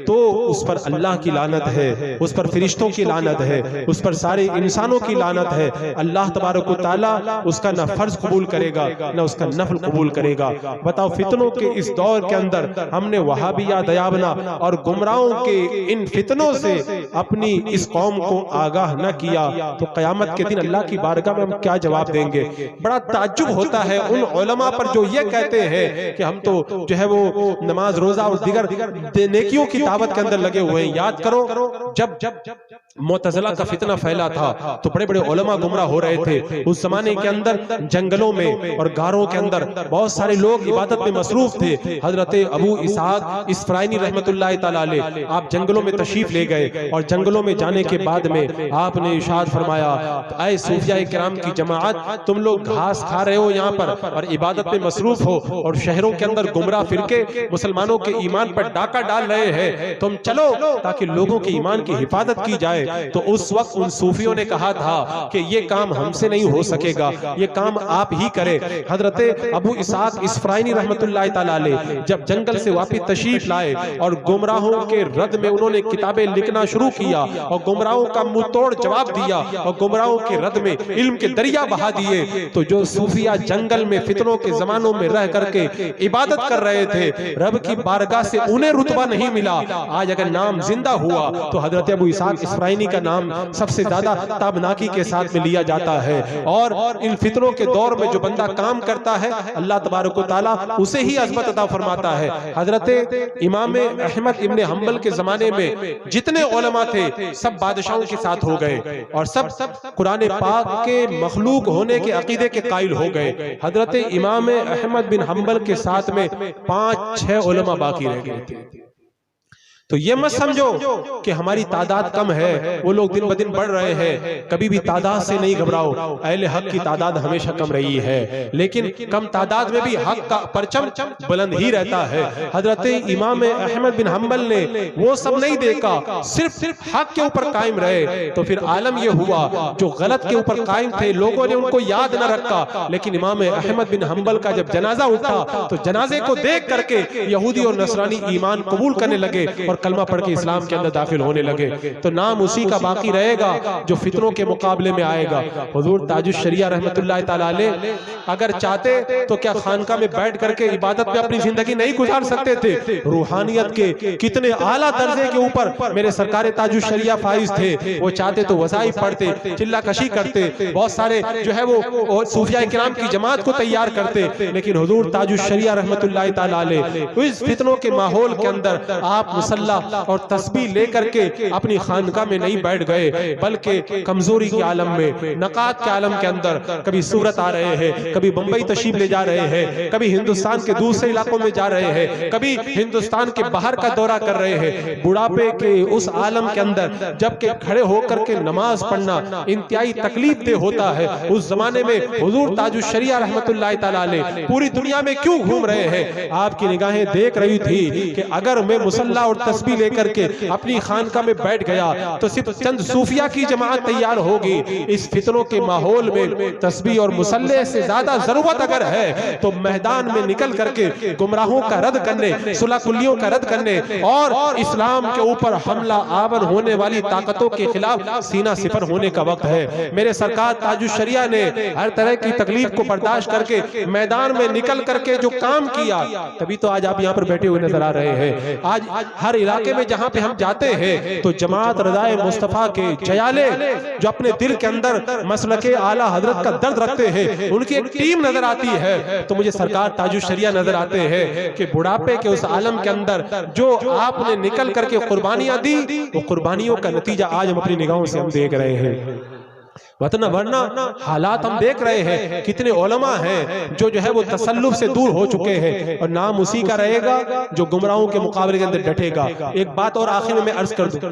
Speaker 1: तो उस पर अल्लाह की लानत है, उस पर फरिश्तों की लानत है, उस पर सारे इंसानों की लानत है। अल्लाह तबारक व तआला उसका न फर्ज कबूल करेगा न उसका नफल कबूल करेगा। बताओ, फितनों के इस दौर के अंदर हमने वहाबिया, दयाबना और गुमराहों के इन फितनों से अपनी इस कौम को आगाह न किया तो क़यामत के दिन अल्लाह की बारगाह में हम क्या जवाब देंगे। बड़ा ताज्जुब होता है उन उलमा पर जो ये कहते हैं कि हम तो जो है वो नमाज, रोजा और दीगर नेकियों की दावत के अंदर लगे हुए हैं। याद करो, जब मुअतज़िला का फितना फैला था तो बड़े बड़े उलमा गुमराह हो रहे थे। उस जमाने के अंदर जंगलों में और गारों के अंदर बहुत सारे लोग इबादत में मसरूफ थे। हजरत अबू इसहाक इस्फराइनी रहमतुल्लाह तआला अलैह आप जंगलों में तशरीफ ले गए और जंगलों में जाने के बाद में आपने इरशाद फरमाया, ऐ सूफिया किराम की जमात, तुम लोग घास खा रहे हो यहाँ पर और इबादत में मसरूफ हो, और शहरों के अंदर गुमराह फिरके मुसलमानों के ईमान पर डाका डाल रहे हैं, तुम चलो ताकि लोगों के ईमान की हिफाजत की जाए। तो उस वक्त उन सूफियों ने कहा था कि ये काम हमसे नहीं हो सकेगा, ये काम आप ही करें। हजरत अबू इसहाक इस्फराइनी रहमतुल्लाह तआला अलैह जब जंगल से वापस तशरीफ लाए और गुमराहों के रद में उन्होंने किताबें लिखना शुरू किया और गुमराहों का मुंह तोड़ जवाब दिया और गुमराहों के रद में इल्म के दरिया बहा दिए, तो जो सूफिया जंगल में फितनों के जमानों में रह करके इबादत कर रहे थे, रब की बारगाह से उन्हें रुतबा नहीं मिला। आज अगर नाम जिंदा हुआ तो हजरत अबू इसहाक इस्फराइनी का नाम सबसे ज्यादा ताबनाकी के साथ में लिया जाता है। और इन फितनों के दौर में जो बंदा काम करता है अल्लाह तबारक व तआला उसे ही अज़मत अता फरमाता है। हजरत इमाम अहमद इब्न हम्बल के जमाने में जितने उलमा थे सब बादशाहों के साथ हो गए और सब कुरान पाक के मखलूक होने के अकीदे के कायल हो गए। हजरत इमाम अहमद बिन हम्बल के साथ में 5-6 उलमा बाकी रह गए थे। तो ये मत समझो कि हमारी तादाद कम है, वो लोग दिन ब दिन बढ़ रहे हैं, कभी भी तादाद से नहीं घबराओ। अहले हक की तादाद हमेशा कम रही है, लेकिन कम तादाद में भी हक का परचम बुलंद ही रहता है। हजरत इमाम अहमद बिन हम्बल ने वो सब नहीं देखा, सिर्फ हक के ऊपर कायम रहे। तो फिर आलम ये हुआ, जो गलत के ऊपर कायम थे लोगों ने उनको याद न रखा, लेकिन इमाम अहमद बिन हम्बल का जब जनाजा उठा तो जनाजे को देख करके यहूदी और नसरानी ईमान कबूल करने लगे और कलमा पढ़ के इस्लाम के अंदर दाखिल होने लगे। तो नाम उसी का बाकी रहेगा जो फितनों के मुकाबले में आएगा। हुजूर ताजुश शरिया रहमतुल्लाह तआला अलैह अगर चाहते तो क्या खानका में बैठ करके इबादत में अपनी जिंदगी नहीं गुजार सकते थे? रूहानियत के कितने आला दर्जे के ऊपर मेरे सरकार ताजुश शरिया फाइज थे। वो चाहते तो वज़ाइफ पढ़ते, चिल्ला कशी करते, बहुत सारे जो है वो सूफिया किराम की जमात को तैयार करते, लेकिन हुजूर ताजुश शरिया रहमतुल्लाह तआला अलैह इस फितनों के माहौल के अंदर आप मुसल्ला और तस्बीह लेकर के अपनी खानका में नहीं बैठ गए, बल्कि कमजोरी के आलम में, नकात के आलम के अंदर कभी सूरत आ रहे हैं, कभी बंबई तशरीफ ले जा रहे हैं, कभी हिंदुस्तान के दूसरे इलाकों में जा रहे हैं, कभी हिंदुस्तान के बाहर का दौरा कर रहे हैं। बुढ़ापे के उस आलम के अंदर जबकि खड़े होकर के नमाज पढ़ना इंतहाई तकलीफ दे होता है, उस जमाने में हुजूर ताजुश शरिया रहमतुल्लाह तआला अलैह पूरी दुनिया में क्यों घूम रहे हैं? आपकी निगाहें देख रही थी कि अगर मैं मुसल्ला और तस्बीह लेकर के अपनी खानका में बैठ गया तो सिर्फ चंद सूफिया की जमात तैयार होगी। इस फितनों के माहौल में तस्बीह और मुसल्ले से ज्यादा जरूरत अगर है तो मैदान में निकल करके गुमराहों का रद्द करने, सुलहकुल्लियों का रद्द करने और इस्लाम के ऊपर हमला आवर होने वाली ताकतों के खिलाफ सीना सिपर होने का वक्त है। मेरे सरकार ताजुश शरिया ने हर तरह की तकलीफ को बर्दाश्त करके मैदान में निकल करके जो काम किया, तभी तो आज आप यहाँ पर बैठे हुए नजर आ रहे हैं। आज हर इलाके में जहां पे हम जाते हैं तो जमात रज़ाए मुस्तफा के जयाले जो अपने दिल के अंदर मसलके आला हजरत का दर्द रखते हैं, उनकी एक टीम नजर आती है। तो मुझे सरकार ताजुश शरिया नजर आते हैं कि बुढ़ापे के उस आलम के अंदर जो आपने निकल करके कुर्बानियां दी, वो कुर्बानियों का नतीजा आज हम अपनी निगाहों से हम देख रहे हैं। वरना हालात हम देख रहे हैं, कितने उलमा हैं जो है वो तसल्लुफ से दूर हो चुके हैं, और नाम उसी का रहेगा जो गुमराहों के मुकाबले के अंदर डटेगा। एक बात और आखिर में मैं अर्ज कर दूं,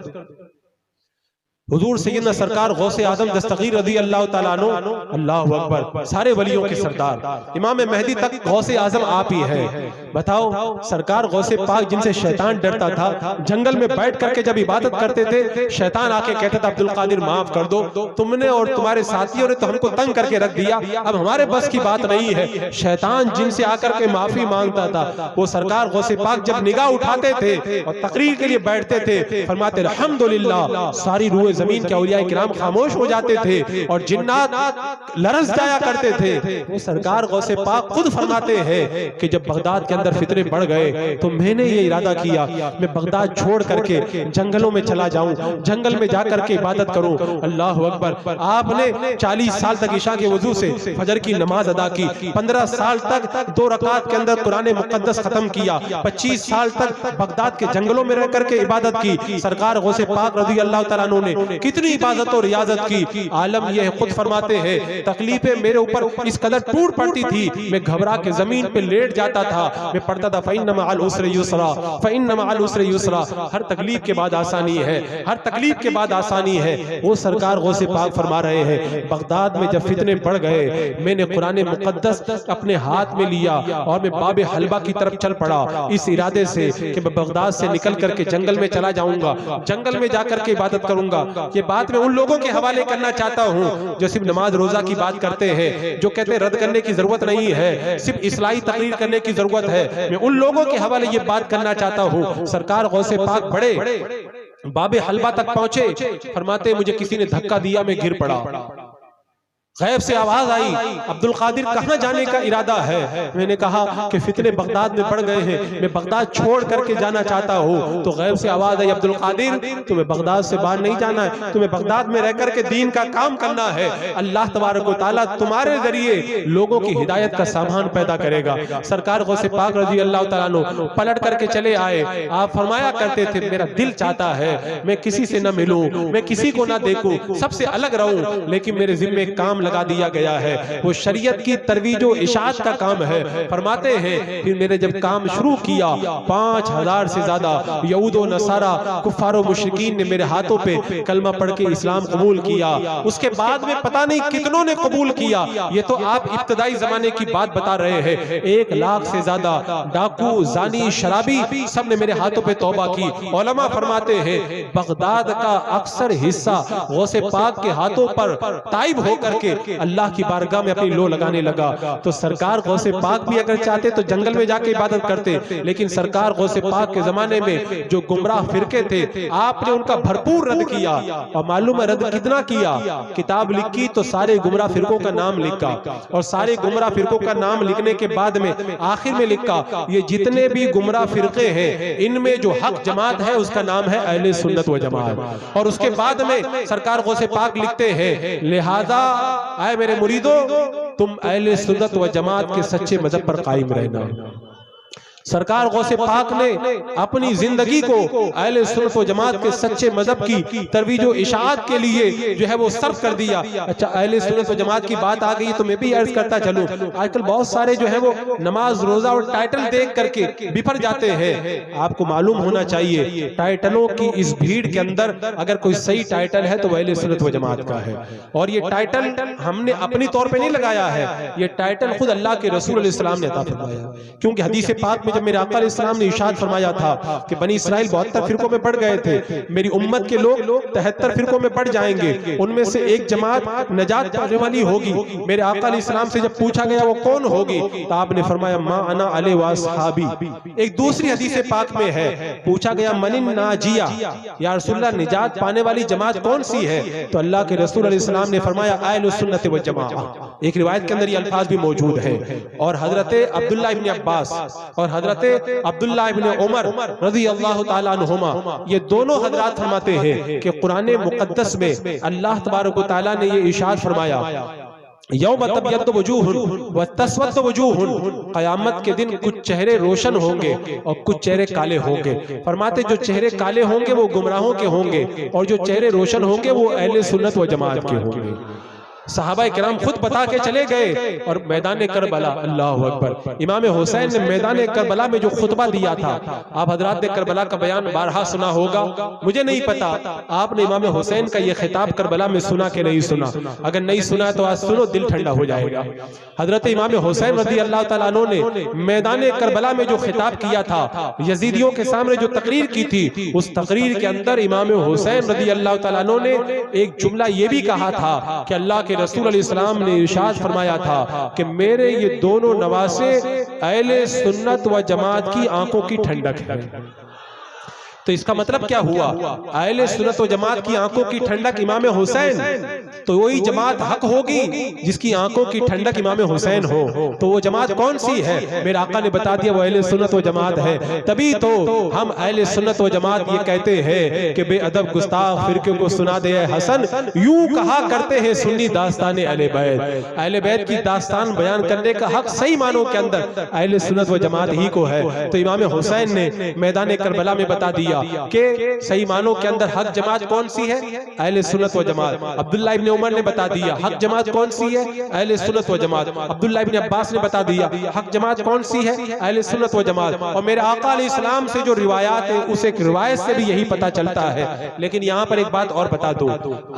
Speaker 1: हुजूर सैयदना सरकार गौसे आजम दस्तगीर रज़ी अल्लाह ताला अन्हु, अल्लाहु अकबर, सारे वलियों के सरदार इमाम मेहदी तक गौसे आजम आप ही है। बताओ, सरकार गौसे पाक जिनसे शैतान डरता था, जंगल में बैठ करके जब इबादत करते थे, शैतान आके कहता था अब्दुल कादिर माफ कर दो, तुमने और तुम्हारे साथियों ने तो हमको तंग करके रख दिया, अब हमारे बस की बात नहीं है। शैतान जिनसे आकर के माफी मांगता था, वो सरकार गौसे पाक जब निगाह उठाते थे और तकरीर के लिए बैठते थे, फरमाते अल्हम्दुलिल्लाह, सारी रूह जमीन के औलिया किराम खामोश हो जाते थे और जिन्नात लरस जाया करते थे। वो सरकार गौसे पाक खुद फरमाते हैं कि जब बगदाद के अंदर फितने बढ़ गए तो मैंने ये इरादा किया, मैं बगदाद छोड़ करके जंगलों में चला जाऊं, जंगल में जाकर के इबादत करूं। अल्लाह अकबर। आपने 40 साल तक इशा के वजू से फजर की नमाज अदा की, 15 साल तक 2 रकात के अंदर कुरान मुकद्दस खत्म किया, 25 साल तक बगदाद के जंगलों में रह करके इबादत की। सरकार गौसे पाक रज़ी अल्लाह तआला अन्हु ने कितनी इबादत और रियाजत की। आलम यह खुद फरमाते हैं, तकलीफें मेरे ऊपर इस कदर टूट पड़ती थी, मैं घबरा के जमीन पे लेट जाता था, मैं पढ़ता था फ़इन्न मअल उस्रि युस्रा, फ़इन्न मअल उस्रि युस्रा। हर तकलीफ के बाद आसानी है, हर तकलीफ के बाद आसानी है। वो सरकार गौसे पाक फरमा रहे हैं, बगदाद में जब फितने बढ़ गए, मैंने कुरान मुकद्दस अपने हाथ में लिया और मैं बाबे हलबा की तरफ चल पड़ा, इस इरादे से कि मैं बगदाद से निकल करके जंगल में चला जाऊंगा, जंगल में जाकर के इबादत करूंगा। ये बात मैं उन लोगों के हवाले करना चाहता हूं जो सिर्फ नमाज रोजा की बात करते हैं, जो कहते हैं रद्द करने की जरूरत नहीं है, सिर्फ इस्लाही तकरीर करने की जरूरत है। मैं उन लोगों के हवाले ये बात करना चाहता हूं। सरकार गौसे पाक बड़े बाबे हलबा तक पहुंचे, फरमाते मुझे किसी ने धक्का दिया, मैं गिर पड़ा। गैब से आवाज आई, अब्दुल कादिर कहां जाने का इरादा है? मैंने कहा कि फितने बगदाद में पड़ गए हैं, मैं बगदाद छोड़ करके जाना चाहता हूं। तो गैब से आवाज आई, अब्दुल कादिर तुम्हें बगदाद से बाहर नहीं जाना है, तुम्हें बगदाद में रह करके दीन का काम करना है। अल्लाह तबारक व तआला तुम्हारे जरिए लोगों की हिदायत का सामान पैदा करेगा। सरकार गौसे पाक रज़ी अल्लाह तआला अन्हु पलट करके चले आए। आप फरमाया करते थे, मेरा दिल चाहता है मैं किसी से न मिलूं, मैं किसी को न देखूं, सबसे अलग रहूं, लेकिन मेरे जिम्मे काम लगा दिया गया है, वो शरीयत की तरवीज और इशाअत का काम है। फरमाते हैं फिर मैंने जब काम शुरू किया, 5000 से ज्यादा यहूद और नसारा कुफार और मुशरिकीन ने मेरे हाथों पे कलमा पढ़ के इस्लाम कबूल किया। उसके बाद में पता नहीं कितनों ने कबूल किया। ये तो आप इब्तदाई जमाने की बात बता रहे हैं। 1 लाख से ज्यादा डाकू, जानी, शराबी सब ने मेरे हाथों पे तौबा की। उलमा फरमाते हैं बगदाद का अक्सर हिस्सा गौसे पाक के हाथों पर ताइब होकर के अल्लाह की बारगाह में अपनी लो लगाने लगा। तो सरकार गौसे पाक भी अगर चाहते तो जंगल में जाके इबादत करते, लेकिन सरकार गौसे पाक के जमाने में जो गुमराह फिरके थे आपने उनका भरपूर रद्द किया। और मालूम है रद्द कितना किया? किताब लिखी तो सारे गुमराह फिरकों का नाम लिखा, और सारे गुमराह फिरकों का नाम लिखने के बाद में आखिर में लिखा ये जितने भी गुमराह फिरके हैं इनमें जो हक जमात है उसका नाम है अहले सुन्नत व जमात। और उसके बाद में सरकार गौसे पाक लिखते हैं लिहाजा आए मेरे मुरीदो तुम अहले सुन्नत व जमात के सच्चे मजहब पर कायम रहना। सरकार गौसे पाक ने अपनी जिंदगी को अहले सुन्नत व जमात के सच्चे मजहब की तरवीज व इशाअत के लिए जो है वो सर्फ कर दिया। अच्छा, अहले सुन्नत व जमात की बात आ गई तो मैं भी अर्ज करता चलूं, आजकल बहुत सारे जो है वो नमाज रोजा और टाइटल देख करके बिफर जाते हैं। आपको मालूम होना चाहिए टाइटलों की इस भीड़ के अंदर अगर कोई सही टाइटल है तो अहले सुन्नत व जमात का है। और ये टाइटल हमने अपनी तौर पर नहीं लगाया है, ये टाइटल खुद अल्लाह के रसूल अलैहि सलाम ने अता फरमाया। क्योंकि हदीस पाक जब मेरे आका अलैहिस्सलाम ने इरशाद फरमाया था कि बनी इस्राइल 72 फिरकों में बढ़ गए थे, मेरी उम्मत के लोग 73 फिरकों में बढ़ जाएंगे, उनमें से एक जमात नजात पाने वाली होगी। मेरे आका अलैहिस्सलाम से जब पूछा गया वो कौन होगी तो आपने फरमाया मा अना अलैहि व अस्हाबी। एक दूसरी हदीस पाक में है, पूछा गया मनिन नाजिया, या रसूलल्लाह निजात पाने वाली जमात कौन सी है? तो अल्लाह के रसूल अलैहिस्सलाम ने फरमाया अहलुस सुन्नत व जमाअह। एक रिवायत के अंदर ये अल्फाज भी मौजूद है। और हजरत अब्दुल्ला इब्न अब्बास और हजरत अब्दुल्ला इब्न उमर रज़ी अल्लाह ताला अन्हुमा ये दोनों हजरात फरमाते हैं कि कुरान मुकद्दस में अल्लाह तबारक व तआला ने ये इरशाद फरमाया यौम तब्यद्दु वजूहुन व तस्वद्दु वजूहुन, क़यामत के दिन कुछ चेहरे रोशन होंगे और कुछ चेहरे काले होंगे। फरमाते जो चेहरे काले होंगे वो गुमराहों के होंगे और जो चेहरे रोशन होंगे वो अहले सुन्नत व जमात के होंगे। सहाबा किराम खुद बता के चले गए। और मैदान करबला, अल्लाह अकबर, इमाम हुसैन ने मैदान करबला में जो खुतबा दिया था, आप हजरात ने करबला का बयान बारहा सुना होगा, मुझे नहीं पता आपने इमाम हुसैन का ये खिताब करबला में सुना कि नहीं सुना। अगर नहीं सुना तो आज सुनो, दिल ठंडा हो जाएगा। हजरत इमाम हुसैन रज़ी अल्लाह तआला अन्हु ने मैदान करबला में जो खिताब किया था, यजीदियों के सामने जो तकरीर की थी, उस तकरीर के अंदर इमाम हुसैन रज़ी अल्लाह तआला अन्हु ने एक जुमला ये भी कहा था कि अल्लाह के रसूल अलैहिस्सलाम ने इरशाद फरमाया था कि मेरे ये दोनों नवासे अहले सुन्नत व जमात की आंखों की ठंडक है। तो इसका मतलब क्या हुआ? अहले सुन्नत व जमात की आंखों की ठंडक इमाम हुसैन, तो वही जमात हक होगी जिसकी आंखों की ठंडक इमाम हुसैन हो। तो वो जमात कौन सी है? मेरे आका ने बता दिया, वो अहले सुन्नत व जमात है। तभी तो हम अहले सुन्नत व जमात ये कहते हैं कि बेअदब गुस्ताख फिरके को सुना दे हसन, यूं कहा करते हैं सुन्नी दास्तान अहले बैत। अहले बैत की दास्तान बयान करने का हक सही मानों के अंदर अहले सुन्नत व जमात ही को है। तो इमाम हुसैन ने मैदान करबला में बता दिया कि सही मानों के अंदर हक जमात कौन सी है? अहले सुन्नत व जमात। अब्दुल्लाह इब्न उमर ने बता दिया हक जमात कौन सी है? अहले सुन्नत व जमात। अब्दुल्लाह इब्न अब्बास ने बता दिया हक जमात कौन सी है? अहले सुन्नत व जमात। और मेरे आका अलैहिस्सलाम से जो रिवायात है, उस एक रिवायत से भी यही पता चलता है। लेकिन यहाँ पर एक बात और बता दो,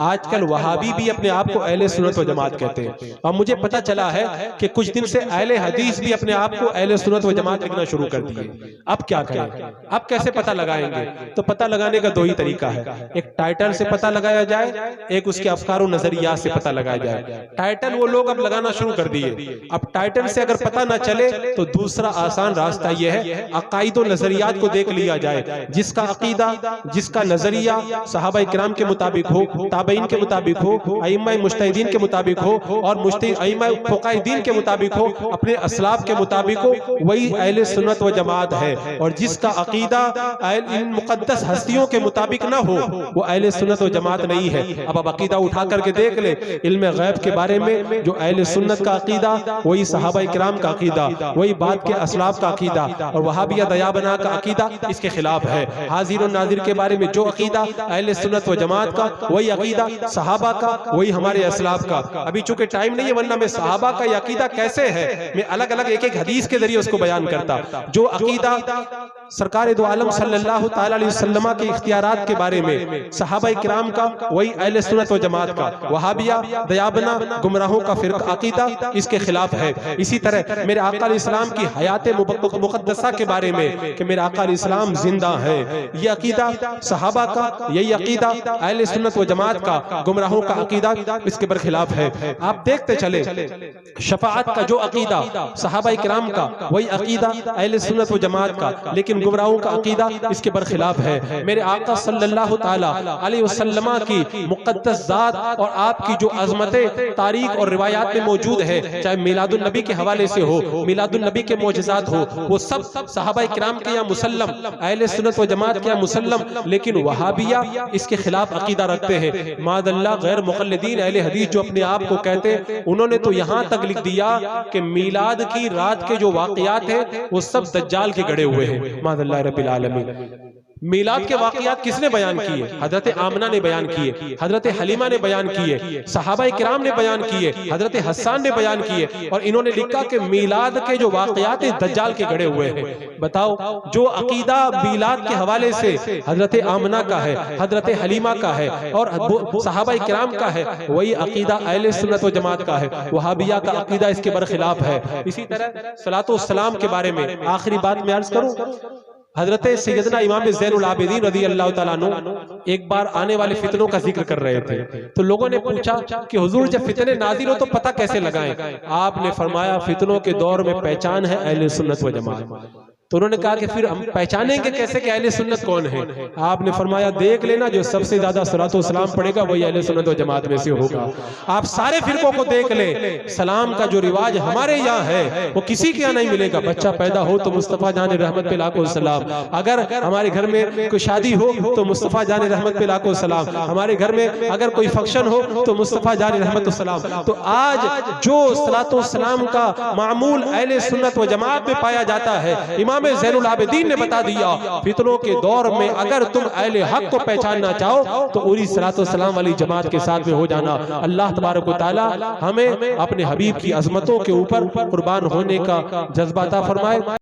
Speaker 1: आजकल वहाबी भी अपने आप को अहले सुन्नत व जमात कहते हैं। और मुझे पता चला है कि कुछ दिन से अहले हदीस भी अपने आप को अहले सुन्नत व जमात लिखना शुरू कर दिए। अब क्या करें? अब कैसे पता लगाएंगे? तो पता लगाने का दो ही तरीका है, एक टाइटल से पता लगाया जाए, एक उसके अफकार और नजरिया से पता लगाया जाए। टाइटल वो लोग अब लगाना शुरू कर दिए। अब टाइटल से अगर पता ना चले तो दूसरा आसान रास्ता यह है, अकाईद और नजरियात को देख लिया जाए। जिसका अकीदा, जिसका नजरिया सहाबा किराम के मुताबिक हो, ताबईन के मुताबिक हो, अइम्मा मुज्तहिदीन के मुताबिक हो और अइम्मा फुक़ाहादीन के मुताबिक हो, अपने असलाफ के मुताबिक हो, वही अहले सुन्नत व जमात है। और जिसका अकीदा इन मुक़द्दस हस्तियों के मुताबिक ना हो, वो अहले सुन्नत व जमात नहीं है। अब अकीदा उठा करके देख ले, इल्म गैब के बारे में जो अहले सुन्नत का अकीदा, वही सहाबा किराम का अकीदा, वही बाद के असलाफ का अकीदा, और वहाबिया दयाबना का अकीदा इसके खिलाफ है। हाजिर और नाजिर के बारे में जो अकीदा अहले सुन्नत व जमात का, वही अकीदा सहाबा का, वही हमारे असलाफ का। अभी चूंकि टाइम नहीं है, वरना मैं सहाबा का ये अकीदा कैसे है, मैं अलग अलग एक एक हदीस के जरिए उसको बयान करता। जो अकीदा सरकार दो आलम सल्लल्लाहु तआला अलैहि वसल्लम के इख्तियारात के बारे में सहाबा किराम का, वही अहले सुन्नत व जमात का। वहाबिया दयाबना गुमराहों का फिरका अकीदा इसके खिलाफ है। इसी तरह मेरे आका अलैहिस्सलाम की हयात मुक़द्दसा के बारे में कि मेरे आका अलैहिस्सलाम जिंदा है, ये अकीदा सहाबा का, यही अकीदा अहले सुन्नत व जमात का, गुमराहों का अकीदा इसके बरखिलाफ है। आप देखते चले, शफाअत का जो अकीदा सहाबा किराम का, वही अकीदा अहले सुन्नत व जमात का, लेकिन गुमराहों का अकीदा इसके बरखिलाफ है। मेरे आका सल्लल्लाहु ताला अलैहि वसल्लम की मुक़द्दस ज़ात और आपकी जो अज़मतें तारीख और रिवायात में मौजूद है, चाहे मिलादुन नबी के हवाले से हो, मिलादुन नबी के मौजज़ात हो, वो सब सहाबा किराम के यहाँ मुसल्लम, अहले सुन्नत व जमात के यहाँ मुसल्लम। लेकिन वहाबिया इसके खिलाफ अकीदा रखते हैं। मादल्ला गैर मुक़ल्लिदीन अहले हदीस जो अपने आप को कहते हैं, उन्होंने तो यहाँ तक लिख दिया कि मीलाद की रात के जो वाक़यात हैं वो सब दज्जाल के गढ़े हुए हैं। मादल्ला रब्बिल आलमीन। मीलाद के वाक़यात किसने बयान किए? हजरत आमना ने बयान किए, हजरत हलीमा ने बयान किए, सहाबा किराम ने बयान किए, हजरत हसन ने बयान किए। और इन्होंने लिखा कि मीलाद के जो वाक़यात दज्जाल के गढ़े हुए हैं। बताओ, जो अकीदा मीलाद के हवाले से हजरत आमना का है, हजरत हलीमा का है और सहाबा किराम का है, वही अकीदा अहले सुन्नत व जमात का है। वहाबिया का अकीदा इसके बरखिलाफ है। इसी तरह सलातो सलाम के बारे में आखिरी बात में अर्ज करूं, हजरत सैयदना इमाम ज़ैनुल आबिदीन रज़ी अल्लाह तआला अन्हु एक बार आने वाले फितनों का जिक्र कर रहे थे। तो लोगों ने पूछा कि हुजूर जब फितने नाज़िल हो तो पता कैसे लगाएं? आपने फरमाया फितनों के दौर में पहचान है अहले सुन्नत व जमात। तो उन्होंने कहा कि फिर हम पहचानेंगे कैसे कि अहले सुन्नत कौन है? आपने फरमाया देख लेना, जो सबसे ज्यादा सलातो सलाम पढ़ेगा वही अहले सुन्नत व जमात में से होगा। आप सारे फिरकों को देख ले, सलाम का जो रिवाज हमारे यहाँ है वो किसी के यहाँ नहीं मिलेगा। बच्चा पैदा हो तो मुस्तफ़ा जाने रहमत पे लाखों सलाम, अगर हमारे घर में कोई शादी हो तो मुस्तफ़ा जाने रहमत पे लाखों सलाम, हमारे घर में अगर कोई फंक्शन हो तो मुस्तफ़ा जाने रहमत सलाम। तो आज जो सलातो सलाम का मामूल अहले सुन्नत व जमात में पाया जाता है, इमाम ज़ैनुल आबिदीन ने बता दिया, फितनों के दौर में अगर तुम अहले हक को पहचानना चाहो तो पूरी सलातो सलाम वाली जमात के साथ में हो जाना। अल्लाह तबारक व तआला हमें अपने हबीब की अजमतों के ऊपर कुर्बान होने का जज्बा अता फरमाए।